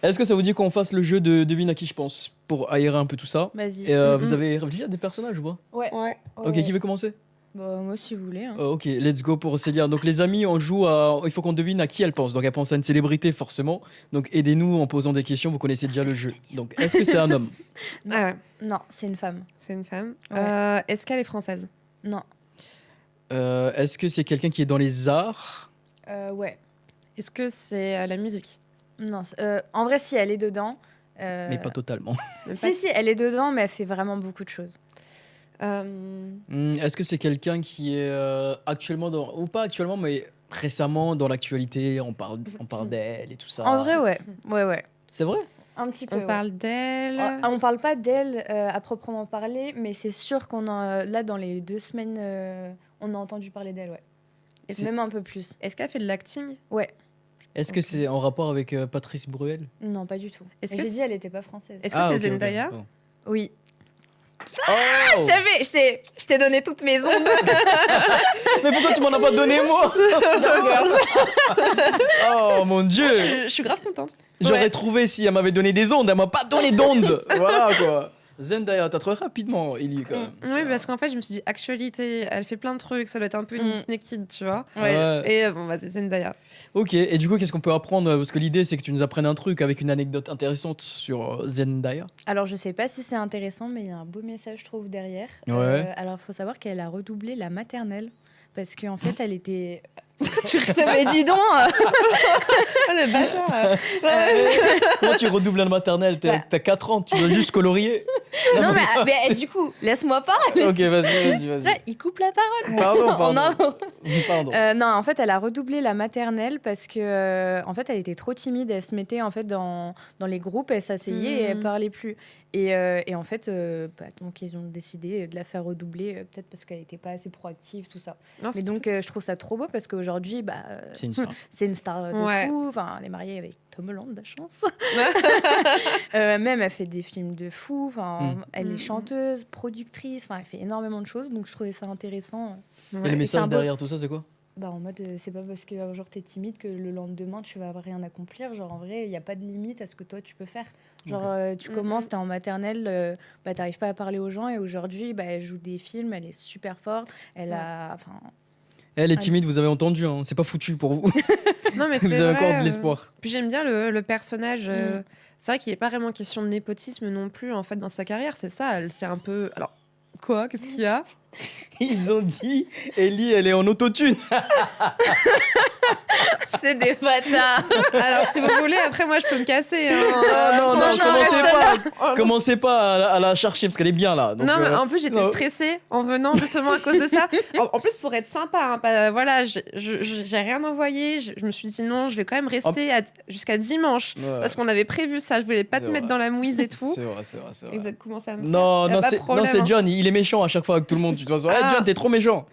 Speaker 1: Est-ce que ça vous dit qu'on fasse le jeu de devine à qui je pense pour aérer un peu tout ça?
Speaker 2: Vas-y.
Speaker 1: Vous avez réfléchi à des personnages ou pas?
Speaker 2: Ouais.
Speaker 1: Ok, qui veut commencer?
Speaker 2: Moi, si vous voulez. Hein.
Speaker 1: Ok, let's go pour Célia. Donc, les amis, on joue à. Il faut qu'on devine à qui elle pense. Donc, elle pense à une célébrité, forcément. Donc, aidez-nous en posant des questions. Vous connaissez déjà le jeu. Donc, est-ce que c'est un homme?
Speaker 2: Non, c'est une femme.
Speaker 3: C'est une femme.
Speaker 2: Ouais.
Speaker 3: Est-ce qu'elle est française?
Speaker 2: Non.
Speaker 1: Est-ce que c'est quelqu'un qui est dans les arts?
Speaker 2: Ouais.
Speaker 3: Est-ce que c'est la musique?
Speaker 2: Non. En vrai, si, elle est dedans.
Speaker 1: Mais pas totalement.
Speaker 2: Si, elle est dedans, mais elle fait vraiment beaucoup de choses.
Speaker 1: Est-ce que c'est quelqu'un qui est actuellement ou pas actuellement, mais récemment dans l'actualité, on parle d'elle et tout ça?
Speaker 2: En vrai, ouais.
Speaker 1: C'est vrai?
Speaker 2: Un petit peu.
Speaker 3: On parle d'elle.
Speaker 2: On parle pas d'elle à proprement parler, mais c'est sûr qu'on là dans les 2 semaines, on a entendu parler d'elle, ouais. Et même un peu plus.
Speaker 3: Est-ce qu'elle fait de l'acting?
Speaker 2: Ouais.
Speaker 1: Est-ce que c'est en rapport avec Patrice Bruel?
Speaker 2: Non, pas du tout.
Speaker 3: Est-ce
Speaker 2: que
Speaker 3: que
Speaker 2: j'ai dit elle était pas française?
Speaker 3: Est-ce que c'est Zendaya?
Speaker 1: Okay.
Speaker 2: Oui.
Speaker 1: Oh
Speaker 2: je t'ai donné toutes mes ondes.
Speaker 1: Mais pourquoi tu m'en as pas donné moi? Oh mon dieu.
Speaker 3: Je suis grave contente.
Speaker 1: J'aurais trouvé si elle m'avait donné des ondes, elle m'a pas donné d'ondes. Voilà quoi. Zendaya, t'as trouvé rapidement, Ellie, quand même.
Speaker 3: Oui, parce qu'en fait, je me suis dit, actualité, elle fait plein de trucs, ça doit être un peu une Disney Kid, tu vois.
Speaker 1: Ouais.
Speaker 3: Et bon, c'est Zendaya.
Speaker 1: Ok, et du coup, qu'est-ce qu'on peut apprendre? Parce que l'idée, c'est que tu nous apprennes un truc avec une anecdote intéressante sur Zendaya.
Speaker 2: Alors, je sais pas si c'est intéressant, mais il y a un beau message, je trouve, derrière.
Speaker 1: Ouais.
Speaker 2: Alors, il faut savoir qu'elle a redoublé la maternelle. Parce qu'en fait, elle était... Mais dis donc.
Speaker 3: Le bâtard.
Speaker 1: Comment tu redoubles la maternelle? T'as 4 ans, tu veux juste colorier.
Speaker 2: Non, mais du coup, laisse-moi parler.
Speaker 1: Ok, vas-y.
Speaker 2: Là, il coupe la parole.
Speaker 1: Pardon.
Speaker 2: Non, en fait, elle a redoublé la maternelle parce que, en fait, elle était trop timide. Elle se mettait en fait dans les groupes, elle s'asseyait et elle parlait plus. Et en fait, donc ils ont décidé de la faire redoubler, peut-être parce qu'elle n'était pas assez proactive, tout ça. Non, mais donc, je trouve ça trop beau parce qu'aujourd'hui,
Speaker 1: c'est une star.
Speaker 2: C'est une star de fou. Enfin, elle est mariée avec Tom Holland, de chance. Même, elle fait des films de fou. Enfin, elle est chanteuse, productrice. Enfin, elle fait énormément de choses. Donc, je trouvais ça intéressant.
Speaker 1: Et le message derrière tout ça, c'est quoi?
Speaker 2: En mode, c'est pas parce que genre t'es timide que le lendemain tu vas rien accomplir. Genre en vrai, il n'y a pas de limite à ce que toi tu peux faire. Genre tu commences, t'es en maternelle, t'arrives pas à parler aux gens et aujourd'hui, elle joue des films, elle est super forte. Elle a,
Speaker 1: Elle est timide, vous avez entendu, hein. C'est pas foutu pour vous.
Speaker 3: Non, mais
Speaker 1: Vous
Speaker 3: c'est
Speaker 1: avez
Speaker 3: vrai,
Speaker 1: encore de l'espoir.
Speaker 3: Puis j'aime bien le personnage. C'est vrai qu'il n'est pas vraiment question de népotisme non plus, en fait, dans sa carrière. C'est ça, c'est un peu... Alors, quoi? Qu'est-ce qu'il y a?
Speaker 1: Ils ont dit, Ellie, elle est en autotune.
Speaker 2: C'est des bâtards.
Speaker 3: Alors, si vous voulez, après, moi, je peux me casser. Hein.
Speaker 1: Non,
Speaker 3: Franchement,
Speaker 1: commencez pas à la chercher parce qu'elle est bien là. Donc,
Speaker 3: non, mais en plus, j'étais
Speaker 1: non.
Speaker 3: stressée en venant justement à cause de ça. En plus, pour être sympa, hein, voilà, j'ai rien envoyé. Je me suis dit non, je vais quand même rester jusqu'à dimanche.
Speaker 1: Ouais.
Speaker 3: Parce qu'on avait prévu ça. Je voulais pas te
Speaker 1: C'est
Speaker 3: mettre
Speaker 1: vrai.
Speaker 3: dans la mouise et tout.
Speaker 1: C'est vrai.
Speaker 3: Et vous avez commencé à me
Speaker 1: Non,
Speaker 3: faire. Y a pas de
Speaker 1: c'est
Speaker 3: problème, hein.
Speaker 1: John, il est méchant à chaque fois avec tout le monde. Tu dois dire,
Speaker 3: Ah.
Speaker 1: John, t'es trop méchant.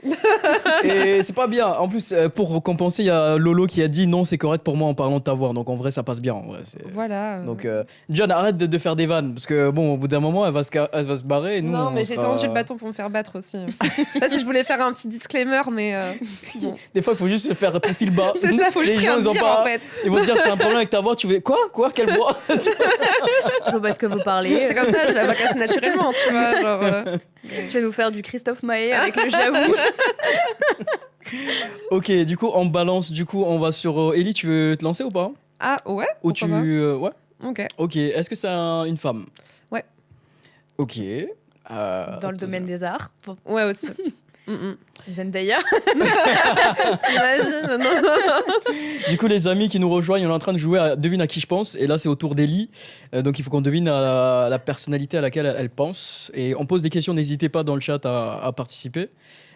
Speaker 1: Et c'est pas bien. En plus, pour compenser, il y a Lolo qui a dit non, c'est correct pour moi en parlant de ta voix. Donc en vrai, ça passe bien. En vrai,
Speaker 3: Voilà.
Speaker 1: Donc, John, arrête de faire des vannes. Parce que bon, au bout d'un moment, elle va se barrer. Et nous,
Speaker 3: non,
Speaker 1: on
Speaker 3: mais j'ai
Speaker 1: sera-
Speaker 3: tendu le bâton pour me faire battre aussi. Ça, si je voulais faire un petit disclaimer, mais bon.
Speaker 1: Des fois, il faut juste se faire profil bas.
Speaker 3: C'est ça, faut
Speaker 1: Les
Speaker 3: juste
Speaker 1: gens,
Speaker 3: rien
Speaker 1: ils ont
Speaker 3: dire
Speaker 1: pas-
Speaker 3: en fait.
Speaker 1: Ils vont te dire, t'as un problème avec ta voix. Tu fais quoi Quelle voix?
Speaker 2: Je vois pas de quoi vous parlez.
Speaker 3: C'est comme ça, je la vois casser naturellement, tu vois. Genre,
Speaker 2: Tu vas nous faire du Christophe Maé avec le j'avoue.
Speaker 1: Ok, du coup, on balance. Du coup, on va sur Ellie. Tu veux te lancer ou pas?
Speaker 3: Ah ouais.
Speaker 1: Ou
Speaker 3: pourquoi pas.
Speaker 1: ouais.
Speaker 3: Ok.
Speaker 1: Ok. Est-ce que c'est une femme?
Speaker 3: Ouais.
Speaker 1: Ok.
Speaker 2: Dans le domaine des arts. Pour
Speaker 3: Ouais aussi.
Speaker 2: Zendaya.
Speaker 3: T'imagines? Non.
Speaker 1: Du coup, les amis qui nous rejoignent, on est en train de jouer à Devine à qui je pense. Et là, c'est au tour d'Ellie. Donc, il faut qu'on devine à la personnalité à laquelle elle pense. Et on pose des questions, n'hésitez pas dans le chat à participer.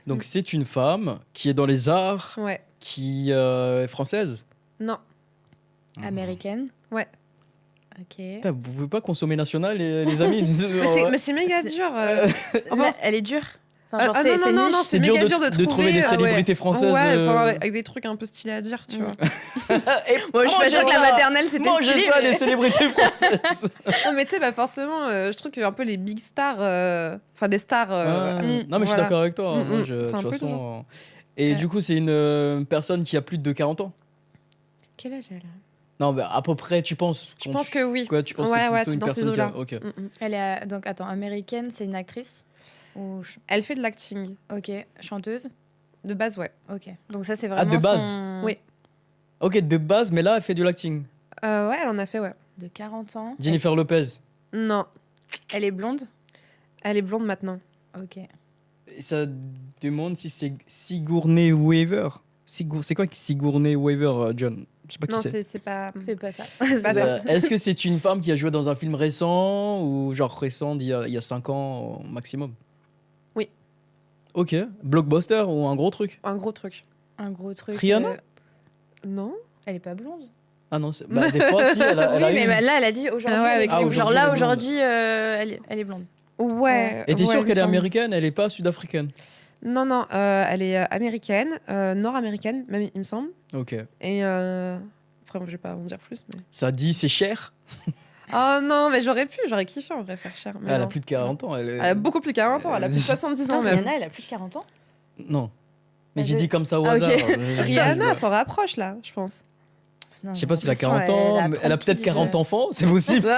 Speaker 1: Donc, c'est une femme qui est dans les arts,
Speaker 3: Ouais.
Speaker 1: qui est française.
Speaker 3: Non.
Speaker 2: Américaine.
Speaker 3: Ouais.
Speaker 2: Ok.
Speaker 1: Putain, vous pouvez pas consommer national, les amis.
Speaker 3: Mais c'est méga dur.
Speaker 2: Là, elle est dure. Enfin, genre, c'est
Speaker 3: non,
Speaker 2: niche.
Speaker 3: non,
Speaker 1: C'est
Speaker 3: c'est
Speaker 1: dur
Speaker 3: méga
Speaker 1: de,
Speaker 3: dur
Speaker 1: de trouver des
Speaker 3: ah ouais.
Speaker 1: célébrités françaises.
Speaker 3: Ouais, enfin, avec des trucs un peu stylés à dire, tu vois.
Speaker 2: Moi, je suis pas sûre que la maternelle, c'était
Speaker 1: Mangez
Speaker 2: stylé.
Speaker 1: ça,
Speaker 2: mais-
Speaker 1: les célébrités françaises.
Speaker 3: Non, mais tu sais, forcément, je trouve que un peu les big stars, enfin des stars.
Speaker 1: Ouais. Non, mais je suis
Speaker 3: voilà.
Speaker 1: d'accord avec toi. Moi, de
Speaker 3: C'est un
Speaker 1: toute
Speaker 3: peu
Speaker 1: façon.
Speaker 3: dur.
Speaker 1: Et
Speaker 3: Ouais.
Speaker 1: du coup, c'est une personne qui a plus de 40 ans.
Speaker 3: Quel âge elle a?
Speaker 1: Non, mais à peu près, tu penses.
Speaker 3: Je pense que oui.
Speaker 1: Quoi, tu penses que
Speaker 3: Ouais,
Speaker 1: c'est
Speaker 3: ouais,
Speaker 1: plutôt
Speaker 3: c'est
Speaker 1: une
Speaker 3: dans ces
Speaker 1: personne qui a.
Speaker 3: eaux-là.
Speaker 1: Ok.
Speaker 2: Elle est donc attends, américaine, c'est une actrice ou
Speaker 3: Elle fait de l'acting.
Speaker 2: ok, chanteuse.
Speaker 3: De base, ouais.
Speaker 2: Ok. Donc ça c'est vraiment
Speaker 1: de base.
Speaker 3: Oui.
Speaker 1: Ok, de base, mais là, elle fait du acting.
Speaker 3: Ouais, elle en a fait, ouais.
Speaker 2: de 40 ans.
Speaker 1: Jennifer Lopez.
Speaker 3: Non,
Speaker 2: Elle est blonde.
Speaker 3: elle est blonde maintenant.
Speaker 2: Ok.
Speaker 1: Et ça demande si c'est Sigourney Weaver. C'est quoi Sigourney Weaver, John? Je sais pas qui
Speaker 3: Non,
Speaker 1: c'est.
Speaker 3: c'est pas.
Speaker 2: C'est pas ça.
Speaker 3: pas ça.
Speaker 1: Est-ce que c'est une femme qui a joué dans un film récent ou genre récent il y a 5 ans au maximum?
Speaker 3: Oui.
Speaker 1: Ok. Blockbuster ou un gros truc?
Speaker 3: Un gros truc.
Speaker 2: Un gros truc.
Speaker 1: Rihanna
Speaker 3: Non.
Speaker 2: Elle est pas blonde.
Speaker 1: Ah non, bah, des fois, si, elle a
Speaker 2: oui, mais
Speaker 1: eu.
Speaker 2: bah, là elle a dit aujourd'hui.
Speaker 3: Ah ouais, avec
Speaker 2: elle est
Speaker 3: les-
Speaker 2: blonde. Genre
Speaker 1: aujourd'hui,
Speaker 2: là
Speaker 1: elle est blonde.
Speaker 2: aujourd'hui, elle est blonde.
Speaker 3: Ouais.
Speaker 1: Et t'es
Speaker 3: ouais,
Speaker 1: sûr
Speaker 3: il me
Speaker 1: qu'elle est
Speaker 3: semble.
Speaker 1: américaine? Elle est pas sud-africaine?
Speaker 3: Non, non, elle est américaine, nord-américaine, même, il me semble.
Speaker 1: Ok.
Speaker 3: Et. Après, je vais pas en dire plus. Mais...
Speaker 1: Ça dit c'est cher?
Speaker 3: Oh non, mais j'aurais kiffé en vrai faire cher. Mais
Speaker 1: Elle a
Speaker 3: non.
Speaker 1: plus de 40 ans. Elle
Speaker 3: Elle a beaucoup plus de 40 ans, elle a plus de 70 ans
Speaker 2: Attends,
Speaker 3: même.
Speaker 2: Rihanna, elle a plus de 40 ans.
Speaker 1: Non. Mais
Speaker 2: Elle
Speaker 1: j'ai
Speaker 2: est-
Speaker 1: dit comme ça au
Speaker 2: Ah, ok.
Speaker 1: hasard.
Speaker 3: Rihanna s'en rapproche là, je pense.
Speaker 2: Non,
Speaker 1: Je sais pas
Speaker 2: j'ai
Speaker 1: s'il a
Speaker 2: l'impression,
Speaker 1: 40 ans,
Speaker 2: a
Speaker 1: mais elle a
Speaker 2: 30
Speaker 1: peut-être
Speaker 2: piges.
Speaker 1: 40 enfants, c'est possible.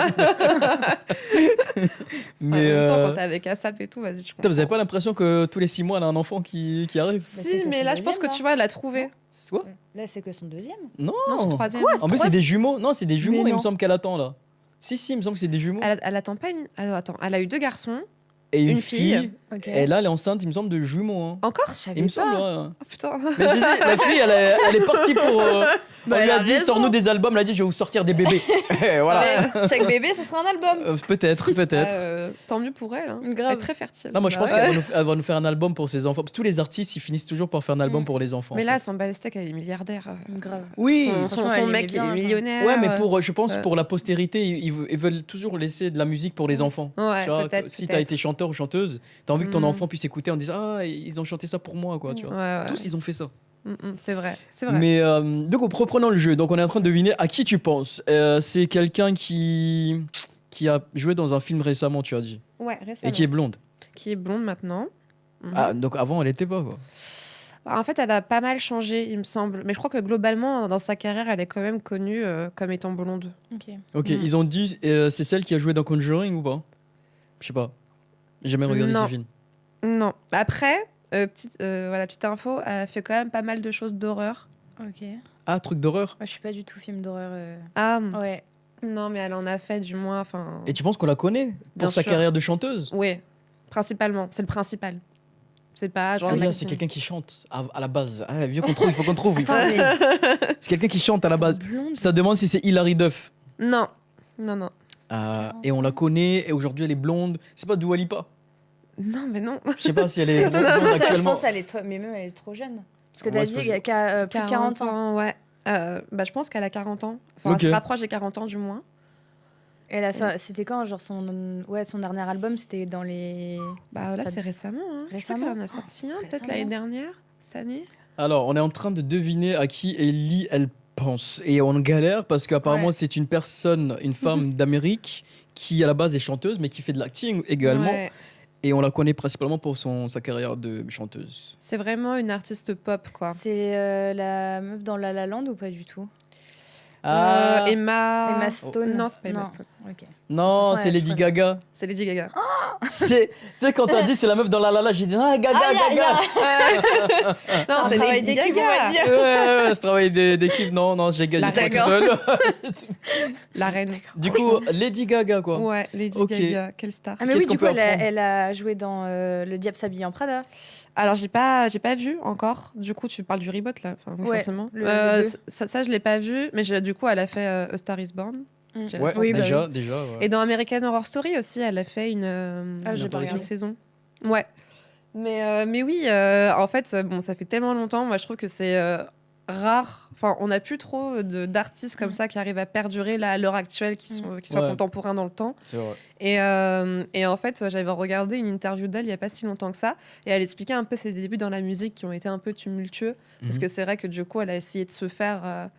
Speaker 1: Mais
Speaker 3: En même temps, quand t'es avec ASAP et tout, vas-y, je
Speaker 1: putain,
Speaker 3: comprends.
Speaker 1: vous avez pas l'impression que tous les 6 mois elle a un enfant qui arrive?
Speaker 2: c'est
Speaker 3: Si,
Speaker 2: que
Speaker 3: mais
Speaker 2: son
Speaker 3: là, je pense que
Speaker 2: deuxième,
Speaker 3: tu vois, elle a trouvé.
Speaker 1: C'est quoi?
Speaker 2: Là, c'est que son deuxième.
Speaker 1: Non.
Speaker 3: Non, c'est troisième.
Speaker 1: En plus, c'est des jumeaux. Non, c'est des jumeaux,
Speaker 2: Mais
Speaker 1: il me
Speaker 2: non.
Speaker 1: semble qu'elle attend là. Si, il me semble que c'est des jumeaux.
Speaker 3: Elle attend pas une. Alors, attends, elle a eu 2 garçons.
Speaker 1: Et une
Speaker 3: une fille.
Speaker 1: fille.
Speaker 2: Ok.
Speaker 1: Et là, elle est enceinte, il me semble, de jumeaux. Hein.
Speaker 3: Encore
Speaker 2: Je savais
Speaker 1: Il me
Speaker 2: pas.
Speaker 1: semble, ouais.
Speaker 3: Oh putain.
Speaker 1: Mais j'ai dit, la fille, elle est partie pour. On
Speaker 2: Bah,
Speaker 1: lui
Speaker 2: elle
Speaker 1: a
Speaker 2: a
Speaker 1: dit,
Speaker 2: raison.
Speaker 1: sors-nous des albums. Elle a dit, je vais vous sortir des bébés. Et voilà.
Speaker 2: Ouais, chaque bébé, ce sera un album.
Speaker 1: Peut-être.
Speaker 3: Tant mieux pour elle. Hein. Elle
Speaker 2: Grave.
Speaker 3: est très fertile.
Speaker 1: Non, moi, je pense
Speaker 2: Ouais.
Speaker 1: qu'elle va nous faire un album pour ses enfants. Parce que tous les artistes, ils finissent toujours par faire un album
Speaker 2: Mm.
Speaker 1: pour les enfants.
Speaker 3: Mais
Speaker 1: en
Speaker 3: là,
Speaker 1: fait.
Speaker 3: elle s'en bat les steaks, elle est milliardaire.
Speaker 2: Grave.
Speaker 1: Oui.
Speaker 3: Son
Speaker 2: Franchement, elle
Speaker 3: mec,
Speaker 2: aimait
Speaker 3: il est
Speaker 2: bien,
Speaker 3: millionnaire.
Speaker 1: Ouais, mais je pense
Speaker 3: ouais.
Speaker 1: pour la postérité, ils veulent toujours laisser de la musique pour les enfants.
Speaker 3: Ouais,
Speaker 1: Tu vois,
Speaker 3: peut-être.
Speaker 1: si t'as été chanteur ou chanteuse, t'as envie que ton
Speaker 3: Mm.
Speaker 1: enfant puisse écouter en disant, ah, ils ont chanté ça pour moi, quoi. Tu vois.
Speaker 3: Ouais, ouais.
Speaker 1: Tous, ils ont fait ça.
Speaker 3: C'est vrai. C'est vrai.
Speaker 1: Mais donc, reprenons le jeu. Donc, on est en train de deviner à qui tu penses. C'est quelqu'un qui a joué dans un film récemment, tu as dit,
Speaker 3: Ouais, récemment.
Speaker 1: et qui est blonde.
Speaker 3: Qui est blonde maintenant. Mhm.
Speaker 1: Ah, donc avant, elle était pas, quoi.
Speaker 3: En fait, elle a pas mal changé, il me semble. Mais je crois que globalement, dans sa carrière, elle est quand même connue comme étant blonde.
Speaker 2: Ok.
Speaker 1: Ok,
Speaker 3: Mm.
Speaker 1: ils ont dit, c'est celle qui a joué dans Conjuring ou pas? Je sais pas. J'ai jamais regardé
Speaker 3: Non.
Speaker 1: ce film.
Speaker 3: Non. Après, petite info, elle fait quand même pas mal de choses d'horreur.
Speaker 2: Ok. Moi,
Speaker 1: Ah, truc d'horreur.
Speaker 2: je suis pas du tout film d'horreur.
Speaker 3: Ah,
Speaker 2: Ouais.
Speaker 3: non, mais elle en a fait du moins. Enfin,
Speaker 1: Et tu penses qu'on la connaît
Speaker 3: Bien
Speaker 1: pour sa
Speaker 3: sûr.
Speaker 1: carrière de chanteuse?
Speaker 3: oui, principalement. C'est le principal. C'est pas genre.
Speaker 1: C'est quelqu'un qui chante à la base. Ah, vieux qu'on trouve, il faut qu'on trouve.
Speaker 2: Attends, mais
Speaker 1: C'est quelqu'un qui chante à la base.
Speaker 2: blonde.
Speaker 1: Ça demande si c'est Hilary Duff.
Speaker 3: Non, non, non.
Speaker 1: Et on la connaît, et aujourd'hui elle est blonde. C'est pas Dua Lipa.
Speaker 3: Non, mais non.
Speaker 1: Je sais pas si elle est blonde
Speaker 2: Je
Speaker 1: actuellement.
Speaker 2: pense qu'elle est mais même elle est trop jeune. Parce que
Speaker 1: Ouais,
Speaker 2: t'as
Speaker 1: c'est
Speaker 2: dit
Speaker 1: possible.
Speaker 2: qu'elle a plus de 40 ans.
Speaker 3: Ouais. Je pense qu'elle a 40 ans. Enfin,
Speaker 1: Ok.
Speaker 3: elle se rapproche des 40 ans du moins.
Speaker 2: C'était quand genre son dernier album, c'était dans les
Speaker 3: Bah là,
Speaker 2: Ça-
Speaker 3: c'est récemment. Hein. Je crois
Speaker 2: Récemment
Speaker 3: qu'elle en a sorti un, peut-être
Speaker 2: récemment.
Speaker 3: l'année dernière, cette année.
Speaker 1: Alors, on est en train de deviner à qui Ellie elle pense. Et on galère parce qu'apparemment
Speaker 2: Ouais.
Speaker 1: c'est une personne, une femme d'Amérique qui à la base est chanteuse mais qui fait de l'acting également.
Speaker 3: Ouais.
Speaker 1: Et on la connaît principalement pour sa carrière de chanteuse.
Speaker 3: C'est vraiment une artiste pop, quoi.
Speaker 2: C'est la meuf dans La La Land ou pas du tout?
Speaker 3: Emma
Speaker 2: Stone.
Speaker 3: Non, c'est pas Emma
Speaker 2: Non.
Speaker 3: Stone.
Speaker 2: Ok.
Speaker 1: Non,
Speaker 2: Ce sont
Speaker 1: c'est
Speaker 2: elles,
Speaker 1: Lady
Speaker 2: je crois.
Speaker 1: Gaga.
Speaker 3: C'est Lady Gaga.
Speaker 1: Tu sais, quand t'as dit c'est la meuf dans La La La, j'ai dit ah, Gaga, Gaga.
Speaker 3: Non,
Speaker 2: un
Speaker 3: c'est
Speaker 2: travail
Speaker 3: Lady
Speaker 2: d'équipe, on va
Speaker 3: Gaga.
Speaker 2: dire.
Speaker 1: Ouais, ce travail d'équipe, non, j'ai gagné
Speaker 3: La
Speaker 1: pas tout
Speaker 3: Gaga.
Speaker 1: seul.
Speaker 3: La reine.
Speaker 1: Du coup, Lady Gaga, quoi.
Speaker 3: Ouais, Lady
Speaker 1: Ok.
Speaker 3: Gaga. Quelle star.
Speaker 2: Ah mais
Speaker 1: Qu'est-ce
Speaker 2: oui,
Speaker 1: qu'on
Speaker 2: du coup,
Speaker 1: peut
Speaker 2: elle a,
Speaker 1: apprendre
Speaker 2: elle a joué dans Le Diable s'habille en Prada.
Speaker 3: Alors, j'ai pas vu encore. Du coup, tu parles du reboot, là. Enfin, oui,
Speaker 2: Ouais,
Speaker 3: forcément.
Speaker 2: le deux.
Speaker 3: Ça, je l'ai pas vu. Mais du coup, elle a fait A Star is Born. J'ai la
Speaker 1: Ouais,
Speaker 3: française.
Speaker 2: bah
Speaker 1: déjà. Ouais.
Speaker 3: Et dans American Horror Story aussi, elle a fait une
Speaker 2: j'ai pas
Speaker 3: une
Speaker 2: regardé.
Speaker 3: saison. Ouais. Mais oui, en fait, bon, ça fait tellement longtemps. Moi, je trouve que c'est rare. Enfin, on n'a plus trop d'artistes comme ça qui arrivent à perdurer là, à l'heure actuelle, qui soient
Speaker 1: Ouais.
Speaker 3: contemporains dans le temps.
Speaker 1: C'est vrai.
Speaker 3: Et en fait, j'avais regardé une interview d'elle il n'y a pas si longtemps que ça. Et elle expliquait un peu ses débuts dans la musique qui ont été un peu tumultueux. Parce
Speaker 1: Mhm.
Speaker 3: que c'est vrai que du coup, elle a essayé de se faire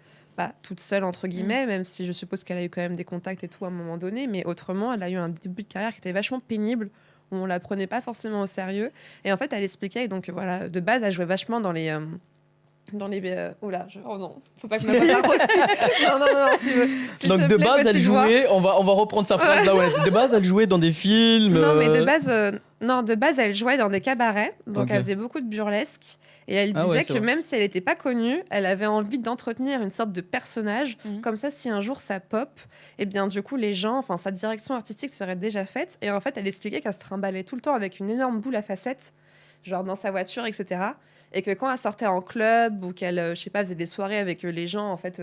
Speaker 3: toute seule, entre guillemets, même si je suppose qu'elle a eu quand même des contacts et tout à un moment donné. Mais autrement, elle a eu un début de carrière qui était vachement pénible, où on la prenait pas forcément au sérieux. Et en fait, elle expliquait, donc voilà, de base, elle jouait vachement dans les... oh non, faut pas que je me fasse un aussi. Non, s'il
Speaker 1: Donc
Speaker 3: te
Speaker 1: de
Speaker 3: plaît,
Speaker 1: base, elle
Speaker 3: petite voix.
Speaker 1: jouait, on va reprendre sa phrase là où elle était. De base, elle jouait dans des films.
Speaker 3: Non, mais de base, elle jouait dans des cabarets, donc
Speaker 1: Ok.
Speaker 3: elle faisait beaucoup de burlesque. Et elle
Speaker 1: Ah
Speaker 3: disait
Speaker 1: ouais, c'est
Speaker 3: que
Speaker 1: vrai.
Speaker 3: même si elle n'était pas connue, elle avait envie d'entretenir une sorte de personnage.
Speaker 2: Mhm.
Speaker 3: Comme ça, si un jour ça pop, et bien du coup, les gens, enfin, sa direction artistique serait déjà faite. Et en fait, elle expliquait qu'elle se trimballait tout le temps avec une énorme boule à facettes, genre dans sa voiture, etc. Et que quand elle sortait en club ou qu'elle, je sais pas, faisait des soirées avec les gens, en fait,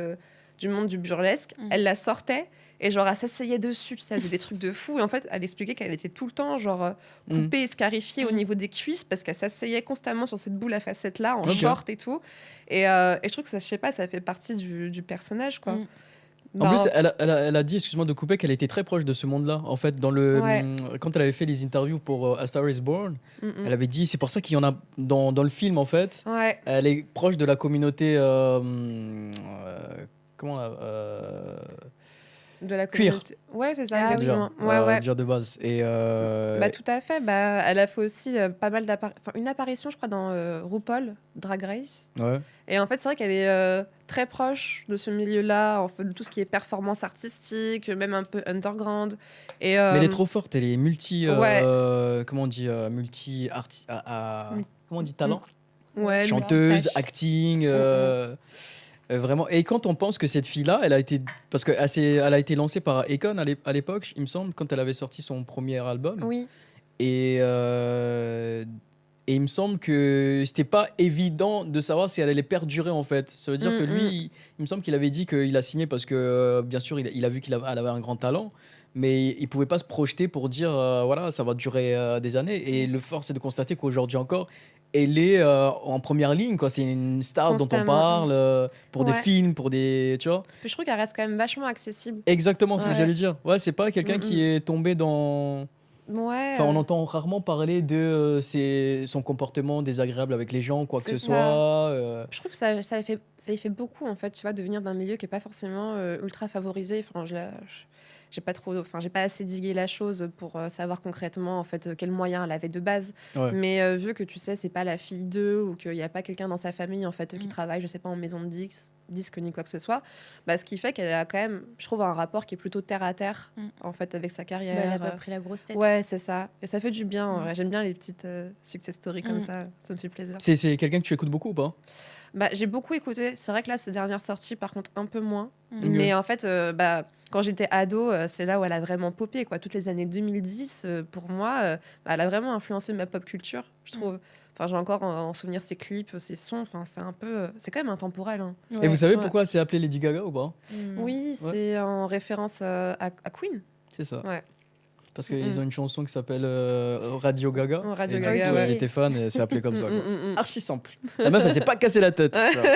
Speaker 3: du monde du burlesque, elle la sortait et genre elle s'asseyait dessus, tu sais, elle faisait des trucs de fou. Et en fait, elle expliquait qu'elle était tout le temps genre coupée et scarifiée au niveau des cuisses parce qu'elle s'asseyait constamment sur cette boule à facettes là en
Speaker 1: Ok.
Speaker 3: short et tout. Et je trouve que ça, je sais pas, ça fait partie du personnage, quoi.
Speaker 1: En plus, elle a dit, excuse-moi de couper, qu'elle était très proche de ce monde-là. En fait,
Speaker 3: Ouais.
Speaker 1: quand elle avait fait les interviews pour A Star is Born,
Speaker 3: Mm, mm.
Speaker 1: elle avait dit, c'est pour ça qu'il y en a dans le film, en fait.
Speaker 3: Ouais.
Speaker 1: Elle est proche de la communauté. Comment
Speaker 3: De la
Speaker 1: Cuir.
Speaker 3: communauté. Ouais, c'est ça,
Speaker 2: Ah oui.
Speaker 3: exactement.
Speaker 1: déjà,
Speaker 3: Ouais.
Speaker 1: déjà de base. Et
Speaker 3: Bah, tout à fait. Bah, elle a fait aussi pas mal une apparition, je crois, dans RuPaul, Drag Race.
Speaker 1: ouais.
Speaker 3: Et en fait, c'est vrai qu'elle est très proche de ce milieu-là, en fait, de tout ce qui est performance artistique, même un peu underground. Et,
Speaker 1: Mais elle est trop forte, elle est multi.
Speaker 3: Ouais.
Speaker 1: Comment on dit multi arti comment on dit talent.
Speaker 3: ouais,
Speaker 1: Chanteuse,
Speaker 3: multitâche.
Speaker 1: acting. Vraiment. Et quand on pense que cette fille-là, elle a été. Parce qu'elle a été lancée par Akon à l'époque, il me semble, quand elle avait sorti son premier album.
Speaker 3: Oui.
Speaker 1: Et il me semble que c'était pas évident de savoir si elle allait perdurer en fait. Ça veut dire que lui, il me semble qu'il avait dit qu'il a signé parce que bien sûr il a vu qu'elle avait un grand talent, mais il pouvait pas se projeter pour dire voilà, ça va durer des années. Et le force est de constater qu'aujourd'hui encore, elle est en première ligne, quoi. C'est une star dont on
Speaker 3: Constamment.
Speaker 1: parle pour des
Speaker 3: Ouais.
Speaker 1: films, pour des, tu vois.
Speaker 3: Puis je trouve qu'elle reste quand même vachement accessible.
Speaker 1: Exactement, c'est ce que
Speaker 3: Ouais.
Speaker 1: j'allais dire. Ouais, c'est pas quelqu'un qui est tombé dans.
Speaker 3: Ouais.
Speaker 1: Enfin, on entend rarement parler de son comportement désagréable avec les gens, quoi que
Speaker 3: C'est
Speaker 1: ce
Speaker 3: ça.
Speaker 1: soit.
Speaker 3: Je trouve que ça y fait beaucoup, en fait, tu vois, de venir d'un milieu qui est pas forcément ultra favorisé. Enfin, j'ai pas assez digué la chose pour savoir concrètement en fait quels moyens elle avait de base.
Speaker 1: Ouais.
Speaker 3: Mais vu que tu sais, c'est pas la fille d'eux ou qu'il n'y a pas quelqu'un dans sa famille en fait qui travaille, je sais pas, en maison de disque ni quoi que ce soit, ce qui fait qu'elle a quand même, je trouve, un rapport qui est plutôt terre à terre en fait avec sa carrière.
Speaker 2: Elle a pas pris la grosse tête.
Speaker 3: Ouais, c'est ça. Et ça fait du bien. En vrai. J'aime bien les petites success stories comme ça me fait plaisir.
Speaker 1: C'est quelqu'un que tu écoutes beaucoup ou pas?
Speaker 3: J'ai beaucoup écouté. C'est vrai que là, ces dernières sorties, par contre, un peu moins.
Speaker 1: Ouais.
Speaker 3: Mais en fait, quand j'étais ado, c'est là où elle a vraiment popé, quoi. Toutes les années 2010, pour moi, elle a vraiment influencé ma pop culture, je trouve. Enfin, j'ai encore en souvenir ses clips, ses sons. Enfin, c'est quand même intemporel. Hein.
Speaker 1: Ouais. Et vous savez pourquoi c'est appelé Lady Gaga ou pas?
Speaker 3: Oui, c'est en référence à Queen.
Speaker 1: C'est ça.
Speaker 3: Ouais.
Speaker 1: Parce qu'ils ont une chanson qui s'appelle Radio Gaga.
Speaker 3: Radio
Speaker 1: et
Speaker 3: Gaga,
Speaker 1: du coup,
Speaker 3: ouais.
Speaker 1: elle était fan et c'est appelé comme ça. Quoi. Archi simple. La meuf, elle s'est pas cassé la tête. tu vois.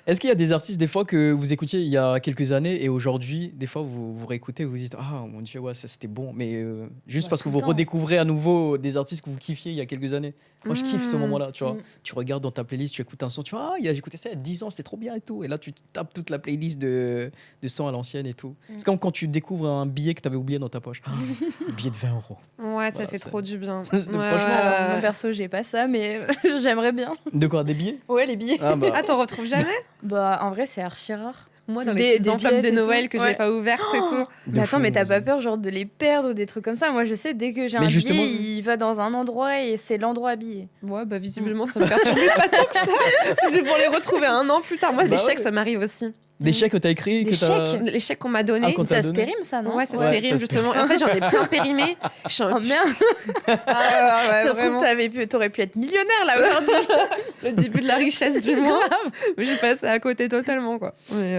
Speaker 1: Est-ce qu'il y a des artistes, des fois, que vous écoutiez il y a quelques années et aujourd'hui, des fois, vous réécoutez et vous dites ah mon Dieu, ouais, ça c'était bon. Mais juste parce que
Speaker 2: tout
Speaker 1: vous
Speaker 2: le temps.
Speaker 1: redécouvrez à nouveau des artistes que vous kiffiez il y a quelques années. Moi, je kiffe ce moment-là, tu vois. Tu regardes dans ta playlist, tu écoutes un son, tu vois, j'ai écouté ça il y a 10 ans, c'était trop bien et tout. Et là, tu tapes toute la playlist de sons à l'ancienne et tout. C'est comme quand tu découvres un billet que tu avais oublié dans ta poche. Un billet de 20 euros.
Speaker 3: Ouais, ça
Speaker 1: Voilà,
Speaker 3: fait
Speaker 1: c'est-
Speaker 3: trop du bien.
Speaker 1: Franchement,
Speaker 2: Moi, perso, j'ai pas ça, mais j'aimerais bien.
Speaker 1: De quoi, des billets?
Speaker 2: Ouais, les billets.
Speaker 1: Ah bah.
Speaker 3: Ah, t'en retrouves jamais?
Speaker 2: En vrai, c'est archi rare.
Speaker 3: Moi, dans
Speaker 2: Des-
Speaker 3: les petites
Speaker 2: des
Speaker 3: enveloppes de
Speaker 2: pièces et
Speaker 3: Noël
Speaker 2: tout.
Speaker 3: que j'ai
Speaker 2: Ouais.
Speaker 3: pas ouvertes et tout.
Speaker 2: Mais attends, mais t'as pas
Speaker 1: vas-y.
Speaker 2: peur genre de les perdre ou des trucs comme ça? Moi, je sais, dès que j'ai
Speaker 1: Mais
Speaker 2: un
Speaker 1: justement-
Speaker 2: billet, il va dans un endroit et c'est l'endroit habillé.
Speaker 3: Ouais, visiblement, ça me perturbe pas tant que ça. Si c'est pour les retrouver un an plus tard. Moi,
Speaker 1: Bah
Speaker 3: les chèques,
Speaker 1: ouais.
Speaker 3: ça m'arrive aussi.
Speaker 1: Des chèques que t'as écrits,
Speaker 2: Des
Speaker 1: que t'as.
Speaker 2: chèques
Speaker 3: Les chèques qu'on m'a donnés.
Speaker 1: Ah, quand t'as
Speaker 2: Ça se
Speaker 1: donné
Speaker 2: périme, ça, non?
Speaker 3: Ouais, ça se
Speaker 1: Ouais,
Speaker 3: périme,
Speaker 1: ça se
Speaker 3: justement. En fait, j'en ai plein périmé. Je suis
Speaker 2: Oh merde,
Speaker 3: ouais,
Speaker 2: ça se trouve,
Speaker 3: vraiment.
Speaker 2: t'aurais pu être millionnaire là aujourd'hui.
Speaker 3: Le début de la richesse du monde. Mais j'ai passé à côté totalement, quoi. Mais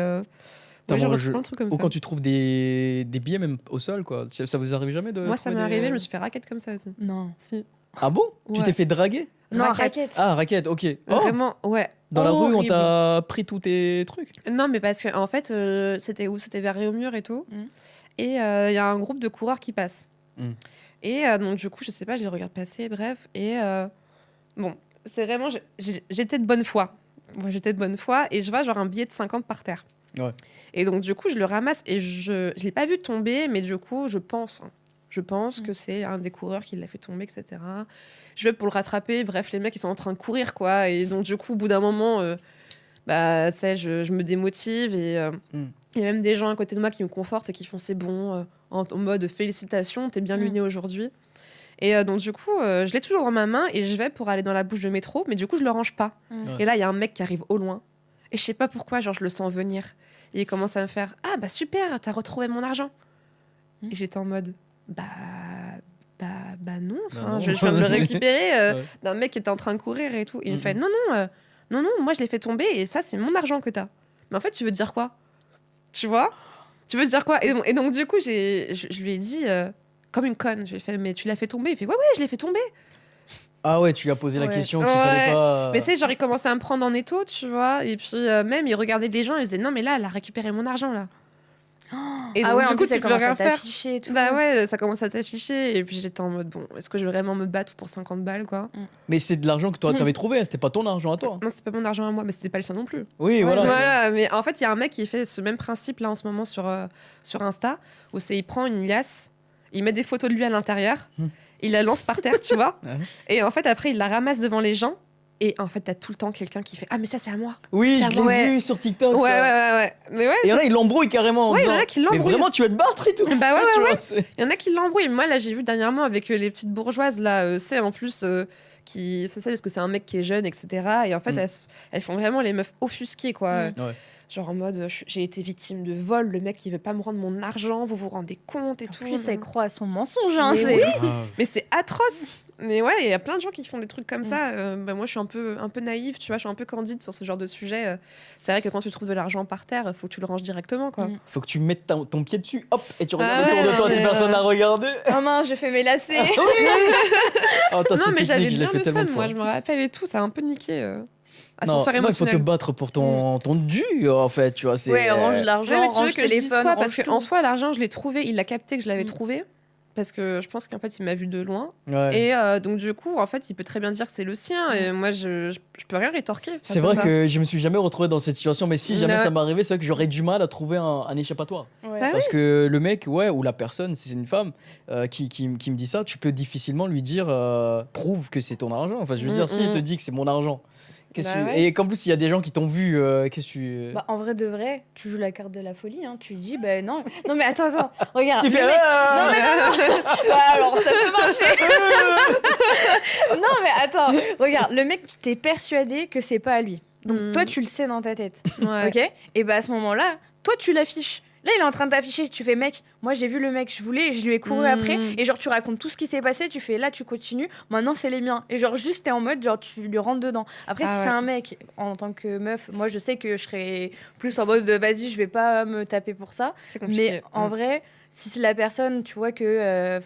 Speaker 1: Putain,
Speaker 3: ouais, j'en
Speaker 1: moi,
Speaker 3: retrouve plein de trucs comme
Speaker 1: Ou
Speaker 3: ça.
Speaker 1: quand tu trouves des billets même au sol, quoi. Ça vous arrive jamais de
Speaker 3: Moi, ça
Speaker 1: trouver
Speaker 3: m'est
Speaker 1: des-
Speaker 3: arrivé, je me suis fait raquette comme ça aussi.
Speaker 2: Non.
Speaker 3: Si.
Speaker 1: Ah bon? Tu
Speaker 3: Ouais.
Speaker 1: t'es fait draguer?
Speaker 2: Non, raquette.
Speaker 1: Ah, raquette, ok. Oh,
Speaker 3: Vraiment, ouais.
Speaker 1: dans la rue, on
Speaker 3: Horrible.
Speaker 1: t'a pris tous tes trucs?
Speaker 3: Non, mais parce qu'en fait, c'était où? C'était vers Réaumur et tout. Et il y a un groupe de coureurs qui passe.
Speaker 1: Mm.
Speaker 3: Et donc, du coup, je sais pas, je les regarde passer, bref. Et bon, c'est vraiment. J'étais de bonne foi. Moi, j'étais de bonne foi et je vois genre un billet de 50 par terre.
Speaker 1: Ouais.
Speaker 3: Et donc, du coup, je le ramasse et je l'ai pas vu tomber, mais du coup, je pense que c'est un des coureurs qui l'a fait tomber, etc. Je vais pour le rattraper. Bref, les mecs, ils sont en train de courir, quoi. Et donc, du coup, au bout d'un moment, je me démotive. Et il y a même des gens à côté de moi qui me confortent et qui font c'est bon, en mode félicitations, t'es bien luné aujourd'hui. Et donc, du coup, je l'ai toujours dans ma main et je vais pour aller dans la bouche de métro, mais du coup, je le range pas. Et là, il y a un mec qui arrive au loin. Et je sais pas pourquoi, genre, je le sens venir. Et il commence à me faire ah, bah super, t'as retrouvé mon argent. Et j'étais en mode bah non, enfin,
Speaker 1: non.
Speaker 3: je viens de le récupérer
Speaker 1: Ouais.
Speaker 3: d'un mec qui était en train de courir et tout. Et il me fait non, moi je l'ai fait tomber et ça, c'est mon argent que t'as. Mais en fait, tu veux dire quoi? Tu vois? Tu veux dire quoi? Et donc, du coup, je lui ai dit comme une conne. Je lui ai fait mais tu l'as fait tomber? Il fait ouais, je l'ai fait tomber.
Speaker 1: Ah ouais, tu lui as posé la
Speaker 2: Ouais.
Speaker 1: question qu'il
Speaker 3: Ouais.
Speaker 1: fallait pas.
Speaker 3: Mais c'est genre, il commençait à me prendre en étau, tu vois. Et puis, même, il regardait les gens, il disait non, mais là, elle a récupéré mon argent, là. Et
Speaker 2: Ah
Speaker 3: donc,
Speaker 2: ouais,
Speaker 3: du
Speaker 2: en
Speaker 3: coup,
Speaker 2: plus,
Speaker 3: tu
Speaker 2: elle
Speaker 3: peux
Speaker 2: commence
Speaker 3: rien
Speaker 2: à
Speaker 3: faire.
Speaker 2: t'afficher et tout.
Speaker 3: Bah ouais, ça commence à t'afficher. Et puis, j'étais en mode bon, est-ce que je vais vraiment me battre pour 50 balles, quoi?
Speaker 1: Mais c'est de l'argent que toi t'avais trouvé, hein, c'était pas ton argent à toi.
Speaker 3: Non, c'est pas mon argent à moi, mais c'était pas le sien non plus.
Speaker 1: Oui, voilà.
Speaker 3: Voilà, mais en fait, il y a un mec qui fait ce même principe là en ce moment sur Insta, où il prend une liasse, il met des photos de lui à l'intérieur, il la lance par terre, tu vois,
Speaker 1: Ouais.
Speaker 3: et en fait, après, il la ramasse devant les gens, et en fait, t'as tout le temps quelqu'un qui fait ah, mais ça, c'est à moi.
Speaker 1: Oui,
Speaker 3: Ça
Speaker 1: je l'ai
Speaker 3: va.
Speaker 1: vu sur TikTok.
Speaker 3: Ouais,
Speaker 1: ça.
Speaker 3: ouais. Mais ouais,
Speaker 1: Et il y en a, ils l'embrouillent carrément. En
Speaker 3: Ouais, il y en
Speaker 1: disant,
Speaker 3: a qui
Speaker 1: mais
Speaker 3: l'embrouillent.
Speaker 1: vraiment, tu vas te battre et tout.
Speaker 3: Bah ouais,
Speaker 1: Tu
Speaker 3: ouais,
Speaker 1: vois, c'est-
Speaker 3: il y en a qui l'embrouillent. Moi, là, j'ai vu dernièrement avec les petites bourgeoises, là, c'est en plus. Qui c'est ça parce que c'est un mec qui est jeune, etc. Et en fait, elles font vraiment les meufs offusquées, quoi.
Speaker 1: Ouais.
Speaker 3: Genre en mode, j'ai été victime de vol, le mec il veut pas me rendre mon argent, vous vous rendez compte et
Speaker 2: En
Speaker 3: tout.
Speaker 2: plus, elle croit à son mensonge. Hein,
Speaker 3: Mais
Speaker 2: c'est...
Speaker 3: oui.
Speaker 1: Ah.
Speaker 3: Mais c'est atroce. Mais ouais, il y a plein de gens qui font des trucs comme ça. Moi, je suis un peu naïve, tu vois, je suis un peu candide sur ce genre de sujet. C'est vrai que quand tu trouves de l'argent par terre, faut que tu le ranges directement, quoi.
Speaker 1: Faut que tu mettes ton pied dessus, hop, et tu regardes
Speaker 3: Ah ouais,
Speaker 1: autour de
Speaker 3: non,
Speaker 1: toi si
Speaker 3: mais,
Speaker 1: personne n'a regardé.
Speaker 2: Oh mince, je fais mes lacets.
Speaker 1: Oh, attends,
Speaker 3: Non,
Speaker 1: c'est
Speaker 3: mais j'avais
Speaker 1: technique, je l'ai
Speaker 3: bien
Speaker 1: fait
Speaker 3: le
Speaker 1: tellement
Speaker 3: seum,
Speaker 1: de
Speaker 3: moi,
Speaker 1: fois.
Speaker 3: je me rappelle et tout. Ça a un peu niqué
Speaker 1: Non,
Speaker 3: ascenseur
Speaker 1: il faut te
Speaker 3: émotionnel.
Speaker 1: battre pour ton dû, en fait, tu vois. C'est,
Speaker 2: Ouais, range l'argent,
Speaker 3: Ouais, mais tu veux
Speaker 2: range
Speaker 3: que je dise
Speaker 2: téléphone,
Speaker 3: quoi? Parce
Speaker 2: range
Speaker 3: qu'en
Speaker 2: tout.
Speaker 3: soi, l'argent, je l'ai trouvé. Il a capté que je l'avais trouvé. parce que je pense qu'en fait, il m'a vu de loin.
Speaker 1: Ouais.
Speaker 3: Et donc, du coup, en fait, il peut très bien dire que c'est le sien. Et moi, je peux rien rétorquer. face
Speaker 1: C'est
Speaker 3: à
Speaker 1: vrai
Speaker 3: ça.
Speaker 1: que je me suis jamais retrouvé dans cette situation, mais si jamais
Speaker 3: Ouais.
Speaker 1: ça m'arrivait, c'est vrai que j'aurais du mal à trouver un échappatoire.
Speaker 2: Ouais.
Speaker 3: Bah
Speaker 1: Parce que le mec, ou la personne, si c'est une femme, qui me dit ça, tu peux difficilement lui dire prouve que c'est ton argent. Enfin, je veux dire, si il te dit que c'est mon argent, et qu'en plus, il y a des gens qui t'ont vu, qu'est-ce que tu.
Speaker 2: Bah, en vrai de vrai, tu joues la carte de la folie, hein. Tu dis, bah non. Non, mais attends, regarde.
Speaker 1: Il fait
Speaker 2: le mec-
Speaker 1: ah
Speaker 2: Non, mais non. Bah, alors, ça peut marcher. Non, mais attends, regarde, le mec, t'es persuadé que c'est pas à lui. Donc, toi, tu le sais dans ta tête.
Speaker 3: Ouais.
Speaker 2: Ok. Et bah, à ce moment-là, toi, tu l'affiches. Là, il est en train de t'afficher. Tu fais, mec, moi, j'ai vu le mec, je voulais, et je lui ai couru après. Et genre, tu racontes tout ce qui s'est passé. Tu fais, là, tu continues. Maintenant, c'est les miens. Et genre, juste, t'es en mode, genre, tu lui rentres dedans. Après,
Speaker 3: Ah
Speaker 2: si
Speaker 3: ouais.
Speaker 2: c'est un mec, en tant que meuf, moi, je sais que je serais plus en mode, vas-y, je vais pas me taper pour ça.
Speaker 3: C'est compliqué.
Speaker 2: Mais en vrai, si c'est la personne, tu vois que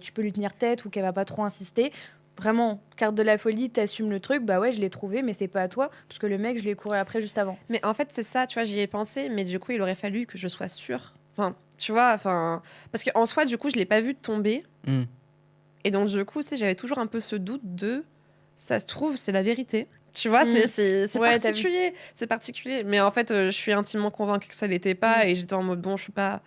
Speaker 2: tu peux lui tenir tête ou qu'elle va pas trop insister, vraiment, carte de la folie, t'assumes le truc, bah ouais, je l'ai trouvé, mais c'est pas à toi, parce que le mec, je l'ai couru après juste avant.
Speaker 3: Mais en fait, c'est ça, tu vois, j'y ai pensé, mais du coup, il aurait fallu que je sois sûre. Enfin, tu vois, parce qu'en soi, du coup, je l'ai pas vu tomber.
Speaker 1: Hmm.
Speaker 3: Et donc, du coup, j'avais toujours un peu ce doute de, ça se trouve, c'est la vérité. Tu vois,
Speaker 2: Mm.
Speaker 3: c'est
Speaker 2: Ouais,
Speaker 3: particulier. C'est particulier. Mais en fait, je suis intimement convaincue que ça l'était pas. Et j'étais en mode, bon, je suis pas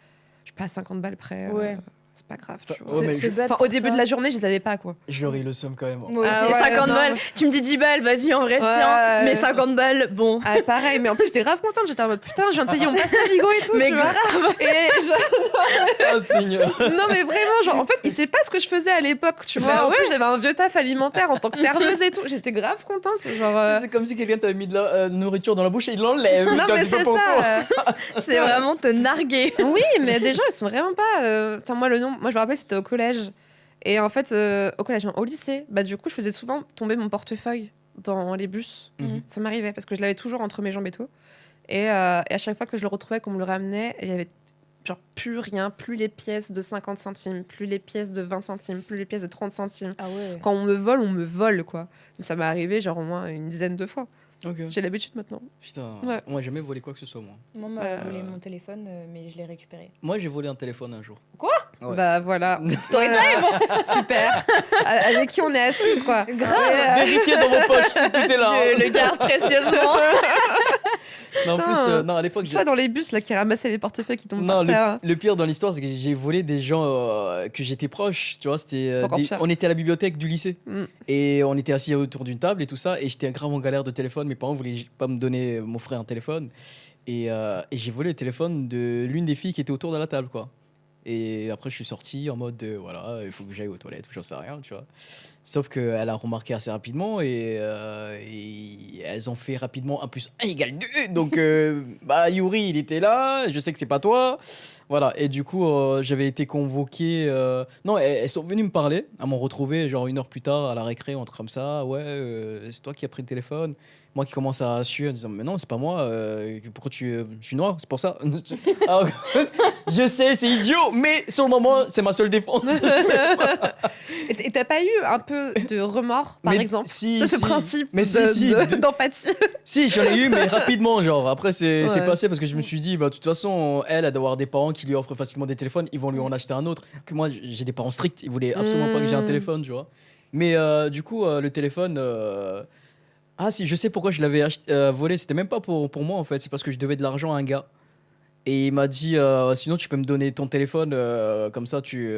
Speaker 3: à 50 balles près.
Speaker 2: Ouais.
Speaker 3: C'est pas grave.
Speaker 1: Enfin,
Speaker 3: Tu vois.
Speaker 1: ouais, mais
Speaker 2: Se battre
Speaker 3: Enfin, au
Speaker 2: pour
Speaker 3: début
Speaker 2: ça.
Speaker 3: de la journée, je les avais pas, quoi.
Speaker 1: J'aurais eu le somme quand même.
Speaker 2: Moi
Speaker 3: Ah
Speaker 2: aussi,
Speaker 3: ouais,
Speaker 2: 50
Speaker 3: non,
Speaker 2: balles.
Speaker 3: mais-
Speaker 2: Tu me dis 10 balles, vas-y, en vrai,
Speaker 3: Ouais,
Speaker 2: tiens.
Speaker 3: ouais.
Speaker 2: Mais 50 balles, bon.
Speaker 3: Ah, pareil, mais en plus, j'étais grave contente. J'étais en mode, putain, je viens de payer mon passe Navigo et tout.
Speaker 2: Mais
Speaker 3: tu vois. Et
Speaker 1: Ah, Seigneur.
Speaker 3: non, mais vraiment, genre, en fait, il sait pas ce que je faisais à l'époque, tu vois.
Speaker 2: Bah
Speaker 3: En
Speaker 2: ouais.
Speaker 3: plus, j'avais un vieux taf alimentaire en tant que serveuse et tout. J'étais grave contente. Genre.
Speaker 1: C'est comme si quelqu'un t'avait mis de la nourriture dans la bouche et il l'enlève.
Speaker 3: Non,
Speaker 1: Toi,
Speaker 3: mais
Speaker 1: pas
Speaker 3: c'est
Speaker 1: pour toi.
Speaker 3: ça.
Speaker 2: C'est vraiment te narguer.
Speaker 3: Oui, mais des gens, ils sont vraiment pas. Attends, moi, je me rappelle, c'était au collège. Et en fait, au collège, au lycée, bah, du coup, je faisais souvent tomber mon portefeuille dans les bus.
Speaker 1: Mhm.
Speaker 3: Ça m'arrivait parce que je l'avais toujours entre mes jambes et tout. Et à chaque fois que je le retrouvais, qu'on me le ramenait, il y avait genre plus rien, plus les pièces de 50 centimes, plus les pièces de 20 centimes, plus les pièces de 30 centimes.
Speaker 2: Ah ouais.
Speaker 3: Quand on me vole, quoi. Ça m'est arrivé genre au moins une dizaine de fois.
Speaker 1: Ok.
Speaker 3: J'ai l'habitude maintenant.
Speaker 1: Putain,
Speaker 3: Ouais.
Speaker 1: on m'a jamais volé quoi que ce soit, moi.
Speaker 2: Moi, on m'a volé mon téléphone, mais je l'ai récupéré.
Speaker 1: Moi, j'ai volé un téléphone un jour. Ouais.
Speaker 3: Bah voilà.
Speaker 2: Story time.
Speaker 3: Super. Avec qui on est assise, quoi.
Speaker 2: Grave.
Speaker 1: Vérifiez dans vos poches, tout est là.
Speaker 2: Je le garde précieusement.
Speaker 1: Non, en plus,
Speaker 3: Putain.
Speaker 1: non, à l'époque,
Speaker 3: Toi, dans les bus, là, qui ramassaient les portefeuilles qui tombent
Speaker 1: non,
Speaker 3: par terre.
Speaker 1: le pire dans l'histoire, c'est que j'ai volé des gens que j'étais proche. Tu vois, c'était.
Speaker 3: C'est encore pire.
Speaker 1: On était à la bibliothèque du lycée
Speaker 3: Mm.
Speaker 1: et on était assis autour d'une table et tout ça. Et j'étais grave en galère de téléphone. Mes parents voulaient pas me donner mon frère un téléphone. Et j'ai volé le téléphone de l'une des filles qui était autour de la table, quoi. Et après, je suis sorti en mode voilà, il faut que j'aille aux toilettes, ou j'en sais rien, tu vois. Sauf qu'elle a remarqué assez rapidement et elles ont fait rapidement 1 + 1 = 2. Donc, bah, Yuri, il était là, je sais que c'est pas toi. Voilà, et du coup, j'avais été convoqué. Non, elles sont venues me parler, elles m'ont retrouvé genre 1 heure plus tard à la récré, un truc comme ça. Ouais, c'est toi qui as pris le téléphone. Moi qui commence à suer en disant mais non c'est pas moi, pourquoi je suis noir, c'est pour ça. Alors, je sais c'est idiot mais sur le moment c'est ma seule défense.
Speaker 3: Et t'as pas eu un peu de remords, par
Speaker 1: Mais
Speaker 3: exemple
Speaker 1: si,
Speaker 3: Ça, ce
Speaker 1: si.
Speaker 3: principe
Speaker 1: Mais si,
Speaker 3: d'empathie.
Speaker 1: Si j'en ai eu mais rapidement genre après c'est
Speaker 3: Ouais.
Speaker 1: passé parce que je me suis dit bah de toute façon elle a d'avoir des parents qui lui offrent facilement des téléphones, ils vont lui en acheter un autre. Que moi j'ai des parents stricts, ils voulaient absolument pas que j'ai un téléphone, tu vois. Mais du coup le téléphone ah si, je sais pourquoi je l'avais volé. C'était même pas pour moi en fait. C'est parce que je devais de l'argent à un gars. Et il m'a dit sinon tu peux me donner ton téléphone comme ça tu.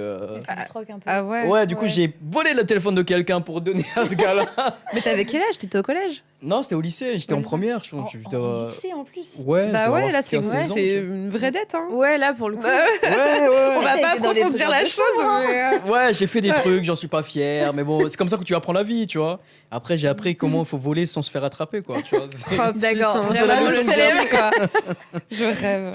Speaker 2: C'est du troc un peu.
Speaker 3: Ah ouais.
Speaker 1: Ouais, du coup
Speaker 2: Ouais.
Speaker 1: j'ai volé le téléphone de quelqu'un pour donner à ce gars-là.
Speaker 3: Mais t'avais quel âge? T'étais au collège?
Speaker 1: Non, c'était au lycée. J'étais en
Speaker 3: Ouais.
Speaker 1: première. Je
Speaker 2: En,
Speaker 1: pense. J'étais,
Speaker 2: en lycée en plus.
Speaker 1: Ouais.
Speaker 3: Bah
Speaker 1: je devais
Speaker 3: ouais,
Speaker 1: avoir
Speaker 3: là c'est
Speaker 1: 15-16 ans,
Speaker 3: c'est
Speaker 1: tu vois.
Speaker 3: une vraie dette, hein.
Speaker 2: Ouais, là pour le coup.
Speaker 1: Ouais, ouais.
Speaker 3: On va
Speaker 2: t'as
Speaker 3: pas
Speaker 2: été dans des
Speaker 3: approfondir
Speaker 2: trucs
Speaker 3: la
Speaker 2: un peu
Speaker 3: chose,
Speaker 2: sombres,
Speaker 3: mais.
Speaker 1: Ouais, j'ai fait des trucs, j'en suis pas fier, mais bon, c'est comme ça que tu apprends la vie, tu vois. Après, j'ai appris comment il faut voler sans se faire attraper, quoi. Tu vois. C'est-
Speaker 3: Oh,
Speaker 2: D'accord.
Speaker 3: putain,
Speaker 1: C'est la
Speaker 3: vraiment,
Speaker 1: leçon
Speaker 3: je
Speaker 1: de
Speaker 3: rêve,
Speaker 1: vie.
Speaker 3: quoi. Je rêve.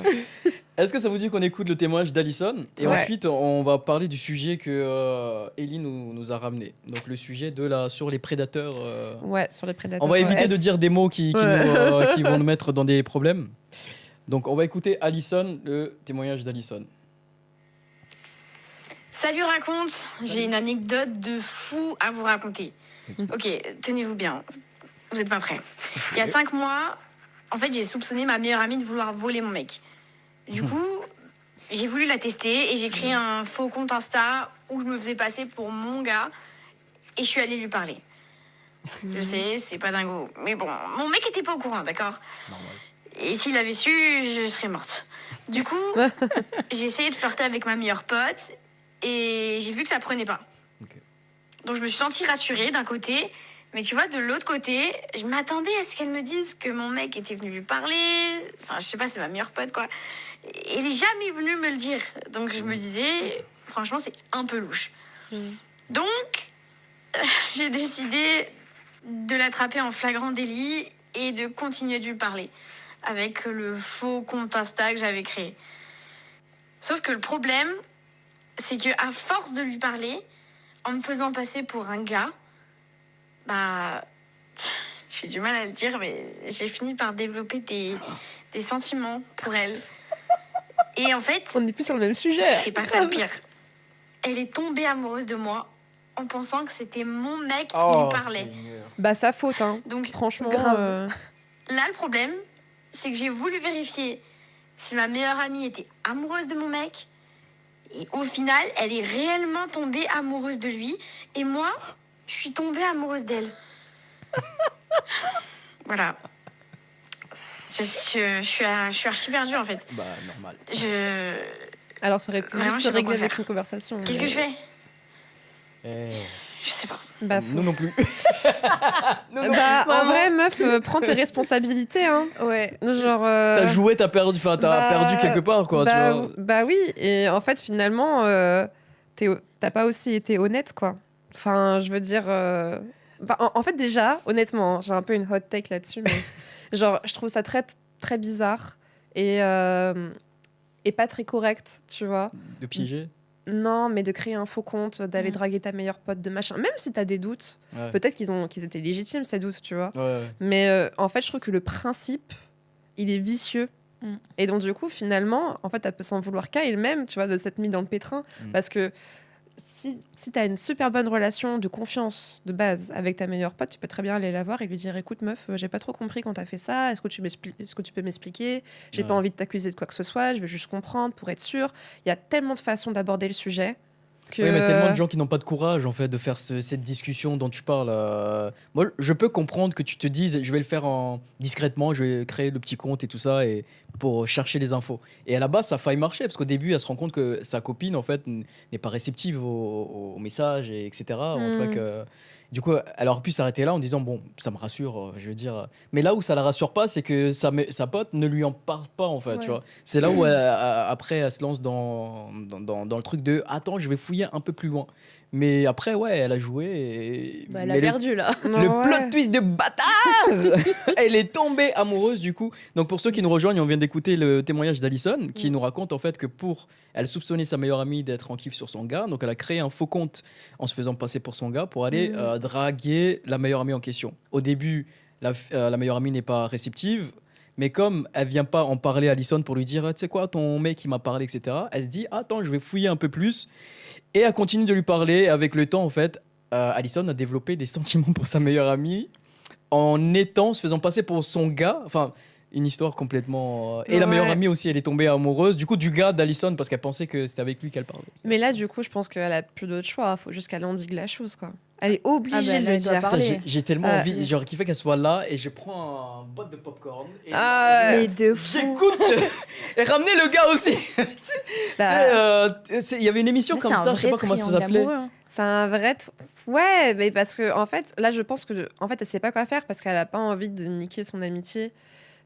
Speaker 1: Est-ce que ça vous dit qu'on écoute le témoignage d'Alison et
Speaker 3: Ouais.
Speaker 1: ensuite on va parler du sujet que Ellie nous a ramené. Donc le sujet sur les prédateurs.
Speaker 3: Ouais, sur les prédateurs.
Speaker 1: On va éviter
Speaker 3: S.
Speaker 1: de dire des mots qui vont nous mettre dans des problèmes. Donc on va écouter Alison, le témoignage d'Alison.
Speaker 5: Salut raconte, j'ai une anecdote de fou à vous raconter. Ok, tenez-vous bien, vous n'êtes pas prêts. Il y a 5 mois, en fait j'ai soupçonné ma meilleure amie de vouloir voler mon mec. Du coup, j'ai voulu la tester et j'ai créé un faux compte Insta où je me faisais passer pour mon gars et je suis allée lui parler. Je sais, c'est pas dingo. Mais bon, mon mec était pas au courant, d'accord ? Et s'il avait su, je serais morte. Du coup, j'ai essayé de flirter avec ma meilleure pote et j'ai vu que ça prenait pas.
Speaker 1: Ok.
Speaker 5: Donc je me suis sentie rassurée d'un côté, mais tu vois, de l'autre côté, je m'attendais à ce qu'elle me dise que mon mec était venu lui parler. Enfin, je sais pas, c'est ma meilleure pote, quoi. Et elle est jamais venue me le dire. Donc je me disais, franchement, c'est un peu louche. Donc, j'ai décidé de l'attraper en flagrant délit et de continuer de lui parler avec le faux compte Insta que j'avais créé. Sauf que le problème, c'est que à force de lui parler, en me faisant passer pour un gars, bah, j'ai du mal à le dire, mais j'ai fini par développer des sentiments pour elle. Et en fait,
Speaker 3: On n'est plus sur le même sujet.
Speaker 5: c'est pas ça le pire. Elle est tombée amoureuse de moi en pensant que c'était mon mec qui lui parlait.
Speaker 3: Bah, sa faute, hein.
Speaker 5: Donc,
Speaker 3: Franchement.
Speaker 2: grave.
Speaker 5: là, le problème, c'est que j'ai voulu vérifier si ma meilleure amie était amoureuse de mon mec. Et au final, elle est réellement tombée amoureuse de lui. Et moi, je suis tombée amoureuse d'elle. Voilà. Je suis archi perdue, en fait.
Speaker 1: Bah, normal.
Speaker 3: Alors, ça aurait pu
Speaker 5: Vraiment, je
Speaker 3: se
Speaker 5: sais pas
Speaker 3: régler
Speaker 5: quoi
Speaker 3: avec
Speaker 5: faire.
Speaker 3: une conversation.
Speaker 5: Qu'est-ce que je fais ?
Speaker 1: Eh,
Speaker 5: Je sais pas.
Speaker 3: Bah,
Speaker 1: nous non plus.
Speaker 3: Bah, en vrai, meuf, prends tes responsabilités, hein.
Speaker 2: Ouais.
Speaker 3: Genre.
Speaker 1: T'as joué, t'as perdu, enfin, t'as
Speaker 3: bah,
Speaker 1: perdu quelque part, quoi, tu vois.
Speaker 3: Bah oui, et en fait, finalement, t'as pas aussi été honnête, quoi. Enfin, je veux dire. En fait, déjà, honnêtement, j'ai un peu une hot take là-dessus, mais genre, je trouve ça très, très bizarre et pas très correct, tu vois.
Speaker 1: De piéger.
Speaker 3: Non, mais de créer un faux compte, d'aller draguer ta meilleure pote, de machin. Même si t'as des doutes,
Speaker 1: Ouais.
Speaker 3: peut-être qu'ils étaient légitimes, ces doutes, tu vois.
Speaker 1: Ouais.
Speaker 3: Mais en fait, je trouve que le principe, il est vicieux.
Speaker 2: Mm.
Speaker 3: Et donc, du coup, finalement, en fait, elle peut s'en vouloir qu'à elle-même, tu vois, de s'être mis dans le pétrin. Parce que si tu as une super bonne relation de confiance de base avec ta meilleure pote, tu peux très bien aller la voir et lui dire écoute, meuf, j'ai pas trop compris quand t'as fait ça. Est-ce que tu peux m'expliquer ? J'ai pas envie de t'accuser de quoi que ce soit. Je veux juste comprendre pour être sûre. Il y a tellement de façons d'aborder le sujet. Que...
Speaker 1: Oui, mais tellement de gens qui n'ont pas de courage en fait de faire cette discussion dont tu parles. Moi, je peux comprendre que tu te dises, je vais le faire discrètement, je vais créer le petit compte et tout ça et pour chercher les infos. Et à la base, ça a failli marcher parce qu'au début, elle se rend compte que sa copine en fait n'est pas réceptive aux messages et etc. En tout cas que du coup, elle aurait pu s'arrêter là en disant bon, ça me rassure, je veux dire. Mais là où ça la rassure pas, c'est que sa pote ne lui en parle pas en fait.
Speaker 2: Ouais.
Speaker 1: Tu vois. C'est là où après elle se lance dans le truc de attends, je vais fouiller un peu plus loin. Mais après, ouais, elle a joué. Et...
Speaker 2: Bah, elle a
Speaker 1: mais
Speaker 2: perdu là.
Speaker 3: Non,
Speaker 1: le
Speaker 3: ouais.
Speaker 1: plot twist de bâtard. Elle est tombée amoureuse du coup. Donc pour ceux qui nous rejoignent, on vient d'écouter le témoignage d'Alison qui nous raconte en fait que elle soupçonnait sa meilleure amie d'être en kiff sur son gars. Donc elle a créé un faux compte en se faisant passer pour son gars pour aller draguer la meilleure amie en question. Au début, la meilleure amie n'est pas réceptive. Mais comme elle vient pas en parler à Alison pour lui dire tu sais quoi, ton mec il m'a parlé, etc., elle se dit attends, je vais fouiller un peu plus. Et elle continue de lui parler. Avec le temps, en fait, Alison a développé des sentiments pour sa meilleure amie se faisant passer pour son gars. Enfin, une histoire complètement... Et la meilleure amie aussi, elle est tombée amoureuse. Du coup, du gars d'Alison, parce qu'elle pensait que c'était avec lui qu'elle parlait.
Speaker 3: Mais là, du coup, je pense qu'elle a plus d'autre choix. Faut juste qu'elle endigue la chose, quoi. Elle est obligée
Speaker 2: Ah bah,
Speaker 3: de le
Speaker 2: elle doit
Speaker 3: dire.
Speaker 2: parler.
Speaker 1: Putain, j'ai tellement
Speaker 3: Ah,
Speaker 1: envie, genre, qu'il fait qu'elle soit là et je prends un boîte de popcorn et
Speaker 2: Mais de fou.
Speaker 1: j'écoute et ramener le gars aussi.
Speaker 3: Bah,
Speaker 1: Il y avait une émission
Speaker 2: Mais
Speaker 1: comme
Speaker 2: c'est un
Speaker 1: ça, je sais
Speaker 2: vrai
Speaker 1: pas comment ça
Speaker 2: triangle
Speaker 1: s'appelait.
Speaker 2: amoureux, hein.
Speaker 3: c'est un vrai... Ouais, mais parce que, en fait, là, je pense que... En fait, elle sait pas quoi faire parce qu'elle a pas envie de niquer son amitié.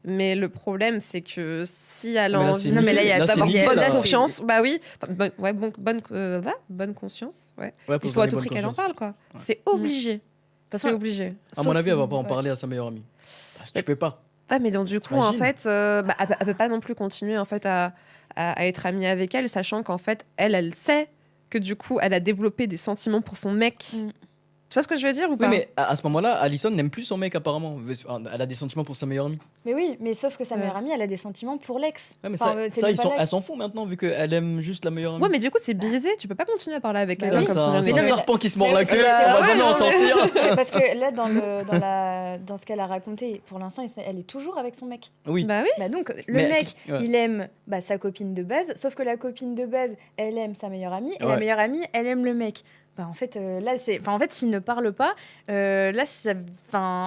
Speaker 3: Mais le problème, c'est que si elle a
Speaker 1: Mais là,
Speaker 3: envie...
Speaker 1: c'est
Speaker 2: Non, mais là, il y a
Speaker 1: c'est
Speaker 2: d'abord-
Speaker 1: nickel,
Speaker 2: il y a-
Speaker 3: bonne
Speaker 1: là.
Speaker 2: là, c'est-
Speaker 3: confiance, bah oui. Bonne conscience, ouais.
Speaker 1: Ouais,
Speaker 3: Il
Speaker 1: pour
Speaker 3: faut
Speaker 1: donner
Speaker 3: à tout
Speaker 1: bonne
Speaker 3: prix qu'elle en
Speaker 1: conscience.
Speaker 3: parle, quoi. C'est obligé. C'est obligé.
Speaker 1: À mon
Speaker 2: Sauf
Speaker 1: avis, elle va
Speaker 2: si-
Speaker 1: pas en
Speaker 2: ouais.
Speaker 1: parler à sa meilleure amie. Parce que tu peux pas.
Speaker 3: Ouais, mais donc du coup, en
Speaker 1: T'imagines
Speaker 3: fait, elle peut pas non plus continuer en fait à être amie avec elle, sachant qu'en fait, elle sait que du coup, elle a développé des sentiments pour son mec.
Speaker 2: Mm.
Speaker 3: Tu vois ce que je veux dire ou
Speaker 1: Oui,
Speaker 3: pas?
Speaker 1: mais à ce moment-là, Alison n'aime plus son mec apparemment. Elle a des sentiments pour sa meilleure amie.
Speaker 2: Mais oui, mais sauf que sa
Speaker 3: Ouais.
Speaker 2: meilleure amie, elle a des sentiments pour l'ex.
Speaker 1: Ouais, mais
Speaker 2: Enfin, c'est même pas
Speaker 1: elle
Speaker 2: l'ex.
Speaker 1: s'en fout maintenant vu qu'elle aime juste la meilleure amie.
Speaker 3: Ouais, mais du coup, c'est biaisé. Tu peux pas continuer à parler avec
Speaker 2: Bah
Speaker 3: quelqu'un
Speaker 2: oui.
Speaker 3: comme
Speaker 1: C'est
Speaker 3: ça.
Speaker 1: un,
Speaker 2: Mais
Speaker 1: c'est
Speaker 2: non,
Speaker 1: un
Speaker 2: mais-
Speaker 1: serpent qui se mord
Speaker 2: mais
Speaker 1: la queue,
Speaker 2: c'est-
Speaker 1: on va
Speaker 3: ouais,
Speaker 1: jamais
Speaker 3: non,
Speaker 1: en
Speaker 3: mais-
Speaker 1: sortir.
Speaker 2: Mais parce que là, dans ce qu'elle a raconté, pour l'instant, elle est toujours avec son mec.
Speaker 1: Oui.
Speaker 3: Bah oui.
Speaker 2: Bah donc, le
Speaker 1: Mais-
Speaker 2: mec,
Speaker 1: ouais.
Speaker 2: il aime sa copine de base, sauf que la copine de base, elle aime sa meilleure amie, et la
Speaker 1: Ouais.
Speaker 2: meilleure amie, elle aime le mec. Bah en fait, là, en fait, s'ils ne parlent pas, là,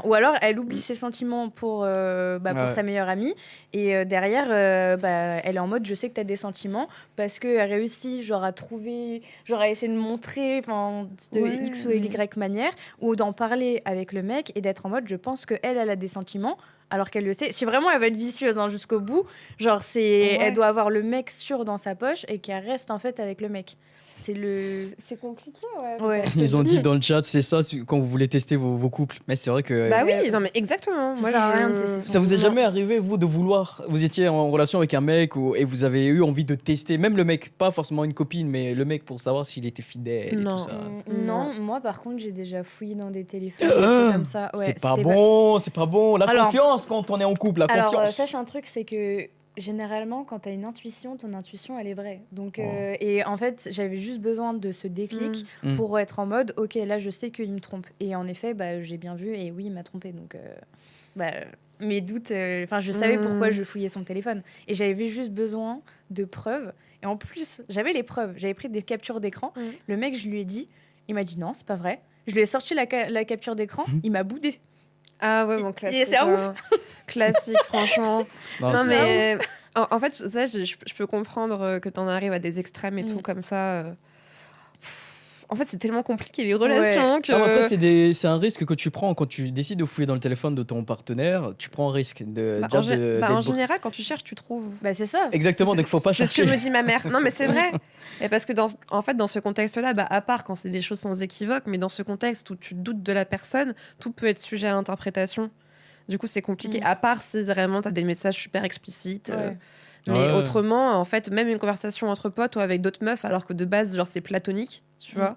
Speaker 2: ou alors elle oublie ses sentiments pour
Speaker 1: Ouais.
Speaker 2: sa meilleure amie, et derrière, elle est en mode, je sais que tu as des sentiments, parce qu'elle réussit, genre, à trouver, genre, à essayer de montrer, de
Speaker 3: Ouais,
Speaker 2: X ou Y manière, ou d'en parler avec le mec, et d'être en mode, je pense qu'elle a des sentiments, alors qu'elle le sait. Si vraiment elle veut être vicieuse jusqu'au bout, genre
Speaker 3: Ouais.
Speaker 2: elle doit avoir le mec sûr dans sa poche et qu'elle reste en fait avec le mec. C'est le.
Speaker 3: C'est compliqué, ouais.
Speaker 2: Ouais.
Speaker 1: Ils ont dit dans le chat, c'est ça quand vous voulez tester vos couples. Mais c'est vrai que.
Speaker 3: Bah oui, non mais exactement.
Speaker 2: Ça
Speaker 3: Moi,
Speaker 2: sert à rien de tester son
Speaker 1: Ça vous est
Speaker 2: couple.
Speaker 1: jamais arrivé, vous, de vouloir. Vous étiez en relation avec un mec et vous avez eu envie de tester, même le mec, pas forcément une copine, mais le mec pour savoir s'il était fidèle et
Speaker 3: Non.
Speaker 1: tout ça.
Speaker 2: Non, moi par contre j'ai déjà fouillé dans des téléphones, des trucs comme ça. Ouais,
Speaker 1: C'est pas
Speaker 2: c'était
Speaker 1: bon, c'est pas bon. La
Speaker 2: Alors-
Speaker 1: confiance quand on est en couple, la
Speaker 2: Alors,
Speaker 1: confiance.
Speaker 2: sache un truc, c'est que généralement, quand tu as une intuition, ton intuition, elle est vraie. Donc,
Speaker 1: Oh.
Speaker 2: et en fait, j'avais juste besoin de ce déclic
Speaker 1: Mm.
Speaker 2: pour être en mode, ok, là, je sais qu'il me trompe. Et en effet, j'ai bien vu, et oui, il m'a trompé. Donc, mes doutes, je savais pourquoi je fouillais son téléphone. Et j'avais juste besoin de preuves. Et en plus, j'avais les preuves. J'avais pris des captures d'écran.
Speaker 3: Mm.
Speaker 2: Le mec, je lui ai dit, il m'a dit non, c'est pas vrai. Je lui ai sorti la capture d'écran, il m'a boudé.
Speaker 3: Ah ouais, bon, classique.
Speaker 2: c'est un ouf.
Speaker 3: Classique, franchement.
Speaker 1: Non,
Speaker 3: Non,
Speaker 1: c'est-
Speaker 3: mais en fait, ça, je peux comprendre que t'en arrives à des extrêmes et tout comme ça. En fait, c'est tellement compliqué les relations que.
Speaker 1: Non, après, c'est un risque que tu prends quand tu décides de fouiller dans le téléphone de ton partenaire. Tu prends un risque de.
Speaker 3: Bah,
Speaker 1: déjà
Speaker 3: en
Speaker 1: d'être-
Speaker 3: général, quand tu cherches, tu trouves.
Speaker 2: Bah, c'est ça.
Speaker 1: Exactement, donc faut pas
Speaker 3: C'est ce
Speaker 1: chercher.
Speaker 3: que me dit ma mère. Non, mais c'est vrai. Et parce que en fait, dans ce contexte-là, à part quand c'est des choses sans équivoque, mais dans ce contexte où tu doutes de la personne, tout peut être sujet à interprétation. Du coup, c'est compliqué. À part si vraiment tu as des messages super explicites.
Speaker 2: Ouais.
Speaker 3: Mais
Speaker 1: Ouais.
Speaker 3: autrement, en fait, même une conversation entre potes ou avec d'autres meufs, alors que de base, genre, c'est platonique, tu vois,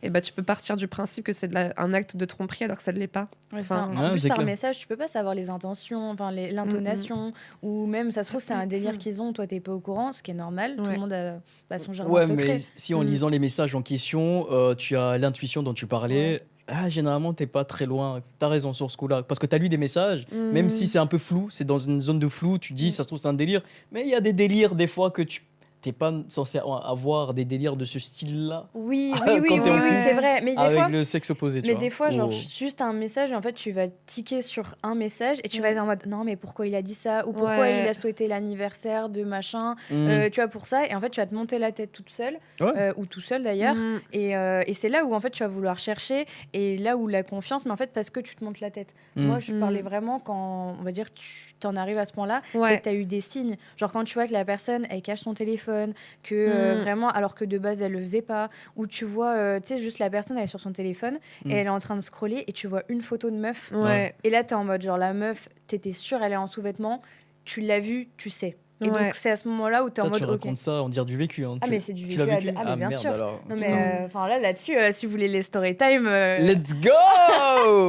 Speaker 3: et tu peux partir du principe que c'est un acte de tromperie alors que ça ne l'est pas.
Speaker 2: Ouais,
Speaker 3: Enfin,
Speaker 2: en
Speaker 1: ouais,
Speaker 2: plus,
Speaker 1: c'est
Speaker 2: par
Speaker 1: clair.
Speaker 2: message, tu peux pas savoir les intentions, l'intonation, ou même, ça se trouve, c'est un délire qu'ils ont, toi, t'es pas au courant, ce qui est normal. Tout
Speaker 3: Ouais.
Speaker 2: le monde a son jardin
Speaker 1: Ouais,
Speaker 2: secret.
Speaker 1: mais si en lisant les messages en question, tu as l'intuition dont tu parlais, généralement, t'es pas très loin. T'as raison sur ce coup-là. Parce que t'as lu des messages, même si c'est un peu flou, c'est dans une zone de flou, tu dis, ça se trouve, c'est un délire. Mais il y a des délires, des fois, que tu t'es pas censé avoir des délires de ce style-là
Speaker 2: Oui,
Speaker 1: Quand
Speaker 2: oui, oui,
Speaker 1: t'es
Speaker 2: oui,
Speaker 1: en
Speaker 2: oui,
Speaker 1: couple.
Speaker 2: c'est vrai. Mais des
Speaker 1: avec
Speaker 2: fois,
Speaker 1: le sexe opposé, tu
Speaker 2: mais
Speaker 1: vois.
Speaker 2: des fois, genre,
Speaker 1: Oh.
Speaker 2: juste un message, et en fait, tu vas tiquer sur un message et tu vas être en mode non, mais pourquoi il a dit ça? Ou pourquoi
Speaker 3: Ouais.
Speaker 2: il a souhaité l'anniversaire de machin?
Speaker 1: Mm.
Speaker 2: Tu vois, pour ça. Et en fait, tu vas te monter la tête toute seule,
Speaker 1: Ouais.
Speaker 2: ou tout seul d'ailleurs.
Speaker 3: Mm.
Speaker 2: Et c'est là où en fait tu vas vouloir chercher et là où la confiance, mais en fait parce que tu te montes la tête.
Speaker 1: Mm.
Speaker 2: Moi je
Speaker 3: Mm.
Speaker 2: parlais vraiment quand on va dire tu t'en arrives à ce point-là,
Speaker 3: Ouais.
Speaker 2: c'est que tu as eu des signes. Genre quand tu vois que la personne elle cache son téléphone, que vraiment alors que de base elle le faisait pas, ou tu vois tu sais juste la personne elle est sur son téléphone
Speaker 1: Mm.
Speaker 2: et elle est en train de scroller et tu vois une photo de meuf
Speaker 3: Ouais.
Speaker 2: et là tu es en mode genre la meuf, t'étais sûre elle est en sous-vêtements, tu l'as vue, tu sais. Et
Speaker 3: Ouais.
Speaker 2: donc c'est à ce moment-là où tu es en
Speaker 1: Toi,
Speaker 2: mais
Speaker 1: tu
Speaker 2: ok.
Speaker 1: racontes ça, on dirait du vécu. Hein.
Speaker 2: Ah mais c'est du
Speaker 1: tu l'as
Speaker 2: vécu.
Speaker 1: vécu
Speaker 2: Ah mais bien
Speaker 1: merde
Speaker 2: sûr.
Speaker 1: alors.
Speaker 2: Non
Speaker 1: Putain.
Speaker 2: mais là-dessus, si vous voulez les story time,
Speaker 1: Let's go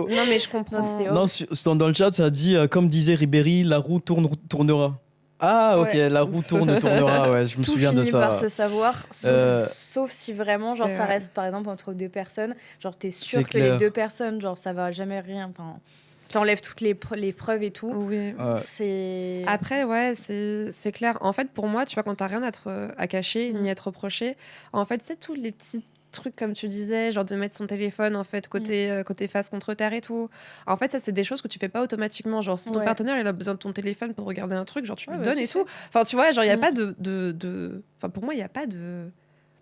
Speaker 3: Non, mais je comprends.
Speaker 2: Non, c'est
Speaker 1: Non, dans le chat, ça dit, comme disait Ribéry, la roue tournera. Ah, ok,
Speaker 2: Ouais.
Speaker 1: la roue tournera, ouais, je me
Speaker 2: tout
Speaker 1: souviens de
Speaker 2: finit
Speaker 1: ça.
Speaker 2: par se savoir,
Speaker 1: Euh,
Speaker 2: sauf si vraiment genre
Speaker 3: c'est
Speaker 2: ça
Speaker 3: vrai.
Speaker 2: reste par exemple entre deux personnes, genre t'es sûr
Speaker 1: C'est
Speaker 2: que
Speaker 1: clair.
Speaker 2: les deux personnes, genre ça va jamais rien, enfin t'enlèves toutes les preuves et tout.
Speaker 3: Oui.
Speaker 1: Ouais.
Speaker 2: C'est
Speaker 3: Après, ouais, c'est clair. En fait, pour moi, tu vois, quand t'as rien à cacher, ni à te reprocher, en fait, c'est tous les petits trucs, comme tu disais, genre de mettre son téléphone, en fait, côté face contre terre et tout. En fait, ça, c'est des choses que tu fais pas automatiquement. Genre, si ton
Speaker 2: Ouais.
Speaker 3: partenaire, il a besoin de ton téléphone pour regarder un truc, genre, tu
Speaker 2: Ouais,
Speaker 3: lui
Speaker 2: bah,
Speaker 3: donnes
Speaker 2: c'est
Speaker 3: et tout. Enfin, tu vois, genre, il y a
Speaker 2: Mm.
Speaker 3: pas de... Enfin, pour moi, il y a pas de...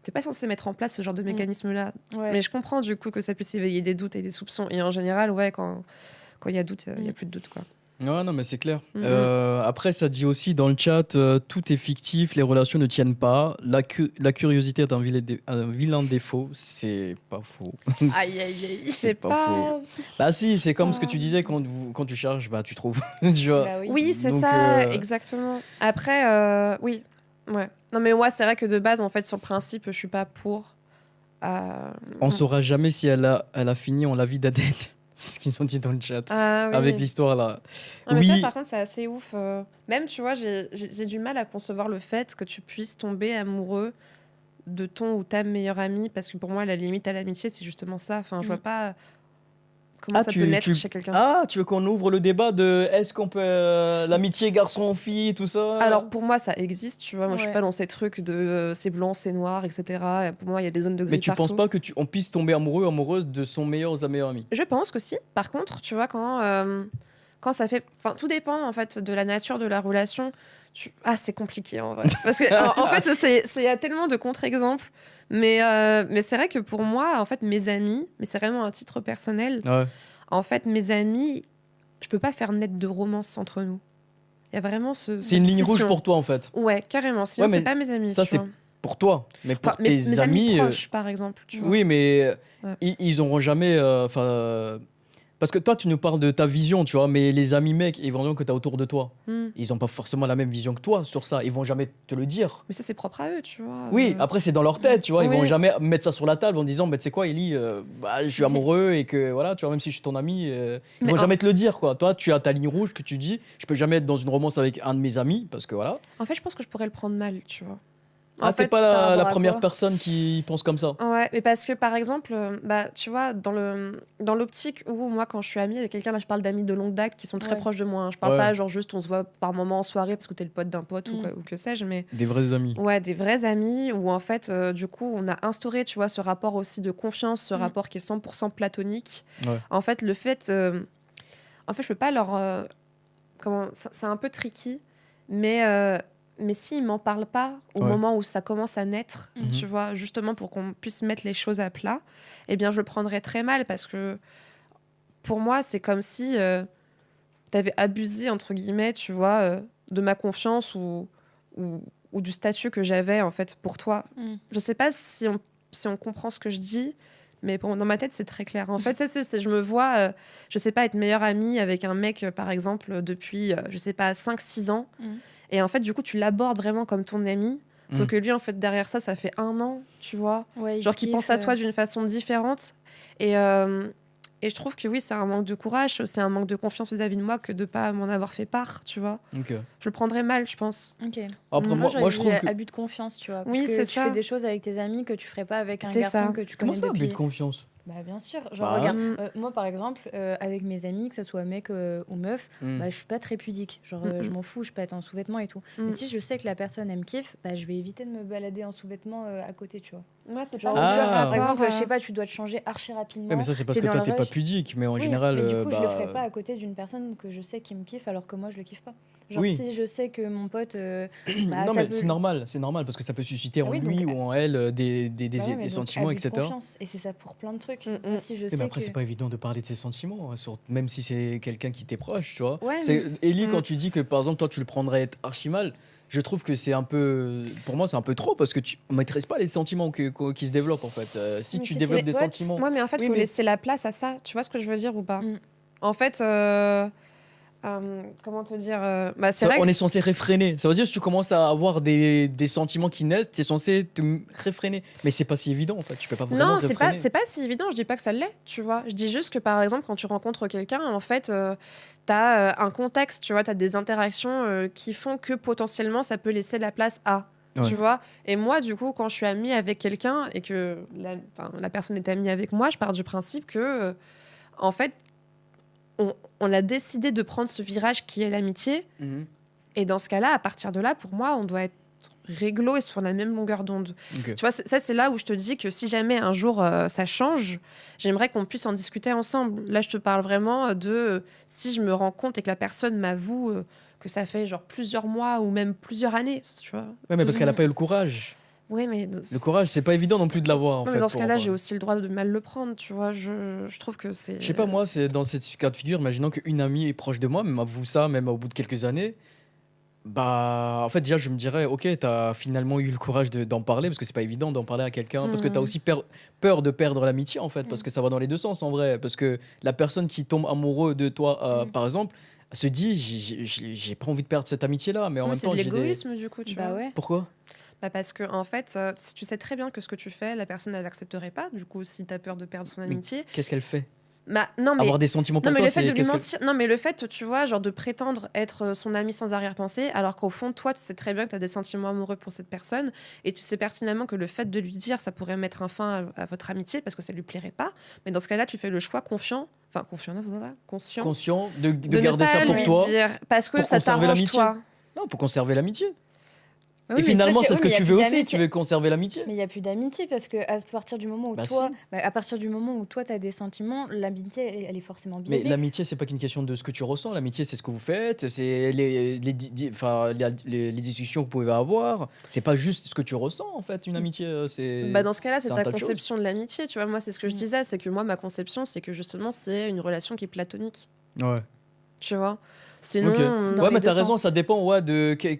Speaker 3: T'es pas censé mettre en place ce genre de mécanisme-là.
Speaker 2: ouais.
Speaker 3: Mais je comprends, du coup, que ça puisse éveiller des doutes et des soupçons. Et en général, ouais, quand il y a doute, il y a plus de doute, quoi.
Speaker 1: Ouais, non, mais c'est clair.
Speaker 3: Mhm.
Speaker 1: Après, ça dit aussi dans le chat, tout est fictif, les relations ne tiennent pas. La curiosité est un vilain défaut. C'est pas faux.
Speaker 2: Aïe aïe aïe.
Speaker 3: C'est
Speaker 1: pas
Speaker 3: pas...
Speaker 1: faux. Bah si, c'est comme ce que
Speaker 2: Ah.
Speaker 1: tu disais, quand tu cherches, bah tu trouves. Tu vois.
Speaker 2: Bah oui.
Speaker 3: Oui, c'est
Speaker 1: Donc,
Speaker 3: ça, exactement. Après, oui. Ouais. Non, mais ouais, c'est vrai que de base, en fait, sur le principe, je suis pas pour
Speaker 1: On saura jamais si elle a fini en la vie d'Adèle. C'est ce qu'ils ont dit dans le chat.
Speaker 3: Ah, oui.
Speaker 1: Avec l'histoire là.
Speaker 3: Non, mais
Speaker 1: Oui.
Speaker 3: ça, par contre, c'est assez ouf. Même, tu vois, j'ai du mal à concevoir le fait que tu puisses tomber amoureux de ton ou ta meilleure amie, parce que pour moi, la limite à l'amitié, c'est justement ça. Enfin, je vois pas comment ça peut naître chez quelqu'un.
Speaker 1: Ah, tu veux qu'on ouvre le débat de est-ce qu'on peut l'amitié garçon-fille, tout ça?
Speaker 3: Alors, pour moi, ça existe, tu vois. Moi, je suis
Speaker 2: Ouais.
Speaker 3: pas dans ces trucs de c'est blanc, c'est noir, etc. Et pour moi, il y a des zones de gris
Speaker 1: Mais tu
Speaker 3: partout.
Speaker 1: penses pas que on puisse tomber amoureux, amoureuse de son meilleur ou sa meilleure amie?
Speaker 3: Je pense que si. Par contre, tu vois, quand ça fait... Enfin, tout dépend, en fait, de la nature de la relation. Ah, c'est compliqué, en vrai. Parce que, en fait, il y a tellement de contre-exemples. Mais c'est vrai que pour moi, en fait, mes amis, mais c'est vraiment un titre personnel,
Speaker 1: Ouais.
Speaker 3: en fait, mes amis, je peux pas faire naître de romance entre nous. Il y a vraiment
Speaker 1: C'est
Speaker 3: cette
Speaker 1: une ligne rouge
Speaker 3: scission.
Speaker 1: pour toi en fait.
Speaker 3: Ouais, carrément. Sinon,
Speaker 1: Ouais, mais
Speaker 3: c'est pas mes amis.
Speaker 1: ça,
Speaker 3: tu
Speaker 1: c'est
Speaker 3: vois.
Speaker 1: Pour toi. Mais pour
Speaker 3: Enfin,
Speaker 1: tes
Speaker 3: mes amis
Speaker 1: amis.
Speaker 3: proches, par exemple. Tu vois.
Speaker 1: Oui, mais
Speaker 3: Ouais.
Speaker 1: ils auront jamais. Parce que toi, tu nous parles de ta vision, tu vois, mais les amis mecs, éventuellement que tu as autour de toi,
Speaker 3: Hmm.
Speaker 1: ils n'ont pas forcément la même vision que toi sur ça. Ils vont jamais te le dire.
Speaker 3: Mais ça, c'est propre à eux, tu vois.
Speaker 1: Oui, après, c'est dans leur tête, tu vois. Ils
Speaker 3: Oui.
Speaker 1: vont jamais mettre ça sur la table en disant, bah, tu sais quoi, Ellie, je suis amoureux et que voilà, tu vois, même si je suis ton ami, ils
Speaker 3: Mais
Speaker 1: vont jamais te le dire, quoi. Toi, tu as ta ligne rouge que tu dis, je peux jamais être dans une romance avec un de mes amis, parce que voilà.
Speaker 3: En fait, je pense que je pourrais le prendre mal, tu vois.
Speaker 1: Ah,
Speaker 3: En
Speaker 1: t'es
Speaker 3: fait,
Speaker 1: pas
Speaker 2: par
Speaker 1: la
Speaker 2: rapport à
Speaker 1: première
Speaker 2: quoi
Speaker 1: personne qui pense comme ça.
Speaker 3: Ouais, mais parce que par exemple, bah, tu vois, dans l'optique où moi, quand je suis amie avec quelqu'un, là, je parle d'amis de longue date qui sont très
Speaker 2: Ouais.
Speaker 3: proches de moi. Hein. Je parle
Speaker 1: Ouais.
Speaker 3: pas genre juste on se voit par moment en soirée parce que t'es le pote d'un pote
Speaker 2: Mm.
Speaker 3: ou que sais-je, mais
Speaker 1: Des vrais amis.
Speaker 3: ouais, des vrais amis où en fait, du coup, on a instauré, tu vois, ce rapport aussi de confiance, ce
Speaker 2: Mm.
Speaker 3: rapport qui est 100% platonique.
Speaker 1: Ouais.
Speaker 3: En fait, en fait, je peux pas leur, c'est un peu tricky, mais s'ils m'en parlent pas au
Speaker 1: Ouais.
Speaker 3: moment où ça commence à naître,
Speaker 2: Mhm.
Speaker 3: tu vois, justement pour qu'on puisse mettre les choses à plat, eh bien, je le prendrais très mal parce que pour moi, c'est comme si t'avais abusé, entre guillemets, tu vois, de ma confiance ou du statut que j'avais, en fait, pour toi.
Speaker 2: Mm.
Speaker 3: Je sais pas si on comprend ce que je dis, mais dans ma tête, c'est très clair. En fait, je me vois, je sais pas, être meilleure amie avec un mec, par exemple, depuis, je sais pas, 5-6 ans.
Speaker 2: Mm.
Speaker 3: Et en fait, du coup, tu l'abordes vraiment comme ton ami. Sauf
Speaker 1: Mm.
Speaker 3: que lui, en fait, derrière ça, ça fait 1 an, tu vois.
Speaker 2: Ouais,
Speaker 3: Genre qu'il
Speaker 2: kiffe,
Speaker 3: pense à toi d'une façon différente. Et je trouve que oui, c'est un manque de courage, c'est un manque de confiance vis-à-vis de moi que de pas m'en avoir fait part, tu vois.
Speaker 1: Ok.
Speaker 3: Je le prendrais mal, je pense.
Speaker 2: Ok.
Speaker 1: Après,
Speaker 3: Moi,
Speaker 1: moi, je trouve que.
Speaker 2: abus de confiance, tu vois. Parce
Speaker 3: Oui,
Speaker 2: que
Speaker 3: c'est
Speaker 2: tu
Speaker 3: ça.
Speaker 2: fais des choses avec tes amis que tu ferais pas avec un
Speaker 3: C'est
Speaker 2: garçon
Speaker 3: ça.
Speaker 2: que tu
Speaker 1: Comment
Speaker 2: connais
Speaker 1: ça, abus
Speaker 2: depuis.
Speaker 1: de confiance?
Speaker 2: Bah bien sûr. Genre
Speaker 1: Bah,
Speaker 2: regarde,
Speaker 3: Mm.
Speaker 2: moi par exemple, avec mes amis, que ce soit mec ou meuf,
Speaker 1: Mm.
Speaker 2: bah je suis pas très pudique. Genre
Speaker 3: Mm,
Speaker 2: je m'en fous, je peux être en sous-vêtements et tout.
Speaker 3: Mm.
Speaker 2: Mais si je sais que la personne elle me kiffe, bah je vais éviter de me balader en sous-vêtements à côté, tu vois.
Speaker 3: Moi, c'est
Speaker 2: Genre,
Speaker 3: pas
Speaker 1: Ah.
Speaker 2: tu vois, par
Speaker 3: rapport
Speaker 2: exemple,
Speaker 3: à-
Speaker 2: je sais pas, tu dois te changer archi rapidement.
Speaker 1: Ouais, mais ça, c'est parce
Speaker 2: t'es
Speaker 1: que
Speaker 2: dans
Speaker 1: toi,
Speaker 2: le
Speaker 1: t'es pas
Speaker 2: rush.
Speaker 1: pudique. Mais en
Speaker 2: Oui,
Speaker 1: général.
Speaker 2: mais du coup, je le
Speaker 1: bah,
Speaker 2: ferai pas à côté d'une personne que je sais qui me kiffe alors que moi je le kiffe pas. Genre
Speaker 1: Oui.
Speaker 2: si je sais que mon pote bah,
Speaker 1: non,
Speaker 2: ça
Speaker 1: mais
Speaker 2: peut-
Speaker 1: c'est normal parce que ça peut susciter en
Speaker 2: Ah oui,
Speaker 1: lui
Speaker 2: donc,
Speaker 1: ou en elle des
Speaker 2: Bah ouais, mais donc,
Speaker 1: sentiments,
Speaker 2: abus de
Speaker 1: etc.
Speaker 2: confiance. Et c'est ça pour plein de trucs.
Speaker 3: Mm,
Speaker 2: Moi, si je
Speaker 1: Mais
Speaker 2: sais
Speaker 1: après,
Speaker 2: que...
Speaker 1: c'est pas évident de parler de ses sentiments, hein, même si c'est quelqu'un qui t'est proche, tu vois.
Speaker 2: Ouais,
Speaker 1: C'est Ellie,
Speaker 3: Mm.
Speaker 1: quand tu dis que par exemple, toi, tu le prendrais archi mal, je trouve que c'est un peu. Pour moi, c'est un peu trop parce que tu maîtrises pas les sentiments qui se développent en fait. Si
Speaker 2: Mais
Speaker 1: tu
Speaker 2: c'était
Speaker 1: développes
Speaker 2: mes
Speaker 1: des
Speaker 2: potes.
Speaker 1: sentiments.
Speaker 3: Ouais, mais en fait, il
Speaker 1: Oui,
Speaker 3: faut
Speaker 1: mais-
Speaker 3: laisser la place à ça. Tu vois ce que je veux dire ou pas?
Speaker 2: Mm.
Speaker 3: En fait, comment te dire bah, c'est
Speaker 1: Ça,
Speaker 3: vrai
Speaker 1: on
Speaker 3: que-
Speaker 1: est censé réfréner. Ça veut dire que si tu commences à avoir des sentiments qui naissent, tu es censé te réfréner. Mais c'est pas si évident en fait. Tu peux pas vraiment
Speaker 3: Non,
Speaker 1: réfréner.
Speaker 3: c'est pas si évident. Je dis pas que ça l'est, tu vois. Je dis juste que par exemple, quand tu rencontres quelqu'un, en fait, t'as un contexte, tu vois, t'as des interactions qui font que potentiellement ça peut laisser la place à.
Speaker 1: Ouais.
Speaker 3: Tu vois. Et moi, du coup, quand je suis amie avec quelqu'un et que la personne est amie avec moi, je pars du principe que, en fait, on a décidé de prendre ce virage qui est l'amitié.
Speaker 1: Mhm.
Speaker 3: Et dans ce cas-là, à partir de là, pour moi, on doit être réglo et sur la même longueur d'onde.
Speaker 1: Ok.
Speaker 3: Tu vois, ça, c'est là où je te dis que si jamais un jour ça change, j'aimerais qu'on puisse en discuter ensemble. Là, je te parle vraiment de si je me rends compte et que la personne m'avoue que ça fait genre plusieurs mois ou même plusieurs années, tu vois.
Speaker 1: Ouais, mais parce qu'elle a pas eu le courage.
Speaker 3: Oui, mais
Speaker 1: Le courage, c'est pas évident non plus de l'avoir en
Speaker 3: Non,
Speaker 1: fait.
Speaker 3: mais dans ce
Speaker 1: pour-
Speaker 3: cas-là, j'ai aussi le droit de mal le prendre, tu vois. Je trouve que c'est.
Speaker 1: Je sais pas, moi, c'est dans cette cas de figure, imaginons qu'une amie est proche de moi, même avoue ça, même au bout de quelques années, bah, en fait, déjà, je me dirais, ok, t'as finalement eu le courage d'en parler, parce que c'est pas évident d'en parler à quelqu'un, parce que t'as
Speaker 3: Mhm.
Speaker 1: aussi peur de perdre l'amitié, en fait, parce que ça va dans les deux sens, en vrai, parce que la personne qui tombe amoureux de toi, par exemple, se dit, j'ai pas envie de perdre cette amitié-là, mais en
Speaker 3: Ouais,
Speaker 1: même
Speaker 3: c'est
Speaker 1: temps,
Speaker 3: de
Speaker 1: j'ai des...
Speaker 3: l'égoïsme, du coup, tu
Speaker 2: Bah
Speaker 3: vois.
Speaker 2: ouais.
Speaker 1: Pourquoi?
Speaker 3: Parce que, en fait, si tu sais très bien que ce que tu fais, la personne, elle n'accepterait pas. Du coup, si tu as peur de perdre son amitié.
Speaker 1: Qu'est-ce qu'elle fait?
Speaker 3: Non, mais.
Speaker 1: Avoir des sentiments pour
Speaker 3: Non, mais
Speaker 1: toi,
Speaker 3: le fait
Speaker 1: c'est
Speaker 3: de lui
Speaker 1: qu'est-ce qu'elle-
Speaker 3: mentir. Non, mais le fait, tu vois, genre de prétendre être son ami sans arrière-pensée, alors qu'au fond, toi, tu sais très bien que tu as des sentiments amoureux pour cette personne, et tu sais pertinemment que le fait de lui dire, ça pourrait mettre un fin à votre amitié parce que ça lui plairait pas. Mais dans ce cas-là, tu fais le choix conscient, non, voilà, conscient,
Speaker 1: conscient de
Speaker 3: de ne
Speaker 1: garder
Speaker 3: pas
Speaker 1: ça pour
Speaker 3: lui
Speaker 1: toi
Speaker 3: dire parce que
Speaker 1: pour
Speaker 3: ça
Speaker 1: conserver
Speaker 3: t'arrange
Speaker 1: l'amitié.
Speaker 3: toi.
Speaker 1: Non, pour conserver l'amitié.
Speaker 2: Oui,
Speaker 1: Et
Speaker 2: mais
Speaker 1: finalement,
Speaker 2: toi,
Speaker 1: c'est ce que
Speaker 2: oui, mais
Speaker 1: tu
Speaker 2: y a
Speaker 1: veux
Speaker 2: plus
Speaker 1: aussi.
Speaker 2: d'amitié.
Speaker 1: Tu veux conserver l'amitié.
Speaker 2: Mais il n'y a plus d'amitié parce que à partir du moment où
Speaker 1: Bah
Speaker 2: toi,
Speaker 1: si.
Speaker 2: à partir du moment où toi, tu as des sentiments, l'amitié, elle est forcément
Speaker 1: Mais
Speaker 2: biaisée.
Speaker 1: l'amitié, c'est pas qu'une question de ce que tu ressens. L'amitié, c'est ce que vous faites, c'est les discussions que vous pouvez avoir. C'est pas juste ce que tu ressens, en fait, une amitié. C'est.
Speaker 3: Bah dans ce cas-là, c'est
Speaker 1: c'est un
Speaker 3: ta
Speaker 1: tas de choses.
Speaker 3: conception de l'amitié, tu vois. Moi, c'est ce que je
Speaker 2: Mm.
Speaker 3: disais, c'est que moi, ma conception, c'est que justement, c'est une relation qui est platonique,
Speaker 1: Ouais.
Speaker 3: tu vois. Sinon,
Speaker 1: Ok.
Speaker 2: Dans
Speaker 1: Ouais,
Speaker 2: les
Speaker 1: mais
Speaker 2: deux
Speaker 1: t'as raison,
Speaker 2: sens.
Speaker 1: ça dépend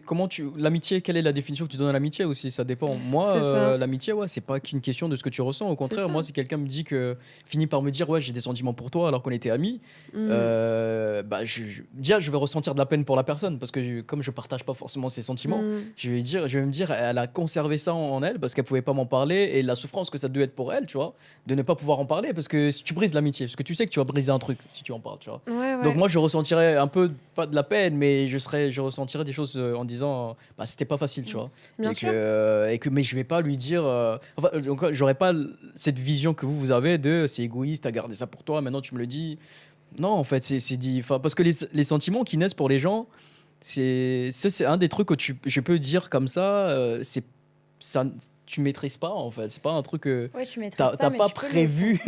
Speaker 1: comment l'amitié, quelle est la définition que tu donnes à l'amitié aussi, ça dépend. Moi,
Speaker 3: C'est ça.
Speaker 1: l'amitié, ouais, c'est pas qu'une question de ce que tu ressens. Au contraire,
Speaker 3: ça.
Speaker 1: moi, si quelqu'un me dit finit par me dire, ouais, j'ai des sentiments pour toi alors qu'on était amis,
Speaker 3: Mm.
Speaker 1: bah, déjà, je vais ressentir de la peine pour la personne parce que comme je partage pas forcément ses sentiments,
Speaker 3: Mm.
Speaker 1: je vais me dire, elle a conservé ça en elle parce qu'elle pouvait pas m'en parler et la souffrance que ça devait être pour elle, tu vois, de ne pas pouvoir en parler parce que si tu brises l'amitié, parce que tu sais que tu vas briser un truc si tu en parles, tu vois.
Speaker 3: Ouais, ouais.
Speaker 1: Donc moi je ressentirais un peu pas de la peine mais je ressentirais des choses en disant bah c'était pas facile, tu vois.
Speaker 3: Bien
Speaker 1: et
Speaker 3: sûr.
Speaker 1: mais je vais pas lui dire enfin donc, j'aurais pas cette vision que vous avez de c'est égoïste, t'as gardé ça pour toi, maintenant tu me le dis. Non, en fait, c'est dit enfin parce que les sentiments qui naissent pour les gens, c'est un des trucs que je peux dire comme ça, c'est ça tu maîtrises pas en fait, c'est pas un truc que
Speaker 2: Ouais, tu maîtrises
Speaker 1: t'as
Speaker 2: mais
Speaker 1: pas
Speaker 2: tu peux
Speaker 1: prévu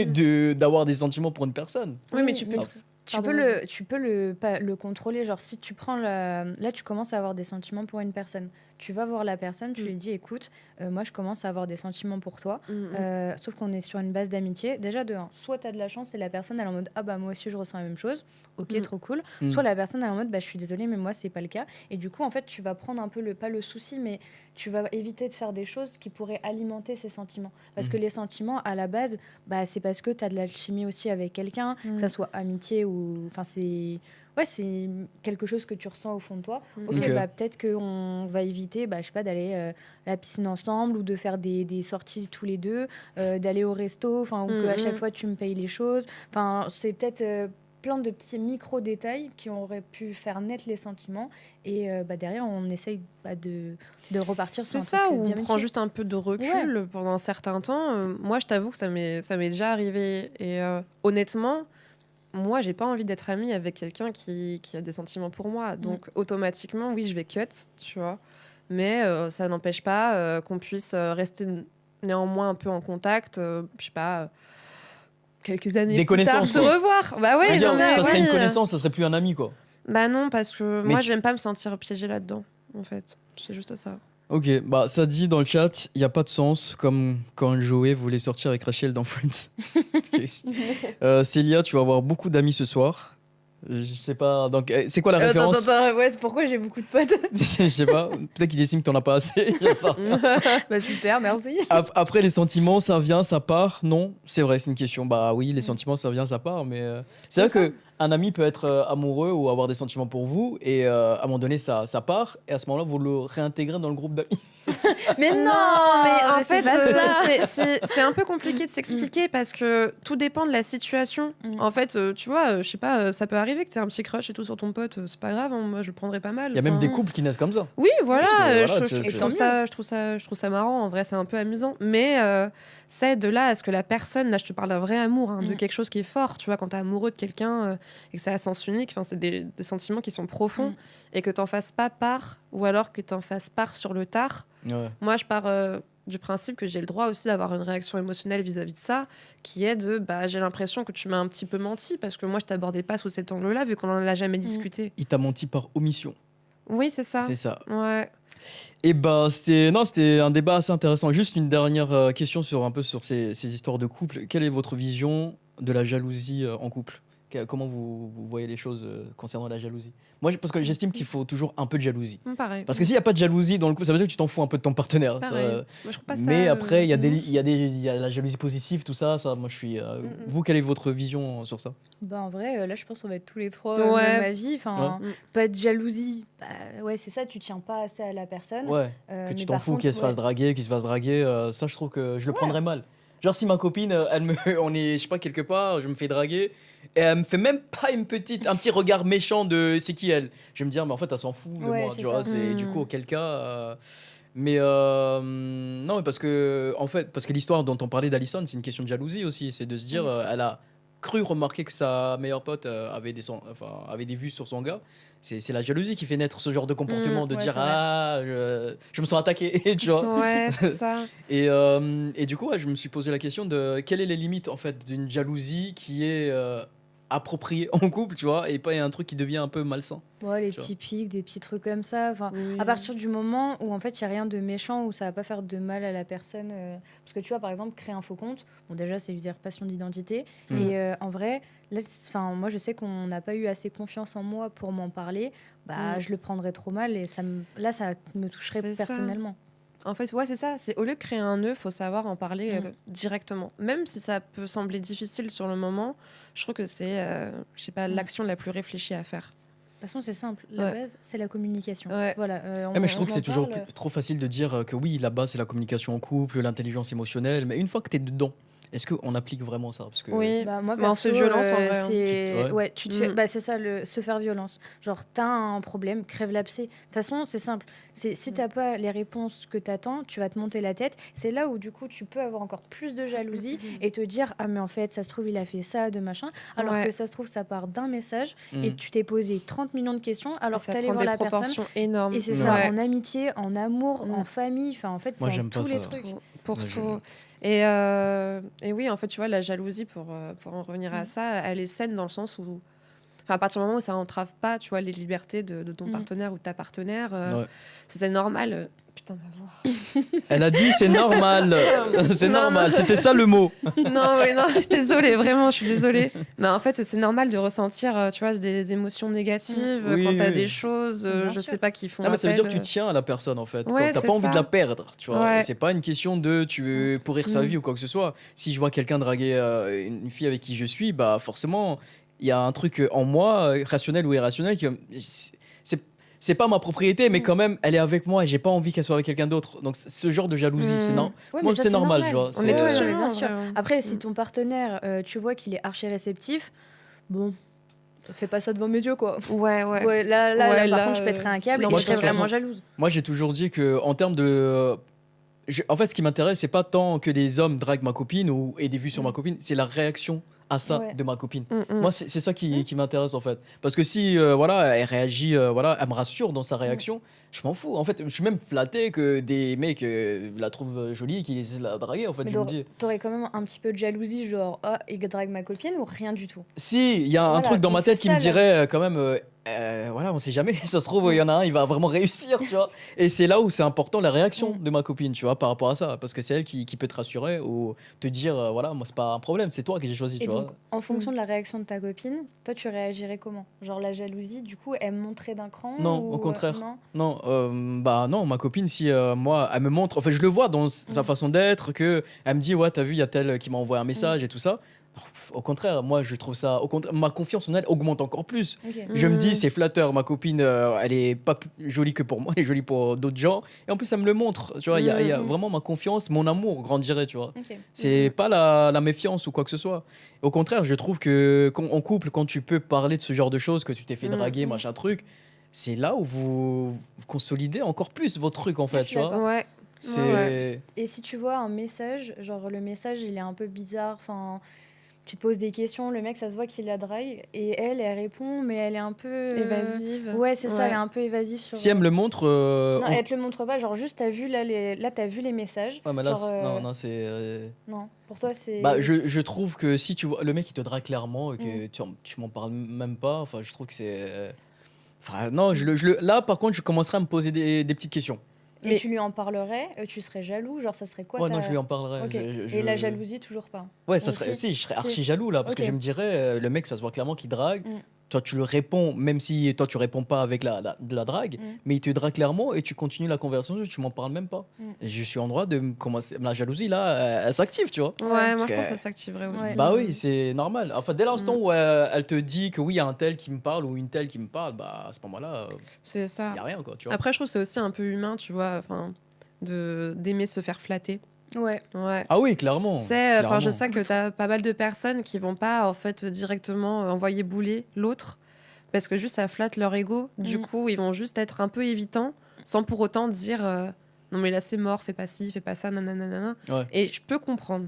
Speaker 1: d'avoir des sentiments pour une personne.
Speaker 3: Oui, mais
Speaker 2: Oui,
Speaker 3: tu
Speaker 2: mais
Speaker 3: peux.
Speaker 2: tu
Speaker 3: Pardon,
Speaker 2: peux
Speaker 3: vas-y.
Speaker 2: tu peux le contrôler. Genre, si tu prends là, tu commences à avoir des sentiments pour une personne. Tu vas voir la personne, tu
Speaker 3: Mm.
Speaker 2: lui dis, écoute, moi, je commence à avoir des sentiments pour toi.
Speaker 3: Mm, mm.
Speaker 2: Sauf qu'on est sur une base d'amitié. Déjà, de un, soit tu as de la chance et la personne, elle est en mode, ah bah moi aussi, je ressens la même chose. Ok,
Speaker 3: Mm.
Speaker 2: trop cool.
Speaker 1: Mm.
Speaker 2: Soit la personne, elle est en mode, bah je suis désolée, mais moi, c'est pas le cas. Et du coup, en fait, tu vas prendre un peu pas le souci, mais tu vas éviter de faire des choses qui pourraient alimenter ces sentiments. Parce que les sentiments, à la base, bah, c'est parce que tu as de l'alchimie aussi avec quelqu'un, que ça soit amitié ou. Enfin, c'est. Ouais, c'est quelque chose que tu ressens au fond de toi. Ok,
Speaker 1: Ok.
Speaker 2: bah, peut-être qu'on va éviter, bah, je sais pas, d'aller à la piscine ensemble ou de faire des sorties tous les deux, d'aller au resto, enfin, ou qu'à chaque fois tu me payes les choses. Enfin, c'est peut-être plein de petits micro-détails qui auraient pu faire naître les sentiments. Et bah, derrière, on essaye de repartir sur
Speaker 3: C'est
Speaker 2: un
Speaker 3: ça,
Speaker 2: truc
Speaker 3: où on
Speaker 2: d'amitié.
Speaker 3: prend juste un peu de recul pendant un certain temps. Moi, je t'avoue que ça m'est déjà arrivé. Et honnêtement, moi, j'ai pas envie d'être amie avec quelqu'un qui a des sentiments pour moi. Donc, automatiquement, oui, je vais cut, tu vois. Mais ça n'empêche pas qu'on puisse rester néanmoins un peu en contact, je sais pas, quelques années
Speaker 1: Des
Speaker 3: plus tard,
Speaker 1: connaissances,
Speaker 3: se
Speaker 1: quoi.
Speaker 3: revoir. Bah ouais,
Speaker 1: C'est-à-dire,
Speaker 3: non, mais
Speaker 1: ça serait une
Speaker 3: ouais.
Speaker 1: connaissance, ça serait plus un ami, quoi.
Speaker 3: Bah non, parce que
Speaker 1: Mais
Speaker 3: moi,
Speaker 1: tu-
Speaker 3: j'aime pas me sentir piégée là-dedans, en fait. C'est juste ça.
Speaker 1: Ok, bah ça dit dans le chat, il n'y a pas de sens, comme quand Joey voulait sortir avec Rachel dans Friends. Célia, tu vas avoir beaucoup d'amis ce soir. Je sais pas, donc c'est quoi la référence?
Speaker 2: Ouais, c'est pourquoi j'ai beaucoup de potes.
Speaker 1: Je sais pas, peut-être qu'il estime que t'en as pas assez. Je sais pas.
Speaker 2: Bah super, merci.
Speaker 1: Après, les sentiments, ça vient, ça part. Non, c'est vrai, c'est une question. Bah oui, les sentiments, ça vient, ça part. Mais c'est vrai qu'un ami peut être amoureux ou avoir des sentiments pour vous. Et à un moment donné, ça part. Et à ce moment-là, vous le réintégrez dans le groupe d'amis.
Speaker 2: Mais non,
Speaker 3: Mais en
Speaker 2: c'est
Speaker 3: fait,
Speaker 2: pas ça.
Speaker 3: c'est un peu compliqué de s'expliquer parce que tout dépend de la situation. En fait, tu vois, je sais pas, ça peut arriver que tu aies un petit crush et tout sur ton pote, c'est pas grave, hein, moi je le prendrais pas mal.
Speaker 1: Il y a même
Speaker 3: Enfin,
Speaker 1: des couples qui naissent comme ça.
Speaker 3: Oui, voilà,
Speaker 1: Parce que, voilà,
Speaker 3: je
Speaker 1: c'est-
Speaker 3: trouve ça marrant, en vrai, c'est un peu amusant. Mais c'est de là à ce que la personne, là je te parle d'un vrai amour, hein, de quelque chose qui est fort, tu vois, quand t'es amoureux de quelqu'un et que c'est à sens unique, c'est des sentiments qui sont profonds et que t'en fasses pas part, ou alors que t'en fasses part sur le tard.
Speaker 1: Ouais.
Speaker 3: Moi, je pars du principe que j'ai le droit aussi d'avoir une réaction émotionnelle vis-à-vis de ça, qui est de j'ai l'impression que tu m'as un petit peu menti parce que moi, je t'abordais pas sous cet angle-là, vu qu'on en a jamais discuté.
Speaker 1: Il t'a menti par omission.
Speaker 3: Oui, c'est ça.
Speaker 1: C'est ça.
Speaker 3: Ouais.
Speaker 1: Et ben c'était un débat assez intéressant. Juste une dernière question sur ces histoires de couple. Quelle est votre vision de la jalousie en couple? Comment vous voyez les choses concernant la jalousie? Moi, parce que j'estime qu'il faut toujours un peu de jalousie.
Speaker 3: Pareil.
Speaker 1: Parce que s'il n'y a pas de jalousie dans le couple, ça veut dire que tu t'en fous un peu de ton partenaire.
Speaker 3: Pareil. Moi, je trouve pas ça,
Speaker 1: Mais après, il y
Speaker 3: ouf.
Speaker 1: a la jalousie positive, tout ça. Moi, je suis. Vous, quelle est votre vision sur ça?
Speaker 2: Bah, en vrai, là, je pense qu'on va être tous les trois
Speaker 3: Ouais.
Speaker 2: même avis. Enfin,
Speaker 3: Ouais.
Speaker 2: pas de jalousie. Bah, ouais, c'est ça, tu tiens pas assez à la personne.
Speaker 1: Ouais. Que
Speaker 2: Mais
Speaker 1: tu t'en
Speaker 2: par
Speaker 1: fous
Speaker 2: contre,
Speaker 1: qu'elle se fasse draguer, qu'il se fasse draguer. Ça, je trouve que je le prendrais mal. Genre, si ma copine, on est, je sais pas, quelque part, je me fais draguer, et elle me fait même pas un petit regard méchant de c'est qui elle. Je vais me dire, mais en fait, elle s'en fout de
Speaker 2: Ouais,
Speaker 1: moi,
Speaker 2: c'est
Speaker 1: tu vois.
Speaker 2: ça.
Speaker 1: C'est du coup, auquel cas. Mais non, mais parce que, en fait, parce que l'histoire dont on parlait d'Alison, c'est une question de jalousie aussi. C'est de se dire, elle a cru remarquer que sa meilleure pote avait des vues sur son gars. C'est la jalousie qui fait naître ce genre de comportement, de
Speaker 2: ouais,
Speaker 1: dire,
Speaker 2: c'est vrai.
Speaker 1: ah, je me sens attaqué, tu vois.
Speaker 3: Ouais, c'est ça.
Speaker 1: Et du coup, ouais, je me suis posé la question de quelles sont les limites en fait d'une jalousie qui est appropriée en couple, tu vois, et pas un truc qui devient un peu malsain.
Speaker 2: Ouais, les
Speaker 1: Tu vois.
Speaker 2: petits pics, des petits trucs comme ça. Enfin,
Speaker 3: Oui.
Speaker 2: à partir du moment où en fait il y a rien de méchant, où ça va pas faire de mal à la personne. Parce que tu vois, par exemple, créer un faux compte, bon déjà c'est usurpation d'identité.
Speaker 1: Mm.
Speaker 2: Et en vrai, là, moi je sais qu'on n'a pas eu assez confiance en moi pour m'en parler. Bah, je le prendrais trop mal et là ça me toucherait
Speaker 3: C'est ça.
Speaker 2: personnellement.
Speaker 3: En fait, ouais, c'est ça. C'est au lieu de créer un nœud, faut savoir en parler
Speaker 2: Mm.
Speaker 3: directement. Même si ça peut sembler difficile sur le moment, je trouve que c'est, je sais pas, l'action la plus réfléchie à faire.
Speaker 2: De toute façon, c'est simple. La
Speaker 3: Ouais.
Speaker 2: base, c'est la communication.
Speaker 3: Ouais.
Speaker 2: Voilà.
Speaker 1: Mais je trouve que
Speaker 2: en
Speaker 1: c'est toujours
Speaker 2: parle.
Speaker 1: trop facile de dire que oui, la base c'est la communication en couple, l'intelligence émotionnelle, mais une fois que tu es dedans, est-ce qu'on applique vraiment ça? Parce que
Speaker 3: Oui,
Speaker 2: Bah, moi,
Speaker 3: mais on se fait
Speaker 2: perso,
Speaker 3: violence en vrai. Hein.
Speaker 2: c'est...
Speaker 1: Ouais.
Speaker 2: Ouais, tu te fais...
Speaker 3: Mm.
Speaker 2: bah, c'est ça, se faire violence. Genre, t'as un problème, crève l'abcès. De toute façon, c'est simple. Si t'as pas les réponses que t'attends, tu vas te monter la tête. C'est là où, du coup, tu peux avoir encore plus de jalousie et te dire, ah, mais en fait, ça se trouve, il a fait ça, de machin. Alors
Speaker 3: Ouais.
Speaker 2: que ça se trouve, ça part d'un message et
Speaker 1: Mm.
Speaker 2: tu t'es posé 30 millions de questions alors que
Speaker 3: Ça
Speaker 2: t'allais
Speaker 3: prend
Speaker 2: voir
Speaker 3: des
Speaker 2: la personne.
Speaker 3: proportions énormes.
Speaker 2: Et c'est
Speaker 1: Ouais.
Speaker 2: ça, en amitié, en amour,
Speaker 3: Mm.
Speaker 2: en famille, enfin, en fait,
Speaker 1: Moi,
Speaker 2: dans
Speaker 1: j'aime pas
Speaker 2: tous les
Speaker 1: ça.
Speaker 2: trucs.
Speaker 3: Pour
Speaker 1: Moi,
Speaker 3: tout.
Speaker 1: je-
Speaker 3: Et oui, en fait, tu vois, la jalousie, pour en revenir à ça, elle est saine dans le sens où, enfin, à partir du moment où ça entrave pas, tu vois, les libertés de ton
Speaker 2: Mm.
Speaker 3: partenaire ou de ta partenaire,
Speaker 1: Ouais.
Speaker 3: c'est normal. Putain, ma voix.
Speaker 1: Elle a dit c'est normal, c'est
Speaker 3: Non,
Speaker 1: normal,
Speaker 3: non.
Speaker 1: c'était ça le mot.
Speaker 3: Non, oui, non, je suis désolée, vraiment, je suis désolée. Non, en fait, c'est normal de ressentir, tu vois, des émotions négatives
Speaker 1: Oui,
Speaker 3: quand t'as
Speaker 1: oui.
Speaker 3: des choses,
Speaker 2: Bien
Speaker 3: je
Speaker 2: sûr.
Speaker 3: sais pas, qui font
Speaker 1: Non, mais ça veut dire que
Speaker 3: appel,
Speaker 1: tu tiens à la personne en fait.
Speaker 3: Ouais,
Speaker 1: T'as
Speaker 3: c'est
Speaker 1: pas envie
Speaker 3: ça.
Speaker 1: de la perdre, tu vois.
Speaker 3: Ouais.
Speaker 1: C'est pas une question de tu veux pourrir sa
Speaker 3: Mm.
Speaker 1: vie ou quoi que ce soit. Si je vois quelqu'un draguer une fille avec qui je suis, bah forcément, il y a un truc en moi, rationnel ou irrationnel, qui c'est pas ma propriété, mais quand même, elle est avec moi et j'ai pas envie qu'elle soit avec quelqu'un d'autre. Donc ce genre de jalousie,
Speaker 3: Mm.
Speaker 1: c'est non.
Speaker 2: Ouais,
Speaker 1: Moi,
Speaker 2: mais ça,
Speaker 1: c'est normal, tu vois.
Speaker 3: On est tous
Speaker 2: Ouais,
Speaker 3: humains,
Speaker 2: bien
Speaker 3: en
Speaker 2: sûr.
Speaker 3: vrai, hein.
Speaker 2: Après, si ton partenaire, tu vois qu'il est archi réceptif, bon, fais pas ça devant mes yeux, quoi.
Speaker 3: Ouais.
Speaker 2: Ouais, là,
Speaker 3: Ouais,
Speaker 2: par
Speaker 3: là,
Speaker 2: contre, je pèterais un câble
Speaker 3: non,
Speaker 2: et
Speaker 1: moi,
Speaker 2: je
Speaker 1: de
Speaker 2: serais
Speaker 1: toute
Speaker 2: vraiment
Speaker 1: façon,
Speaker 2: jalouse.
Speaker 1: Moi, j'ai toujours dit que en termes de en fait, ce qui m'intéresse, c'est pas tant que des hommes draguent ma copine ou aient des vues sur ma copine, c'est la réaction à ça
Speaker 2: Ouais.
Speaker 1: de ma copine.
Speaker 3: Mm.
Speaker 1: Moi, c'est ça qui m'intéresse en fait. Parce que si voilà, elle réagit, voilà, elle me rassure dans sa réaction, je m'en fous. En fait, je suis même flatté que des mecs la trouvent jolie et qu'ils essaient de la draguer. En fait,
Speaker 2: Mais
Speaker 1: je me dis.
Speaker 2: t'aurais quand même un petit peu de jalousie, genre, ah, il drague ma copine ou rien du tout.
Speaker 1: Si, il y a un
Speaker 2: Voilà,
Speaker 1: truc dans
Speaker 2: donc
Speaker 1: ma tête
Speaker 2: c'est
Speaker 1: qui me
Speaker 2: ça, là.
Speaker 1: dirait quand même, voilà, on sait jamais, ça se trouve, il y en a un, il va vraiment réussir, tu vois. Et c'est là où c'est important la réaction de ma copine, tu vois, par rapport à ça. Parce que c'est elle qui peut te rassurer ou te dire, voilà, moi, c'est pas un problème, c'est toi que j'ai choisi,
Speaker 2: Et
Speaker 1: tu vois.
Speaker 2: donc, en fonction de la réaction de ta copine, toi, tu réagirais comment? Genre, la jalousie, du coup, elle monterait d'un cran
Speaker 1: Non,
Speaker 2: ou,
Speaker 1: au contraire.
Speaker 2: non
Speaker 1: Non, bah non, ma copine, si moi, elle me montre, en fait, je le vois dans sa façon d'être, que elle me dit, ouais, t'as vu, il y a tel qui m'a envoyé un message et tout ça. Au contraire, moi, je trouve ça, au contraire, ma confiance en elle augmente encore plus.
Speaker 2: Ok.
Speaker 1: Je me dis,
Speaker 3: Mm.
Speaker 1: c'est flatteur, ma copine, elle est pas plus jolie que pour moi, elle est jolie pour d'autres gens. Et en plus, elle me le montre, tu vois, il y a vraiment ma confiance, mon amour grandirait, tu vois.
Speaker 2: Ok.
Speaker 1: C'est pas la méfiance ou quoi que ce soit. Au contraire, je trouve que en couple, quand tu peux parler de ce genre de choses, que tu t'es fait draguer, machin truc, c'est là où vous consolidez encore plus votre truc, en fait,
Speaker 2: suis
Speaker 1: tu vois.
Speaker 2: d'accord.
Speaker 3: Ouais.
Speaker 1: C'est...
Speaker 3: Ouais.
Speaker 2: Et si tu vois un message, genre le message il est un peu bizarre, enfin tu te poses des questions, le mec ça se voit qu'il la drague et elle répond mais elle est un peu
Speaker 3: Évasive.
Speaker 2: Ouais, c'est ça, elle est un peu évasive sur
Speaker 1: Si elle me le montre...
Speaker 2: Non, elle te le montre pas, genre juste t'as vu là t'as vu les messages.
Speaker 1: Ouais, mais là,
Speaker 2: genre,
Speaker 1: non, c'est...
Speaker 2: non, pour toi c'est
Speaker 1: Bah, je trouve que si tu vois le mec il te drague clairement et que tu m'en parles même pas, enfin je trouve que c'est enfin non, là par contre je commencerai à me poser des petites questions.
Speaker 2: Et
Speaker 3: Mais-
Speaker 2: tu lui en parlerais, tu serais jaloux, genre ça serait quoi
Speaker 1: Ouais, non, je lui en parlerai.
Speaker 2: Ok.
Speaker 1: Je-
Speaker 2: Et la jalousie, toujours pas.
Speaker 1: Ouais, ça
Speaker 2: Aussi.
Speaker 1: serait. Si, je serais archi
Speaker 2: Si.
Speaker 1: jaloux là, parce que
Speaker 2: Ok.
Speaker 1: je me dirais, le mec, ça se voit clairement qu'il drague.
Speaker 2: Mm.
Speaker 1: Toi, tu le réponds, même si toi, tu réponds pas avec de la drague,
Speaker 2: Mm.
Speaker 1: mais il te drague clairement et tu continues la conversation, tu m'en parles même pas.
Speaker 2: Mm.
Speaker 1: Et je suis en droit de commencer. La jalousie là, elle s'active, tu vois.
Speaker 3: Ouais,
Speaker 2: Ouais,
Speaker 3: moi
Speaker 1: parce
Speaker 3: je pense
Speaker 1: que-
Speaker 3: que ça s'activerait aussi.
Speaker 2: Ouais.
Speaker 1: Bah oui, c'est normal. Enfin, dès l'instant
Speaker 3: Mm.
Speaker 1: où elle te dit que oui, il y a un tel qui me parle ou une telle qui me parle, bah à ce moment-là,
Speaker 3: C'est ça.
Speaker 1: il y a rien quoi, tu vois.
Speaker 3: Après, je trouve que c'est aussi un peu humain, tu vois, enfin, d'aimer se faire flatter.
Speaker 2: Ouais.
Speaker 3: Ouais.
Speaker 1: Ah oui, clairement.
Speaker 3: C'est, enfin, je
Speaker 1: clairement.
Speaker 3: sais que t'as pas mal de personnes qui vont pas en fait directement envoyer bouler l'autre parce que juste ça flatte leur ego. Du
Speaker 2: Mm.
Speaker 3: coup, ils vont juste être un peu évitants sans pour autant dire non mais là c'est mort, fais pas ci, fais pas ça, nanana.
Speaker 1: Ouais.
Speaker 3: Et je peux comprendre,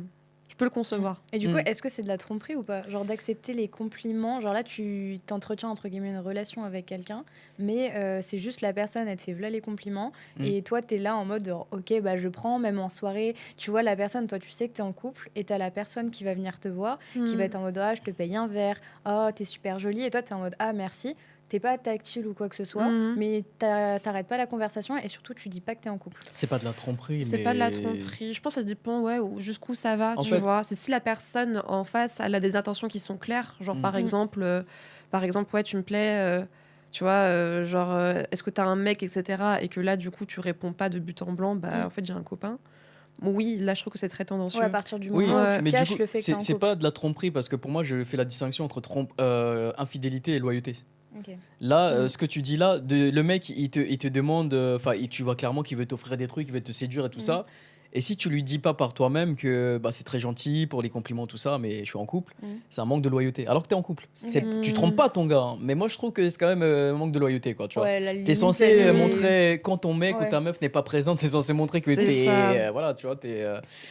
Speaker 3: je peux le concevoir.
Speaker 2: Et du coup,
Speaker 1: Mm.
Speaker 2: est-ce que c'est de la tromperie ou pas? Genre d'accepter les compliments. Genre là, tu t'entretiens entre guillemets une relation avec quelqu'un, mais c'est juste la personne, elle te fait voilà les compliments.
Speaker 1: Mm.
Speaker 2: Et toi, t'es là en mode genre, ok, bah je prends, même en soirée. Tu vois la personne, toi, tu sais que t'es en couple et t'as la personne qui va venir te voir, qui va être en mode ah, je te paye un verre, ah, t'es super jolie. Et toi, t'es en mode ah, merci. T'es pas tactile ou quoi que ce soit,
Speaker 3: Mhm.
Speaker 2: mais t'arrêtes pas la conversation et surtout, tu dis pas que t'es en couple.
Speaker 1: C'est pas de la tromperie,
Speaker 3: C'est
Speaker 1: mais
Speaker 3: pas de la tromperie. Je pense que ça dépend, ouais, jusqu'où ça va,
Speaker 1: En
Speaker 3: tu
Speaker 1: fait-
Speaker 3: vois. C'est si la personne en face, elle a des intentions qui sont claires. Genre,
Speaker 1: Mm.
Speaker 3: par exemple, ouais, tu me plais, tu vois, est-ce que t'as un mec, etc. Et que là, du coup, tu réponds pas de but en blanc, bah,
Speaker 2: Mm.
Speaker 3: en fait, j'ai un copain. Bon, oui, là, je trouve que c'est très tendancieux.
Speaker 2: Ouais, à partir du
Speaker 1: Oui,
Speaker 2: moment où
Speaker 3: Ouais.
Speaker 2: tu
Speaker 1: mais du
Speaker 2: caches
Speaker 1: coup,
Speaker 2: le fait que t'es en
Speaker 1: c'est
Speaker 2: couple.
Speaker 1: pas de la tromperie parce que pour moi, je fais la distinction entre infidélité et loyauté.
Speaker 2: Ok.
Speaker 1: Là,
Speaker 3: Mm.
Speaker 1: ce que tu dis là, le mec, il te demande, enfin, tu vois clairement qu'il veut t'offrir des trucs, il veut te séduire et tout
Speaker 2: Mm.
Speaker 1: ça. Et si tu lui dis pas par toi-même que bah, c'est très gentil pour les compliments, tout ça, mais je suis en couple,
Speaker 2: Mm.
Speaker 1: c'est un manque de loyauté. Alors que tu es en couple.
Speaker 3: Ok.
Speaker 1: Tu trompes pas ton gars, hein. Mais moi je trouve que c'est quand même un manque de loyauté, quoi, tu vois.
Speaker 2: Ouais, la
Speaker 1: T'es
Speaker 2: limite,
Speaker 1: censé
Speaker 2: elle est-
Speaker 1: montrer, quand ton mec ou
Speaker 2: Ouais.
Speaker 1: ta meuf n'est pas présente, t'es censé montrer que
Speaker 3: C'est
Speaker 1: t'es.
Speaker 3: ça.
Speaker 1: Voilà, tu vois,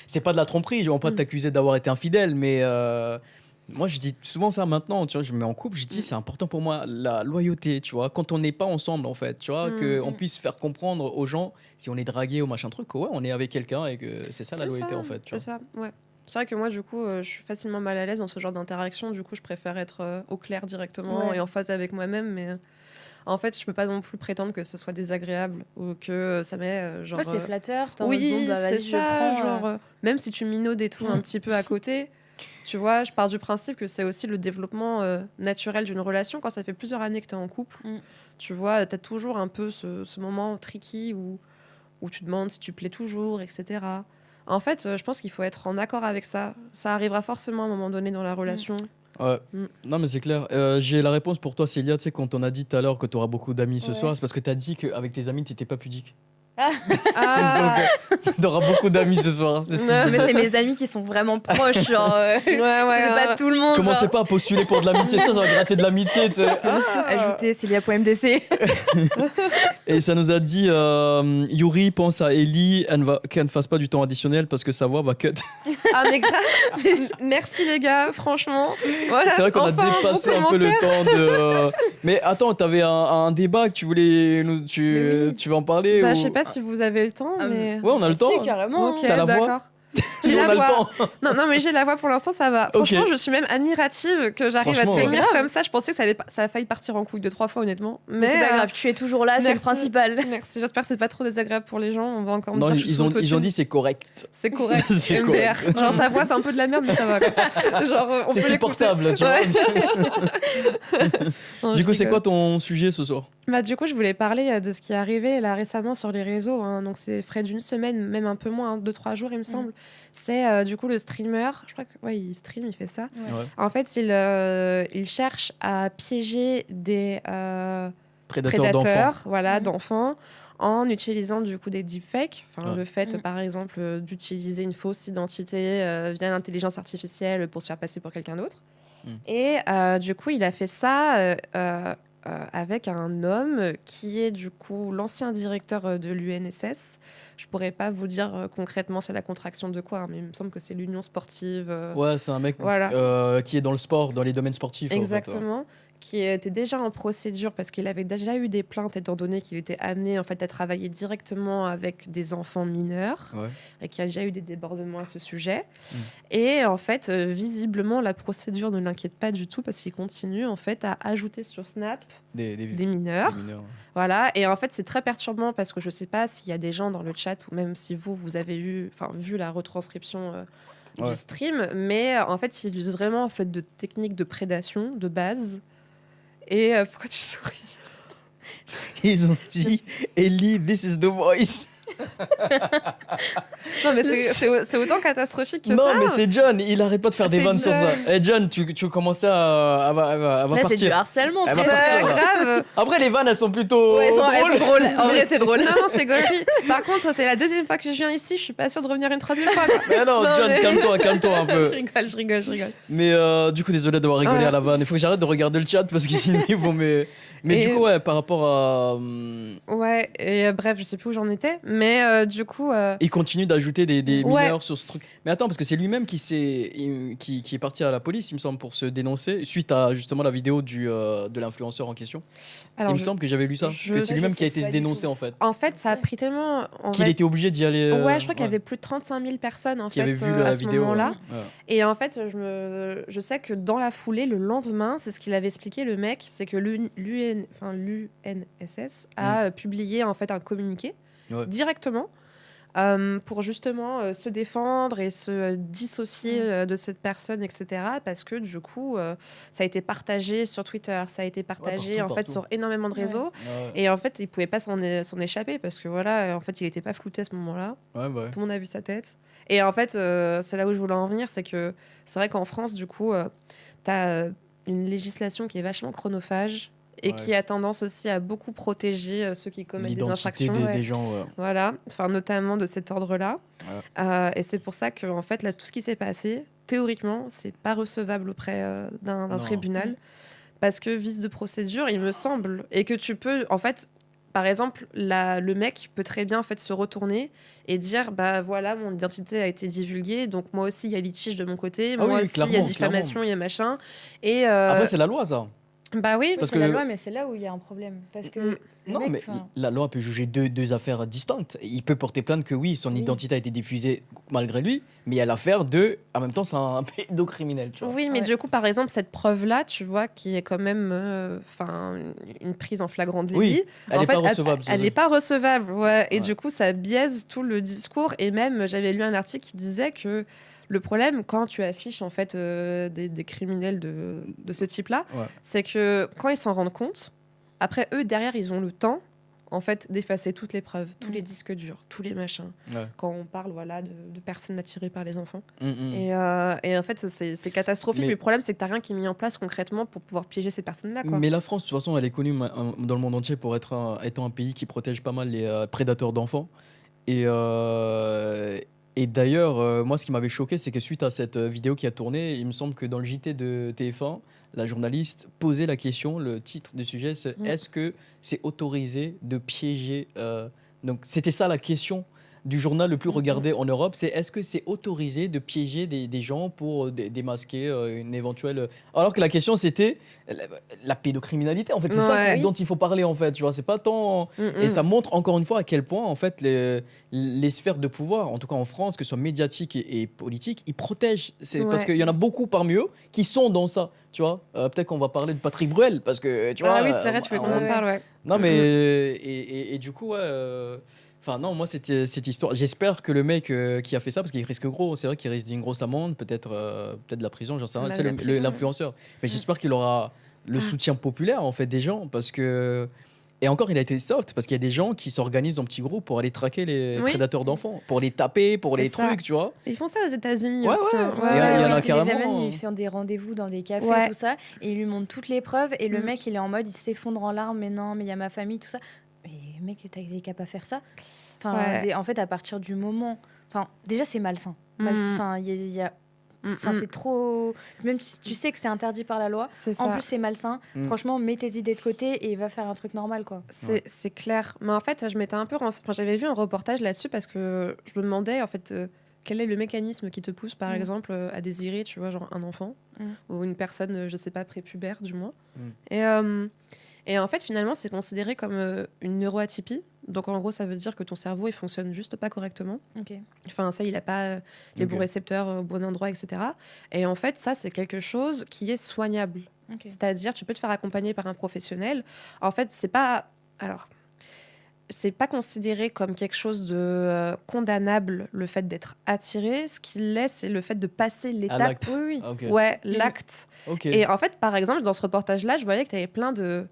Speaker 1: c'est pas de la tromperie, ils vont pas
Speaker 3: Mm.
Speaker 1: t'accuser d'avoir été infidèle, mais. Moi, je dis souvent ça maintenant, tu vois, je me mets en couple, je dis c'est important pour moi la loyauté, tu vois, quand on n'est pas ensemble en fait, tu vois, qu'on puisse faire comprendre aux gens si on est dragué ou machin truc, que ouais, on est avec quelqu'un et que c'est ça la
Speaker 3: C'est
Speaker 1: loyauté
Speaker 3: ça,
Speaker 1: en fait, tu
Speaker 3: C'est
Speaker 1: vois.
Speaker 3: ça, ouais. C'est vrai que moi, du coup, je suis facilement mal à l'aise dans ce genre d'interaction. Du coup, je préfère être au clair directement
Speaker 2: Ouais.
Speaker 3: et en phase avec moi-même. Mais en fait, je peux pas non plus prétendre que ce soit désagréable ou que ça met genre.
Speaker 2: Ouais, c'est flatteur. t'es en mode,
Speaker 3: Oui,
Speaker 2: bon, bah,
Speaker 3: c'est
Speaker 2: vas-y, je
Speaker 3: ça.
Speaker 2: prends,
Speaker 3: Genre, même si tu minaudes et tout un petit peu à côté, tu vois, je pars du principe que c'est aussi le développement naturel d'une relation. Quand ça fait plusieurs années que tu es en couple,
Speaker 2: Mm.
Speaker 3: tu vois, tu as toujours un peu ce moment tricky où tu demandes si tu plais toujours, etc. En fait, je pense qu'il faut être en accord avec ça. Ça arrivera forcément à un moment donné dans la relation.
Speaker 1: Ouais.
Speaker 3: Mm.
Speaker 1: Non, mais c'est clair. J'ai la réponse pour toi, Célia. Tu sais, quand on a dit tout à l'heure que tu auras beaucoup d'amis ce
Speaker 2: Ouais.
Speaker 1: soir, c'est parce que tu as dit qu'avec tes amis, tu n'étais pas pudique.
Speaker 3: Ah,
Speaker 1: Tu auras beaucoup d'amis ce soir. C'est ce qu'il
Speaker 3: Ouais,
Speaker 1: dit.
Speaker 2: Mais c'est mes amis qui sont vraiment proches, genre.
Speaker 3: ouais,
Speaker 2: c'est pas tout le monde.
Speaker 1: Commencez
Speaker 2: genre.
Speaker 1: pas à postuler pour de l'amitié, ça va gratter de l'amitié. Tu sais.
Speaker 2: Ajouter Célia.mdc.
Speaker 1: Et ça nous a dit Yuri pense à Ellie qu'elle ne fasse pas du temps additionnel parce que sa voix va cut.
Speaker 3: Ah, mais grave. Merci les gars, franchement. Voilà.
Speaker 1: C'est vrai qu'on
Speaker 3: Enfin,
Speaker 1: a
Speaker 3: bon
Speaker 1: dépassé un peu le temps de. Mais attends, t'avais un débat que tu voulais nous.
Speaker 2: Mais oui.
Speaker 1: Tu vas en parler
Speaker 3: Bah,
Speaker 1: ou...
Speaker 3: je sais pas si vous avez le temps,
Speaker 2: Ah,
Speaker 3: mais.
Speaker 1: Ouais, on a le temps.
Speaker 2: Si, carrément.
Speaker 3: Ok,
Speaker 1: T'as la voix
Speaker 3: d'accord. J'ai
Speaker 1: Nous, on
Speaker 3: la
Speaker 1: a le
Speaker 3: voix.
Speaker 1: temps.
Speaker 3: Non, non, mais j'ai la voix pour l'instant, ça va.
Speaker 1: Ok.
Speaker 3: Franchement, je suis même admirative que j'arrive à
Speaker 1: Franchement,
Speaker 3: tenir
Speaker 2: ouais.
Speaker 3: comme ça. Je pensais que ça a failli partir en couille 2-3 fois, honnêtement.
Speaker 2: Mais c'est pas grave, tu es toujours là, c'est le
Speaker 3: merci.
Speaker 2: principal.
Speaker 3: Merci, j'espère que c'est pas trop désagréable pour les gens. On va encore me
Speaker 1: Non,
Speaker 3: dire que je suis
Speaker 1: ils ont
Speaker 3: sous-autotune.
Speaker 1: dit c'est correct.
Speaker 3: C'est correct.
Speaker 1: C'est
Speaker 3: MDR.
Speaker 1: correct.
Speaker 3: Genre ta voix, c'est un peu de la merde, mais ça va. Quoi. Genre, on
Speaker 1: C'est
Speaker 3: peut l'écouter.
Speaker 1: supportable, tu
Speaker 3: Ouais.
Speaker 1: vois.
Speaker 3: Non,
Speaker 1: Du
Speaker 3: je
Speaker 1: coup, c'est
Speaker 3: rigole.
Speaker 1: quoi ton sujet ce soir?
Speaker 3: Bah, du coup, je voulais parler de ce qui est arrivé là récemment sur les réseaux. Hein. Donc, c'est frais d'une semaine, même un peu moins, 2-3 jours, il me semble. C'est du coup le streamer. Je crois que ouais, il stream, il fait ça.
Speaker 1: Ouais.
Speaker 3: En fait, il cherche à piéger des
Speaker 1: Prédateur d'enfants.
Speaker 3: prédateurs, voilà,
Speaker 2: Mhm.
Speaker 3: d'enfants, en utilisant du coup des deepfakes. Enfin,
Speaker 1: Ouais.
Speaker 3: le fait,
Speaker 2: Mhm.
Speaker 3: par exemple, d'utiliser une fausse identité via l'intelligence artificielle pour se faire passer pour quelqu'un d'autre.
Speaker 1: Mhm.
Speaker 3: Et du coup, il a fait ça avec un homme qui est du coup l'ancien directeur de l'UNSS. Je pourrais pas vous dire concrètement c'est la contraction de quoi, hein, mais il me semble que c'est l'Union sportive.
Speaker 1: Ouais, c'est un mec
Speaker 3: Voilà.
Speaker 1: qui est dans le sport, dans les domaines sportifs. en fait, ouais.
Speaker 3: Exactement. qui était déjà en procédure parce qu'il avait déjà eu des plaintes étant donné qu'il était amené en fait à travailler directement avec des enfants mineurs et qu'il y a déjà eu des débordements à ce sujet. Et en fait, visiblement, la procédure ne l'inquiète pas du tout parce qu'il continue en fait à ajouter sur Snap des mineurs. Voilà. Et en fait, c'est très perturbant parce que je sais pas s'il y a des gens dans le chat ou même si vous avez vu la retranscription du stream, mais en fait, il use vraiment en fait de techniques de prédation de base. Et pourquoi tu souris?
Speaker 1: Ils ont dit Ellie, this is the voice.
Speaker 3: Non, mais c'est autant catastrophique que ça.
Speaker 1: Non, mais c'est John, il arrête pas de faire des
Speaker 3: C'est
Speaker 1: vannes sur ça.
Speaker 3: John.
Speaker 1: Eh John, tu commençais à va
Speaker 2: Là,
Speaker 1: partir.
Speaker 2: c'est du harcèlement.
Speaker 1: Elle va
Speaker 2: presque.
Speaker 1: partir, là.
Speaker 3: Grave.
Speaker 1: Après, les vannes, elles sont plutôt
Speaker 2: Ouais, elles sont
Speaker 1: drôles.
Speaker 2: drôles. En vrai, c'est drôle.
Speaker 3: Non, c'est gaulerie. Par contre, c'est la deuxième fois que je viens ici. Je suis pas sûre de revenir une troisième fois. Quoi.
Speaker 1: Mais non, John,
Speaker 3: mais-
Speaker 1: calme-toi un peu.
Speaker 3: Je rigole.
Speaker 1: Mais du coup, désolé d'avoir rigolé
Speaker 3: Ouais.
Speaker 1: à la vanne. Il faut que j'arrête de regarder le chat parce que sinon ils vont me. Mais
Speaker 3: Et-
Speaker 1: du coup, ouais, par rapport à.
Speaker 3: Ouais, et bref, je sais plus où j'en étais. Mais du coup.
Speaker 1: Il continue d'ajouter des
Speaker 3: Ouais.
Speaker 1: mineurs sur ce truc. Mais attends, parce que c'est lui-même qui est parti à la police, il me semble, pour se dénoncer, suite à justement la vidéo de l'influenceur en question.
Speaker 3: Alors,
Speaker 1: Il me semble que j'avais lu ça.
Speaker 3: je
Speaker 1: Que c'est lui-même qui a
Speaker 2: sais
Speaker 1: été
Speaker 2: pas
Speaker 1: se
Speaker 2: du
Speaker 1: dénoncer
Speaker 2: tout.
Speaker 1: en fait.
Speaker 3: En fait, ça a pris tellement.
Speaker 1: Qu'il était obligé d'y aller.
Speaker 3: Ouais, je crois qu'il y avait plus de 35 000 personnes en
Speaker 1: qui
Speaker 3: fait
Speaker 1: avaient vu la
Speaker 3: à ce
Speaker 1: vidéo.
Speaker 3: moment-là.
Speaker 1: Ouais.
Speaker 3: Et en fait, je sais que dans la foulée, le lendemain, c'est ce qu'il avait expliqué le mec, c'est que l'UNSS a publié en fait un communiqué directement pour justement se défendre et se dissocier de cette personne, etc. Parce que du coup, ça a été partagé sur Twitter, ça a été partagé en fait
Speaker 1: partout.
Speaker 3: sur énormément de réseaux.
Speaker 1: Ouais.
Speaker 3: Et en fait, il pouvait pas s'en échapper parce que voilà, en fait, il était pas flouté à ce moment-là.
Speaker 1: Ouais, bah ouais.
Speaker 3: Tout le monde a vu sa tête. Et en fait, c'est là où je voulais en venir, c'est que c'est vrai qu'en France, du coup, tu as une législation qui est vachement chronophage et qui a tendance aussi à beaucoup protéger ceux qui commettent des
Speaker 1: L'identité
Speaker 3: infractions.
Speaker 1: des gens. Ouais.
Speaker 3: Voilà, enfin, notamment de cet ordre-là.
Speaker 1: Ouais.
Speaker 3: Et c'est pour ça que, en fait, là, tout ce qui s'est passé, théoriquement, c'est pas recevable auprès d'un
Speaker 1: Non.
Speaker 3: tribunal parce que vice de procédure, il me semble, et que tu peux, en fait, par exemple, le mec peut très bien en fait se retourner et dire bah voilà, mon identité a été divulguée, donc moi aussi il y a litige de mon côté, moi
Speaker 1: oui,
Speaker 3: aussi il y a
Speaker 1: clairement,
Speaker 3: diffamation, il y a machin. Et
Speaker 1: Après, c'est la loi ça.
Speaker 3: bah oui,
Speaker 1: Parce
Speaker 2: C'est la
Speaker 1: que-
Speaker 2: loi, mais c'est là où il y a un problème. Parce que le
Speaker 1: Non,
Speaker 2: mec,
Speaker 1: mais
Speaker 2: enfin,
Speaker 1: la loi peut juger deux affaires distinctes. Il peut porter plainte que oui, son
Speaker 2: Oui.
Speaker 1: identité a été diffusée malgré lui, mais il y a l'affaire de. En même temps, c'est un pédocriminel, tu vois.
Speaker 3: oui, mais
Speaker 2: Ouais.
Speaker 3: du coup, par exemple, cette preuve-là, tu vois, qui est quand même enfin une prise en flagrant délit.
Speaker 1: Oui, elle
Speaker 3: en
Speaker 1: n'est
Speaker 3: fait,
Speaker 1: pas recevable.
Speaker 3: Elle n'est pas recevable, ouais. Et
Speaker 1: Ouais.
Speaker 3: du coup, ça biaise tout le discours. Et même, j'avais lu un article qui disait que le problème, quand tu affiches en fait des criminels de ce type-là,
Speaker 1: Ouais.
Speaker 3: c'est que quand ils s'en rendent compte, après eux derrière, ils ont le temps en fait d'effacer toutes les preuves, tous les disques durs, tous les machins.
Speaker 1: Ouais.
Speaker 3: Quand on parle voilà de personnes attirées par les enfants.
Speaker 1: Mm, mm.
Speaker 3: Et en fait, c'est catastrophique.
Speaker 1: Mais-
Speaker 3: Mais le problème, c'est que t'as rien qui est mis en place concrètement pour pouvoir piéger ces personnes-là. Quoi.
Speaker 1: Mais la France, de toute façon, elle est connue dans le monde entier pour étant un pays qui protège pas mal les prédateurs d'enfants. Et d'ailleurs, moi, ce qui m'avait choqué, c'est que suite à cette vidéo qui a tourné, il me semble que dans le JT de TF1, la journaliste posait la question, le titre du sujet, c'est est-ce que c'est autorisé de piéger Donc, c'était ça la question du journal le plus regardé en Europe, c'est est-ce que c'est autorisé de piéger des gens pour démasquer une éventuelle... Alors que la question, c'était la pédocriminalité, en fait. C'est ça
Speaker 3: Ouais.
Speaker 1: dont il faut parler, en fait. Tu vois, c'est pas tant... Et ça montre encore une fois à quel point, en fait, les sphères de pouvoir, en tout cas en France, que ce soit médiatique et politique, ils protègent. Parce qu'il y en a beaucoup parmi eux qui sont dans ça. Tu vois, peut-être qu'on va parler de Patrick Bruel, parce que tu vois.
Speaker 3: Ah oui, c'est vrai, tu veux qu'on en parle, ouais.
Speaker 1: Non, mais et du coup, ouais. Enfin non, moi c'était cette histoire. J'espère que le mec qui a fait ça, parce qu'il risque gros, c'est vrai qu'il risque d'une grosse amende, peut-être de la prison, j'en sais rien.
Speaker 3: Bah,
Speaker 1: C'est
Speaker 3: la prison,
Speaker 1: l'influenceur. Mais j'espère qu'il aura le soutien populaire en fait des gens, parce que et encore il a été soft parce qu'il y a des gens qui s'organisent en petits groupes pour aller traquer les prédateurs d'enfants, pour les taper, pour les trucs, tu vois.
Speaker 3: Ils font ça aux États-Unis
Speaker 1: Ouais,
Speaker 3: aussi.
Speaker 1: ouais.
Speaker 3: hein.
Speaker 1: Il y en a
Speaker 2: il les
Speaker 1: carrément,
Speaker 2: amène, il fait des rendez-vous dans des cafés,
Speaker 3: Ouais.
Speaker 2: tout ça, et il lui montre toutes les preuves, et le mec, il est en mode, il s'effondre en larmes, mais non, mais il y a ma famille, tout ça. Mais mec, t'avais qu'à pas faire ça. Enfin,
Speaker 3: Ouais.
Speaker 2: en fait, à partir du moment... Enfin, déjà, c'est malsain. Enfin, il y a... Enfin, c'est trop... Même tu sais que c'est interdit par la loi.
Speaker 3: C'est ça.
Speaker 2: En plus, c'est malsain. Franchement, mets tes idées de côté et va faire un truc normal, quoi.
Speaker 3: C'est clair. Mais en fait, je m'étais un peu j'avais vu un reportage là-dessus parce que je me demandais, en fait, quel est le mécanisme qui te pousse, par exemple, à désirer, tu vois, genre un enfant. ou une personne, je sais pas, prépubère du moins.
Speaker 6: Mm.
Speaker 3: Et en fait, finalement, c'est considéré comme une neuroatypie. Donc, en gros, ça veut dire que ton cerveau, il fonctionne juste pas correctement.
Speaker 2: Ok.
Speaker 3: Enfin, ça, il n'a pas les
Speaker 6: Ok.
Speaker 3: bons récepteurs au bon endroit, etc. Et en fait, ça, c'est quelque chose qui est soignable.
Speaker 2: Ok.
Speaker 3: C'est-à-dire, tu peux te faire accompagner par un professionnel. En fait, c'est pas... Alors, c'est pas considéré comme quelque chose de condamnable, le fait d'être attiré. Ce qu'il laisse, c'est le fait de passer l'étape.
Speaker 6: l'acte.
Speaker 2: Oui, oui.
Speaker 6: Ah, ok.
Speaker 3: Ouais, l'acte.
Speaker 6: Ok.
Speaker 3: Et en fait, par exemple, dans ce reportage-là, je voyais que tu avais plein de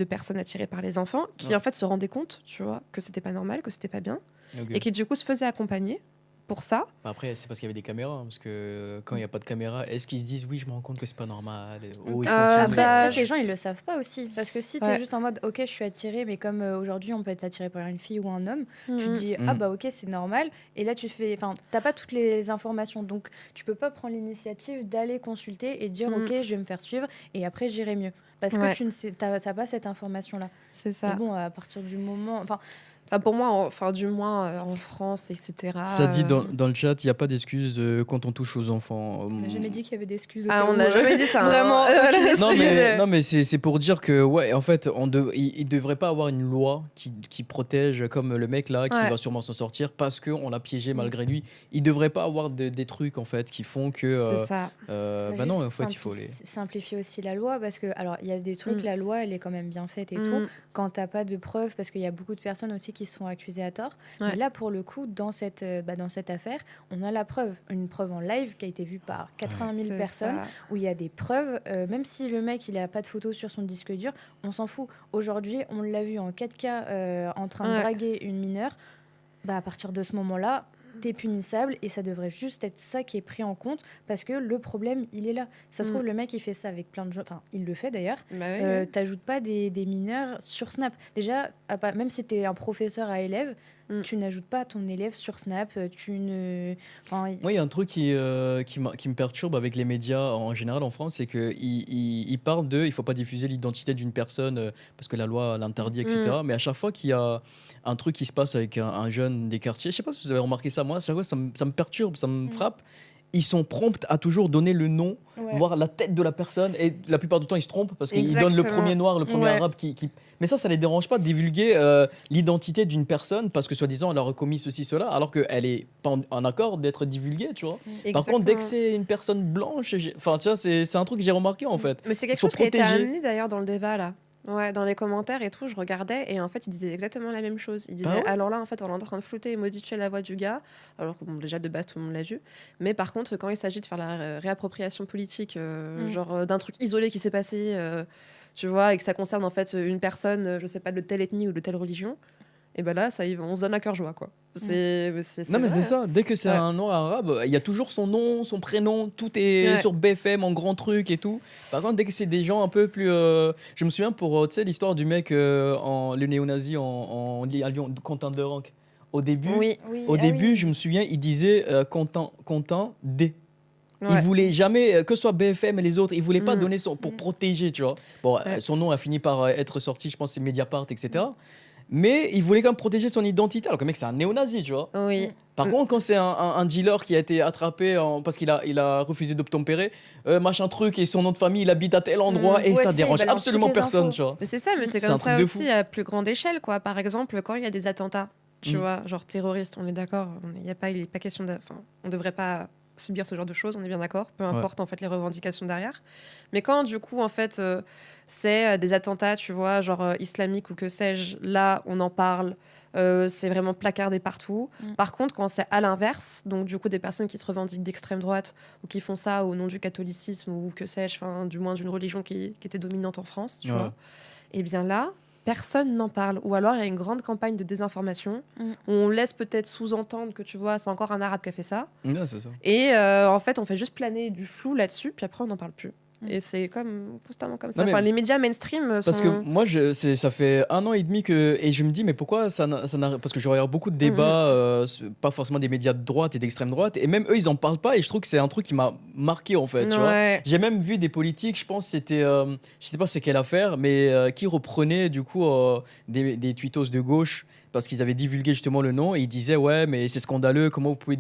Speaker 3: personnes attirées par les enfants qui,
Speaker 6: Ouais.
Speaker 3: en fait, se rendaient compte, tu vois, que c'était pas normal, que c'était pas bien,
Speaker 6: Ok.
Speaker 3: et qui, du coup, se faisaient accompagner pour ça.
Speaker 6: Après, c'est parce qu'il y avait des caméras. Parce que quand il n'y a pas de caméra, est-ce qu'ils se disent oui, je me rends compte que c'est pas normal ou ils
Speaker 3: Euh,
Speaker 6: continuent
Speaker 3: bah,
Speaker 2: Peut-être les gens ils le savent pas aussi parce que si tu es
Speaker 3: Ouais.
Speaker 2: juste en mode ok je suis attirée mais comme aujourd'hui on peut être attiré par une fille ou un homme tu te
Speaker 3: Mhm.
Speaker 2: dis ah bah ok c'est normal et là tu fais enfin t'as pas toutes les informations donc tu peux pas prendre l'initiative d'aller consulter et dire
Speaker 3: Mhm.
Speaker 2: ok je vais me faire suivre et après j'irai mieux parce
Speaker 3: Ouais.
Speaker 2: que tu ne sais t'as pas cette information là
Speaker 3: C'est
Speaker 2: mais
Speaker 3: ça.
Speaker 2: bon à partir du moment enfin
Speaker 3: Enfin, pour moi, du moins en France, etc.
Speaker 1: Ça dit
Speaker 3: euh,
Speaker 1: dans le chat, il n'y a pas d'excuse quand on touche aux enfants.
Speaker 2: on n'a jamais dit qu'il y avait d'excuses au
Speaker 3: Ah,
Speaker 2: cas
Speaker 3: on
Speaker 2: où,
Speaker 3: n'a jamais dit ça. hein.
Speaker 2: vraiment aucune
Speaker 1: Non
Speaker 2: excuse.
Speaker 1: mais, non, mais c'est pour dire que, ouais, en fait, il devrait pas avoir une loi qui protège, comme le mec là, qui
Speaker 3: Ouais.
Speaker 1: va sûrement s'en sortir parce qu'on l'a piégé malgré lui. Il devrait pas avoir des trucs, en fait, qui font que...
Speaker 3: C'est ça.
Speaker 2: Bah,
Speaker 1: non,
Speaker 2: juste
Speaker 1: en fait, il faut les...
Speaker 2: simplifier aussi la loi parce que alors il y a des trucs
Speaker 3: Mm.
Speaker 2: la loi elle est quand même bien faite et
Speaker 3: Mm.
Speaker 2: tout quand t'as pas de preuves parce qu'il y a beaucoup de personnes aussi qui se sont accusées à tort
Speaker 3: Ouais.
Speaker 2: mais là pour le coup dans cette affaire on a la preuve une preuve en live qui a été vue par 80 000
Speaker 3: C'est
Speaker 2: personnes
Speaker 3: ça.
Speaker 2: où il y a des preuves même si le mec il a pas de photos sur son disque dur on s'en fout aujourd'hui on l'a vu en 4K en train de
Speaker 3: Ouais.
Speaker 2: draguer une mineure bah à partir de ce moment-là t'es punissable et ça devrait juste être ça qui est pris en compte parce que le problème il est là. Ça se trouve le mec il fait ça avec plein de gens, enfin il le fait d'ailleurs.
Speaker 3: Bah oui, oui.
Speaker 2: T'ajoutes pas des mineurs sur Snap. Déjà, même si t'es un professeur à élève, tu n'ajoutes pas ton élève sur Snap. Tu ne. Enfin,
Speaker 1: Moi, il y a un truc qui me perturbe avec les médias en général en France, c'est qu'ils parlent il ne faut pas diffuser l'identité d'une personne parce que la loi l'interdit, etc. Mais à chaque fois qu'il y a un truc qui se passe avec un jeune des quartiers, je ne sais pas si vous avez remarqué ça, moi, ça me perturbe, ça me frappe. Ils sont prompts à toujours donner le nom, voir la tête de la personne, et la plupart du temps, ils se trompent parce qu'ils donnent le premier noir, le premier arabe qui... Mais ça les dérange pas de divulguer l'identité d'une personne parce que soi-disant elle a commis ceci, cela, alors qu'elle est pas en accord d'être divulguée, tu vois. Par contre, dès que c'est une personne blanche, enfin, tu vois, c'est un truc que j'ai remarqué en fait.
Speaker 3: Mais c'est quelque chose qui a été amené d'ailleurs dans le débat là. Ouais, dans les commentaires et tout, je regardais et en fait, ils disaient exactement la même chose. Ils disaient, alors là, en fait, on est en train de flouter et modifier la voix du gars, alors que bon, déjà de base, tout le monde l'a vu. Mais par contre, quand il s'agit de faire la réappropriation politique, genre d'un truc isolé qui s'est passé, tu vois, et que ça concerne en fait une personne, je sais pas, de telle ethnie ou de telle religion, et ben là, on se donne à cœur joie, quoi.
Speaker 1: Non, mais c'est ça. Dès que c'est un noir arabe, il y a toujours son nom, son prénom, tout est sur BFM en grand truc et tout. Par contre, dès que c'est des gens un peu plus. Je me souviens pour l'histoire du mec, le néo-nazi à Lyon, Quentin Derenc. Au début, je me souviens, il disait Quentin D. Il voulait jamais, que ce soit BFM et les autres, il voulait pas donner pour protéger, tu vois. Bon, son nom a fini par être sorti, je pense, c'est Mediapart, etc. Mais il voulait quand même protéger son identité. Alors que le mec, c'est un néo-nazi, tu vois.
Speaker 3: Oui.
Speaker 1: Par contre, quand c'est un dealer qui a été attrapé parce qu'il a refusé d'obtempérer, machin truc, et son nom de famille, il habite à tel endroit, et ça dérange absolument personne, tu vois.
Speaker 3: Mais c'est ça, mais c'est comme ça aussi à plus grande échelle, quoi. Par exemple, quand il y a des attentats, tu vois, genre terroristes, on est d'accord, il n'est pas question de... Enfin, on ne devrait pas subir ce genre de choses, on est bien d'accord, peu importe en fait les revendications derrière. Mais quand du coup en fait c'est des attentats, tu vois, genre islamiques ou que sais-je, là on en parle, c'est vraiment placardé partout. Par contre, quand c'est à l'inverse, donc du coup des personnes qui se revendiquent d'extrême droite ou qui font ça au nom du catholicisme ou que sais-je, enfin du moins d'une religion qui était dominante en France, tu vois, et bien là personne n'en parle. Ou alors, il y a une grande campagne de désinformation où on laisse peut-être sous-entendre que, tu vois, c'est encore un arabe qui a fait ça.
Speaker 1: C'est ça.
Speaker 3: Et en fait, on fait juste planer du flou là-dessus, puis après, on n'en parle plus. Et c'est constamment comme ça.
Speaker 1: Non,
Speaker 3: enfin, les médias mainstream sont...
Speaker 1: Parce que moi, ça fait 1 an et demi et je me dis, mais pourquoi ça n'a... Parce que je regarde beaucoup de débats, pas forcément des médias de droite et d'extrême droite, et même eux, ils en parlent pas, et je trouve que c'est un truc qui m'a marqué, en fait, tu vois. J'ai même vu des politiques, je pense, c'était... je sais pas c'est quelle affaire, mais qui reprenaient, du coup, des tweetos de gauche, parce qu'ils avaient divulgué justement le nom, et ils disaient, ouais, mais c'est scandaleux, comment vous pouvez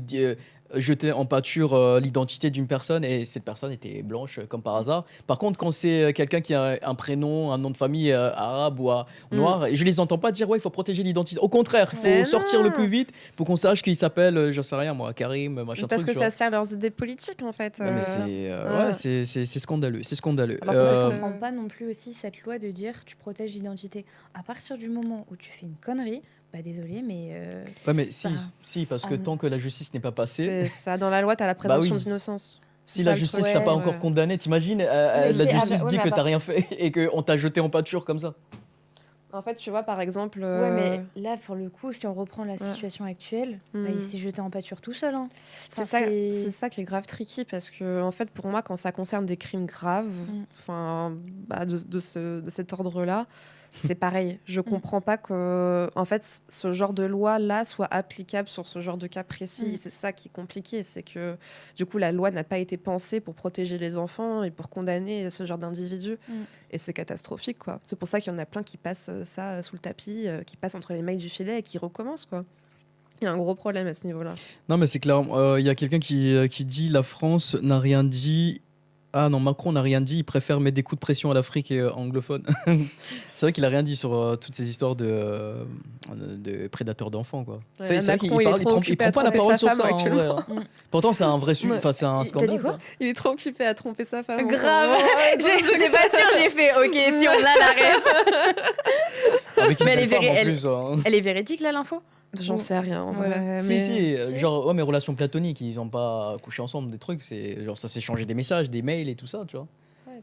Speaker 6: jeter en pâture l'identité d'une personne et cette personne était blanche comme par hasard. Par contre, quand c'est quelqu'un qui a un prénom, un nom de famille arabe ou noir, je les entends pas dire ouais, il faut protéger l'identité. Au contraire, il faut
Speaker 3: Mais
Speaker 6: sortir
Speaker 3: non.
Speaker 6: le plus vite pour qu'on sache qu'il s'appelle, j'en sais rien moi, Karim, machin
Speaker 3: Parce
Speaker 6: truc.
Speaker 3: que ça sert leurs idées politiques, en fait.
Speaker 6: Non, mais c'est scandaleux, c'est scandaleux.
Speaker 3: Alors que
Speaker 2: Je
Speaker 3: c'est
Speaker 2: ne
Speaker 3: très-
Speaker 2: comprends pas non plus aussi cette loi de dire tu protèges l'identité. À partir du moment où tu fais une connerie, bah désolé, mais
Speaker 6: Ouais, mais
Speaker 2: Enfin,
Speaker 6: si, parce que
Speaker 2: ah,
Speaker 6: tant que la justice n'est pas passée,
Speaker 3: C'est ça, dans la loi, t'as la présomption
Speaker 6: oui.
Speaker 3: d'innocence.
Speaker 6: si
Speaker 3: C'est
Speaker 6: la
Speaker 3: ça, le
Speaker 6: justice
Speaker 3: truc.
Speaker 6: t'a pas
Speaker 2: Ouais,
Speaker 6: encore
Speaker 3: ouais.
Speaker 6: condamné, t'imagines,
Speaker 2: Mais
Speaker 6: la
Speaker 2: c'est-
Speaker 6: justice
Speaker 2: ouais,
Speaker 6: dit
Speaker 2: mais
Speaker 6: que
Speaker 2: à
Speaker 6: t'as
Speaker 2: part-
Speaker 6: rien fait et qu'on t'a jeté en pâture comme ça.
Speaker 3: En fait, tu vois, par exemple...
Speaker 2: ouais, mais là, pour le coup, si on reprend la
Speaker 3: Ouais.
Speaker 2: situation actuelle, bah,
Speaker 3: Hmm.
Speaker 2: il s'est jeté en pâture tout seul. Hein.
Speaker 3: C'est
Speaker 2: Enfin,
Speaker 3: ça, c'est ça qui est grave tricky parce que en fait pour moi quand ça concerne des crimes graves, enfin de cet ordre-là, c'est pareil. Je comprends pas que en fait ce genre de loi là soit applicable sur ce genre de cas précis. C'est ça qui est compliqué, c'est que du coup la loi n'a pas été pensée pour protéger les enfants et pour condamner ce genre d'individus. Et c'est catastrophique quoi. C'est pour ça qu'il y en a plein qui passent ça sous le tapis, qui passent entre les mailles du filet et qui recommencent quoi. Il y a un gros problème à ce niveau-là.
Speaker 6: Non, mais c'est clair. Il y a quelqu'un qui dit la France n'a rien dit. Ah non, Macron n'a rien dit. Il préfère mettre des coups de pression à l'Afrique et anglophone. C'est vrai qu'il a rien dit sur toutes ces histoires de prédateurs d'enfants, quoi.
Speaker 3: Ouais,
Speaker 6: Tu sais, c'est vrai
Speaker 3: Macron,
Speaker 6: qu'il
Speaker 3: il est
Speaker 6: parle-
Speaker 3: trop
Speaker 6: il
Speaker 3: occupé
Speaker 6: prend
Speaker 3: à
Speaker 6: pas la
Speaker 3: tromper
Speaker 6: parole
Speaker 3: sa
Speaker 6: sur
Speaker 3: femme
Speaker 6: ça. En vrai,
Speaker 3: actuellement.
Speaker 6: hein. Pourtant, c'est un vrai
Speaker 3: Ouais.
Speaker 6: enfin, c'est un
Speaker 2: T'as
Speaker 6: scandale.
Speaker 2: dit quoi
Speaker 3: Il est trop occupé à tromper sa femme. en ce
Speaker 2: Grave.
Speaker 3: moment.
Speaker 2: J'étais pas sûre, j'ai fait ok, si on a la rêve.
Speaker 6: Avec une
Speaker 2: Mais elle
Speaker 6: belle
Speaker 2: est
Speaker 6: femme,
Speaker 2: véri-
Speaker 6: en
Speaker 2: elle-
Speaker 6: plus, hein.
Speaker 2: Elle est véridique là l'info?
Speaker 3: J'en sais rien. En
Speaker 2: Ouais.
Speaker 3: vrai,
Speaker 6: Si,
Speaker 3: mais-
Speaker 6: si,
Speaker 2: Si.
Speaker 6: genre, ouais, mes relations platoniques, ils ont pas couché ensemble, des trucs, c'est genre, ça s'est changé des messages, des mails et tout ça, tu vois.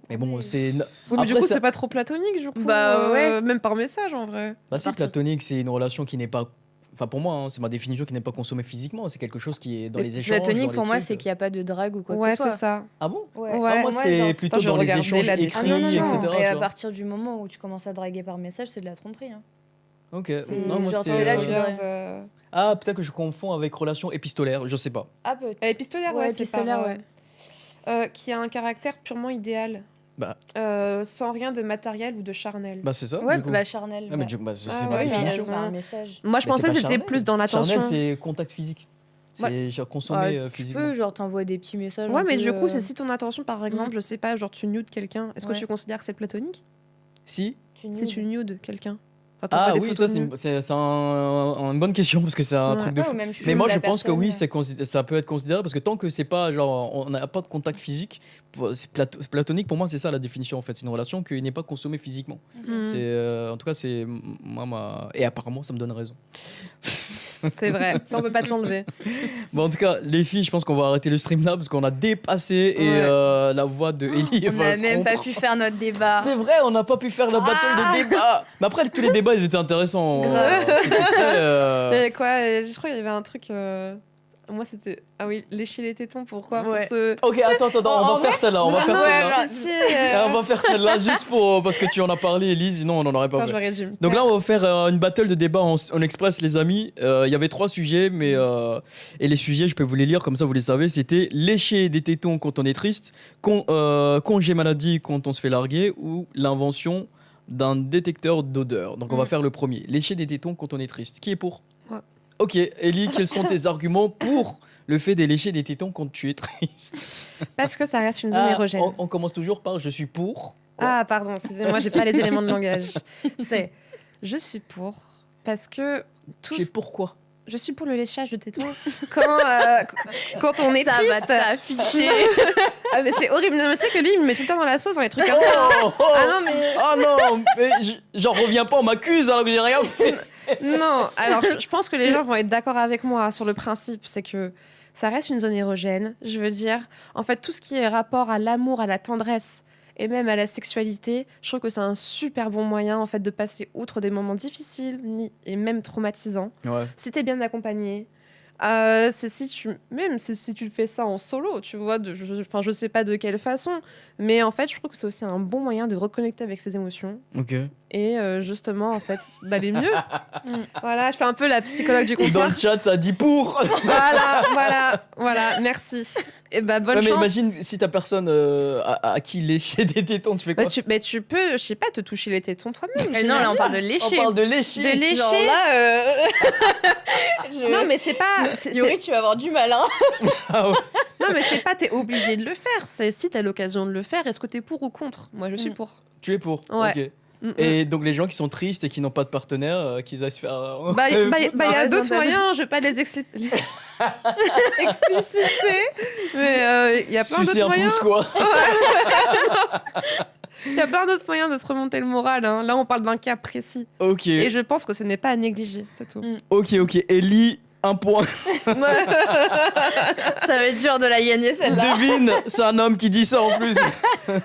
Speaker 6: Mais bon, c'est.
Speaker 3: Oui, mais du
Speaker 6: Après,
Speaker 3: coup,
Speaker 6: ça-
Speaker 3: c'est pas trop platonique, du coup.
Speaker 2: Bah, ouais.
Speaker 3: Même par message, en vrai.
Speaker 6: Bah, si,
Speaker 2: partir-
Speaker 6: platonique, c'est une relation qui n'est pas. Enfin, pour moi, hein, c'est ma définition qui n'est pas consommée physiquement. C'est quelque chose qui est dans les échanges.
Speaker 2: Platonique
Speaker 6: dans les
Speaker 2: pour moi,
Speaker 6: trucs.
Speaker 2: c'est qu'il n'y a pas de drague ou quoi
Speaker 3: Ouais,
Speaker 2: que ce
Speaker 3: c'est
Speaker 2: soit.
Speaker 3: ça.
Speaker 6: Ah bon
Speaker 2: Ouais.
Speaker 3: Ouais.
Speaker 6: Ah, moi, c'était
Speaker 3: genre,
Speaker 6: plutôt
Speaker 3: attends, je
Speaker 6: dans les
Speaker 3: regardais
Speaker 6: échanges
Speaker 3: la
Speaker 6: écrits,
Speaker 2: Ah non, non,
Speaker 6: etc.
Speaker 2: non.
Speaker 6: tu
Speaker 2: Et à
Speaker 6: vois.
Speaker 2: partir du moment où tu commences à draguer par message, c'est de la tromperie. Hein.
Speaker 6: Ok.
Speaker 2: C'est
Speaker 6: Non, moi,
Speaker 2: genre,
Speaker 6: c'était.
Speaker 2: t'es là,
Speaker 3: Je
Speaker 2: tu
Speaker 3: regarde,
Speaker 2: dirais.
Speaker 6: Ah, peut-être que je confonds avec relation épistolaire, je sais pas.
Speaker 2: Ah, peut-être.
Speaker 3: Épistolaire, ouais, c'est
Speaker 2: épistolaire,
Speaker 3: par,
Speaker 2: ouais.
Speaker 3: qui a un caractère purement idéal.
Speaker 6: Bah.
Speaker 3: Sans rien de matériel ou de charnel.
Speaker 6: Bah, c'est ça.
Speaker 2: Ouais,
Speaker 6: du coup.
Speaker 2: bah charnel.
Speaker 6: Ah, mais
Speaker 2: ouais.
Speaker 6: bah, c'est
Speaker 3: Ah
Speaker 6: ma
Speaker 3: ouais, mais
Speaker 6: définition.
Speaker 3: elles ont-
Speaker 2: un message.
Speaker 3: Moi, je
Speaker 6: Mais
Speaker 3: pensais
Speaker 6: c'est
Speaker 3: que
Speaker 6: pas
Speaker 3: c'était
Speaker 6: charnel.
Speaker 3: plus dans l'attention.
Speaker 6: Charnel, c'est contact physique. C'est genre consommer
Speaker 2: Ouais, tu
Speaker 6: physiquement.
Speaker 2: peux, genre, t'envoies des petits messages.
Speaker 3: Ouais,
Speaker 2: un
Speaker 3: mais
Speaker 2: peu,
Speaker 3: du coup, c'est si ton attention, par exemple,
Speaker 2: Mhm.
Speaker 3: je sais pas, genre tu nudes quelqu'un, est-ce que
Speaker 2: Ouais.
Speaker 3: tu considères que c'est platonique
Speaker 6: Si.
Speaker 3: Si tu nudes quelqu'un. Enfin,
Speaker 6: Ah
Speaker 3: t'envoies des
Speaker 6: oui,
Speaker 3: photos
Speaker 6: ça,
Speaker 3: de nu.
Speaker 6: c'est une bonne question parce que c'est un
Speaker 3: Ouais.
Speaker 6: truc de
Speaker 2: Ouais,
Speaker 6: fou.
Speaker 2: ou même tu
Speaker 6: Mais
Speaker 2: joues
Speaker 6: moi,
Speaker 2: la
Speaker 6: je pense que
Speaker 2: personne,
Speaker 6: oui, ça peut être considéré parce que tant que c'est pas genre on n'a pas de contact physique, c'est platonique pour moi, c'est ça la définition en fait. C'est une relation qui n'est pas consommée physiquement.
Speaker 3: Mhm.
Speaker 6: C'est en tout cas c'est moi et apparemment ça me donne raison.
Speaker 3: C'est vrai, ça on peut pas te l'enlever.
Speaker 6: Bon en tout cas les filles, je pense qu'on va arrêter le stream là parce qu'on a dépassé et
Speaker 3: Ouais.
Speaker 6: la voix de Ellie
Speaker 2: On
Speaker 6: va
Speaker 2: n'a
Speaker 6: se
Speaker 2: même pas
Speaker 6: rompre.
Speaker 2: pu faire notre débat.
Speaker 6: C'est vrai, on n'a pas pu faire la battle de débat. Mais après tous les débats ils étaient intéressants.
Speaker 2: Grave.
Speaker 6: C'était très,
Speaker 3: Et quoi, je crois qu'il y avait un truc. Moi c'était. Ah oui, lécher les tétons, pourquoi
Speaker 2: Ouais.
Speaker 3: Pour se.
Speaker 6: Ok, attends,
Speaker 2: En
Speaker 6: on va faire celle-là, on va faire
Speaker 3: Non,
Speaker 6: celle-là.
Speaker 3: pitié,
Speaker 6: Et on va faire celle-là juste parce que tu en as parlé, Elise, sinon on n'en aurait pas
Speaker 3: Putain,
Speaker 6: fait.
Speaker 3: j'aurais dû me
Speaker 6: Donc
Speaker 3: taire.
Speaker 6: là, on va faire une battle de débat en express, les amis. Il y avait 3 sujets, mais et les sujets, je peux vous les lire comme ça, vous les savez. C'était lécher des tétons quand on est triste, congé maladie quand on se fait larguer, ou l'invention d'un détecteur d'odeur. Donc on va faire le premier. Lécher des tétons quand on est triste. Qui est pour?
Speaker 3: Ouais.
Speaker 6: Ok, Ellie, quels sont tes arguments pour le fait de lécher des tétons quand tu es triste?
Speaker 3: Parce que ça reste une zone
Speaker 6: Ah,
Speaker 3: érogène.
Speaker 6: on commence toujours par je suis pour.
Speaker 3: Ah, pardon, excusez-moi, j'ai pas les éléments de langage. C'est je suis pour parce que tout.
Speaker 6: Tu es pourquoi?
Speaker 3: Je suis pour le léchage de tétons quand on est
Speaker 2: Ça va
Speaker 3: triste.
Speaker 2: t'afficher.
Speaker 3: Ah, mais c'est horrible. Non, mais c'est que lui, il me met tout le temps dans la sauce dans les trucs comme ça.
Speaker 6: Oh, oh,
Speaker 3: Ah non, mais.
Speaker 6: oh non, mais j'en reviens pas, on m'accuse alors que j'ai rien fait.
Speaker 3: Non, alors je pense que les gens vont être d'accord avec moi sur le principe, c'est que ça reste une zone érogène. Je veux dire, en fait, tout ce qui est rapport à l'amour, à la tendresse et même à la sexualité, je trouve que c'est un super bon moyen en fait de passer outre des moments difficiles et même traumatisants.
Speaker 6: Ouais.
Speaker 3: Si t'es bien accompagné. C'est si tu fais ça en solo, tu vois, enfin je sais pas de quelle façon, mais en fait je trouve que c'est aussi un bon moyen de reconnecter avec ses émotions.
Speaker 6: Ok.
Speaker 3: et justement, en fait, d'aller mieux. Voilà, je fais un peu la psychologue du
Speaker 6: Dans
Speaker 3: comptoir.
Speaker 6: le chat, ça dit pour.
Speaker 3: Voilà, merci. Et bah, bonne
Speaker 6: Non, mais
Speaker 3: chance.
Speaker 6: imagine si t'as personne à qui lécher des tétons, tu fais quoi?
Speaker 3: Tu peux, je sais pas, te toucher les tétons toi-même.
Speaker 2: Mais non, là, on parle de
Speaker 6: On
Speaker 2: lécher.
Speaker 6: parle de lécher.
Speaker 3: De lécher.
Speaker 2: Genre là,
Speaker 3: Non, mais c'est pas.
Speaker 2: Yuri, tu vas avoir du mal, hein.
Speaker 6: Ah ouais.
Speaker 3: Non, mais c'est pas, t'es obligé de le faire. C'est si t'as l'occasion de le faire, est-ce que t'es pour ou contre? Moi, je suis pour.
Speaker 6: Tu es pour.
Speaker 3: Ouais.
Speaker 6: Ok.
Speaker 3: Mm, mm.
Speaker 6: Et donc les gens qui sont tristes et qui n'ont pas de partenaire, qu'ils aillent se faire.
Speaker 3: Bah, y a
Speaker 2: raison,
Speaker 3: d'autres
Speaker 2: t'as
Speaker 3: moyens, je vais pas les expliciter, mais il y a plein
Speaker 6: Sucer
Speaker 3: d'autres
Speaker 6: un
Speaker 3: moyens.
Speaker 6: pouce, quoi.
Speaker 3: Il y a plein d'autres moyens de se remonter le moral. Hein. Là, on parle d'un cas précis.
Speaker 6: Ok.
Speaker 3: Et je pense que ce n'est pas à négliger, c'est tout.
Speaker 6: Ok. Ellie, un point.
Speaker 2: Ça va être dur de la gagner, celle-là.
Speaker 6: Devine, c'est un homme qui dit ça en plus.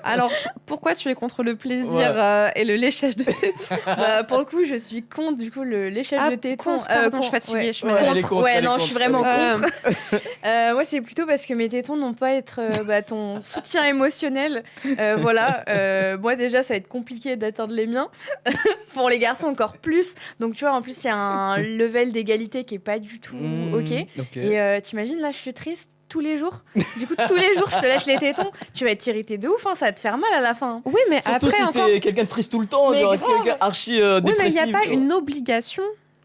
Speaker 3: Alors, pourquoi tu es contre le plaisir
Speaker 6: Ouais.
Speaker 3: et le léchage de tétons?
Speaker 2: Bah, pour le coup, je suis contre du coup le léchage de tétons.
Speaker 3: contre, pardon, je suis fatiguée,
Speaker 2: ouais.
Speaker 3: je suis
Speaker 6: Ouais,
Speaker 3: malade.
Speaker 6: elle est contre,
Speaker 2: Ouais,
Speaker 6: elle est
Speaker 2: non,
Speaker 6: contre,
Speaker 2: je suis vraiment
Speaker 6: elle est
Speaker 2: contre. Moi, c'est plutôt parce que mes tétons n'ont pas à être ton soutien émotionnel. Voilà. Moi, déjà, ça va être compliqué d'atteindre les miens. Pour les garçons, encore plus. Donc, tu vois, en plus, il y a un level d'égalité qui est pas du tout OK.
Speaker 6: Ok.
Speaker 2: Et t'imagines, là, je suis triste tous les jours. Du coup, tous les jours, je te lâche les tétons. Tu vas être irrité de ouf, hein, ça va te faire mal à la fin.
Speaker 3: Oui, mais
Speaker 6: Surtout
Speaker 3: après,
Speaker 6: si
Speaker 3: encore.
Speaker 6: t'es quelqu'un de triste tout le temps,
Speaker 2: Mais
Speaker 6: genre
Speaker 2: grave.
Speaker 6: quelqu'un archi
Speaker 3: Oui, mais il
Speaker 6: dépressif.
Speaker 3: n'y a pas
Speaker 6: tu vois.
Speaker 3: une obligation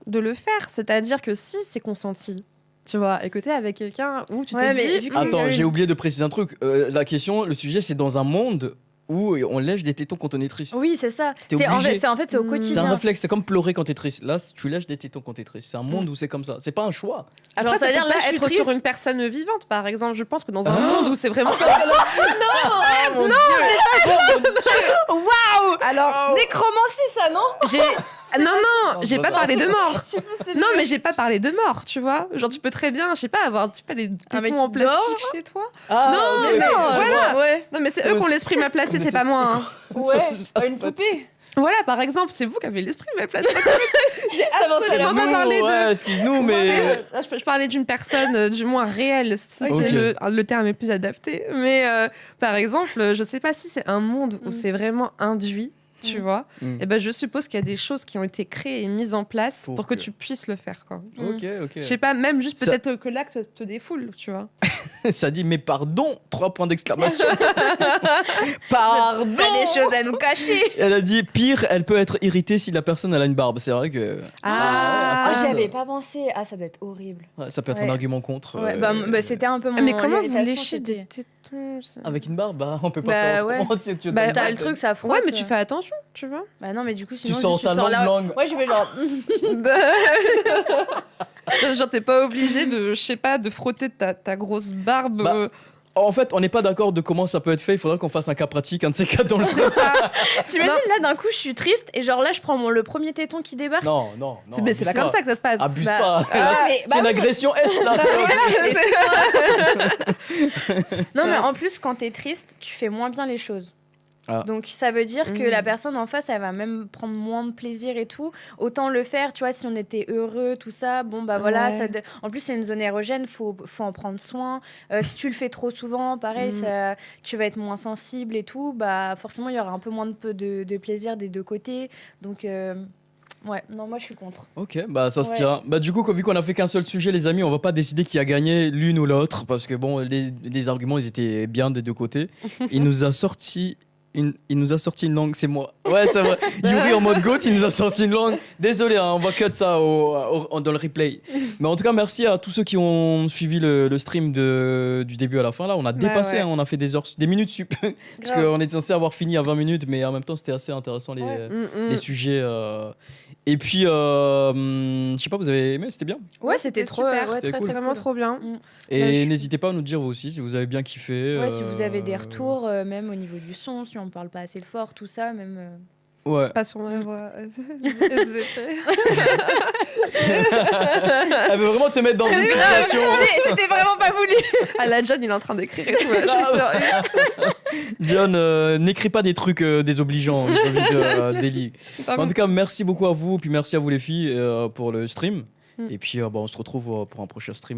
Speaker 3: de le faire. C'est-à-dire que si c'est consenti, tu vois, et que t'es avec quelqu'un où tu
Speaker 2: Ouais,
Speaker 3: te
Speaker 2: mais
Speaker 3: dis.
Speaker 2: vu que
Speaker 6: Attends,
Speaker 2: c'est
Speaker 6: j'ai oublié de préciser un truc. La question, le sujet, c'est dans un monde où on lèche des tétons quand on est triste.
Speaker 2: Oui, c'est ça.
Speaker 6: T'es
Speaker 2: C'est
Speaker 6: obligé.
Speaker 2: c'est au
Speaker 6: C'est un
Speaker 2: quotidien.
Speaker 6: réflexe, c'est comme pleurer quand t'es triste. Là, tu lèches des tétons quand t'es triste. C'est un monde où c'est comme ça. C'est pas un choix.
Speaker 3: Après,
Speaker 2: Genre,
Speaker 3: ça
Speaker 2: ça veut
Speaker 3: veut
Speaker 2: dire, là,
Speaker 3: pas
Speaker 2: je suis
Speaker 3: être
Speaker 2: triste.
Speaker 3: sur une personne vivante, par exemple. Je pense que dans un
Speaker 6: Ah.
Speaker 3: monde où c'est vraiment.
Speaker 6: Ah, mon Dieu.
Speaker 2: Waouh.
Speaker 3: Alors,
Speaker 2: Nécromancie, ça, non?
Speaker 3: j'ai. Non,
Speaker 6: Non,
Speaker 3: j'ai
Speaker 6: c'est
Speaker 3: pas
Speaker 6: pas
Speaker 3: parlé de mort.
Speaker 2: Je sais pas, c'est
Speaker 3: Non,
Speaker 2: mieux.
Speaker 3: mais j'ai pas parlé de mort, tu vois. Genre, tu peux très bien, je sais pas, avoir les
Speaker 2: Un mec
Speaker 3: tétons en
Speaker 2: qui
Speaker 3: plastique
Speaker 2: dort.
Speaker 3: chez toi.
Speaker 6: Ah,
Speaker 3: Non,
Speaker 6: ok,
Speaker 3: mais
Speaker 6: ok,
Speaker 3: non,
Speaker 6: je
Speaker 3: voilà.
Speaker 6: vois.
Speaker 2: Ouais.
Speaker 3: Non, mais c'est eux qui ont l'esprit mal placé, c'est pas moi. Hein.
Speaker 2: Ouais. Une poupée.
Speaker 3: Voilà, par exemple, c'est vous qui avez l'esprit mal placé. J'ai absolument pas
Speaker 6: Nous,
Speaker 3: parlé
Speaker 6: ouais,
Speaker 3: de.
Speaker 6: excuse-nous, mais.
Speaker 3: Je parlais d'une personne, du moins réelle, si
Speaker 6: Ok.
Speaker 3: c'est le terme est plus adapté. Mais par exemple, je sais pas si c'est un monde où c'est vraiment induit, tu vois.
Speaker 6: Mm.
Speaker 3: Et ben, je suppose qu'il y a des choses qui ont été créées et mises en place pour que tu puisses le faire, quoi.
Speaker 6: Ok,
Speaker 3: Je sais pas, même juste
Speaker 6: Ça-
Speaker 3: peut-être que l'acte te défoule, tu vois.
Speaker 6: Ça dit, mais pardon, 3 points d'exclamation. Pardon.
Speaker 2: T'as des choses à nous cacher.
Speaker 6: Elle a dit, pire, elle peut être irritée si la personne elle a une barbe. C'est vrai que
Speaker 2: Ah,
Speaker 6: ouais,
Speaker 2: j'y avais pas pensé. Ah, ça doit être horrible.
Speaker 6: ouais, ça peut être
Speaker 2: Ouais.
Speaker 6: un argument contre.
Speaker 2: Ouais, bah, c'était un peu mon.
Speaker 3: Mais comment vous
Speaker 2: irritation,
Speaker 3: léchez
Speaker 2: c'était-
Speaker 3: des tétons ça
Speaker 6: Avec une barbe, bah, on peut pas
Speaker 2: Bah,
Speaker 6: faire autrement.
Speaker 2: ouais.
Speaker 6: Tu
Speaker 3: Bah,
Speaker 2: T'as le truc, ça frotte.
Speaker 3: Ouais, mais tu fais attention, tu vois.
Speaker 2: Bah non, mais du coup,
Speaker 6: Tu
Speaker 2: sinon.
Speaker 6: sors
Speaker 2: je
Speaker 6: ta
Speaker 2: sors là-
Speaker 6: langue.
Speaker 2: Ouais, je vais genre.
Speaker 3: Genre, t'es pas obligé de, je sais pas, de frotter ta grosse barbe.
Speaker 6: Bah, En fait, on n'est pas d'accord de comment ça peut être fait. Il faudra qu'on fasse un cas pratique, un de ces quatre dans le
Speaker 3: c'est ça.
Speaker 2: T'imagines là, d'un coup, je suis triste et genre là, je prends le premier téton qui débarque.
Speaker 6: Non, non, non.
Speaker 3: Mais c'est pas comme ça que ça se passe.
Speaker 6: Abuse
Speaker 2: Bah,
Speaker 6: pas.
Speaker 2: ah,
Speaker 6: Là,
Speaker 2: mais-
Speaker 6: c'est une agression S là.
Speaker 2: Non, mais en plus, quand t'es triste, tu fais moins bien les choses.
Speaker 6: Ah.
Speaker 2: Donc ça veut dire que
Speaker 3: Mhm.
Speaker 2: la personne en face, elle va même prendre moins de plaisir et tout. Autant le faire, tu vois, si on était heureux, tout ça, bon bah voilà.
Speaker 3: Ouais.
Speaker 2: En plus, c'est une zone érogène, faut en prendre soin. Si tu le fais trop souvent, pareil,
Speaker 3: Mhm.
Speaker 2: tu vas être moins sensible et tout. Bah forcément, il y aura un peu moins de plaisir des deux côtés. Donc ouais, non, moi je suis contre.
Speaker 6: Ok, bah ça se
Speaker 2: Ouais.
Speaker 6: tient. Bah du coup, vu qu'on a fait qu'un seul sujet, les amis, on va pas décider qui a gagné l'une ou l'autre parce que bon, les arguments ils étaient bien des deux côtés. Il nous a sorti une langue, c'est moi. Ouais, c'est vrai. Yuri en mode goat, il nous a sorti une langue. Désolé, hein, on va cut ça dans le replay. Mais en tout cas, merci à tous ceux qui ont suivi le stream du début à la fin. Là, on a dépassé,
Speaker 3: ouais.
Speaker 6: hein, on a fait des minutes sup. Parce
Speaker 2: Grave.
Speaker 6: qu'on était censé avoir fini à 20 minutes, mais en même temps, c'était assez intéressant les sujets. Et puis, je sais pas, vous avez aimé, c'était bien.
Speaker 2: Ouais, c'était trop
Speaker 3: super,
Speaker 2: ouais,
Speaker 6: c'était
Speaker 2: très,
Speaker 6: cool.
Speaker 2: très
Speaker 3: vraiment
Speaker 2: cool.
Speaker 3: trop bien.
Speaker 6: Et
Speaker 3: Bah, je suis-
Speaker 6: n'hésitez pas à nous dire vous aussi si vous avez bien kiffé.
Speaker 2: Ouais, si vous avez des retours, même au niveau du son, si on parle pas assez fort, tout ça, même.
Speaker 6: Ouais.
Speaker 3: Pas sur ma voix. SVT.
Speaker 6: Elle veut vraiment te mettre dans une situation.
Speaker 2: C'était vraiment pas voulu.
Speaker 3: Ah, la John, il est en train d'écrire et tout. Là, je suis sûre.
Speaker 6: John, n'écris pas des trucs désobligeants vis-à-vis d'Ellie. En tout cas, merci beaucoup à vous, puis merci à vous les filles pour le stream. Et puis, on se retrouve pour un prochain stream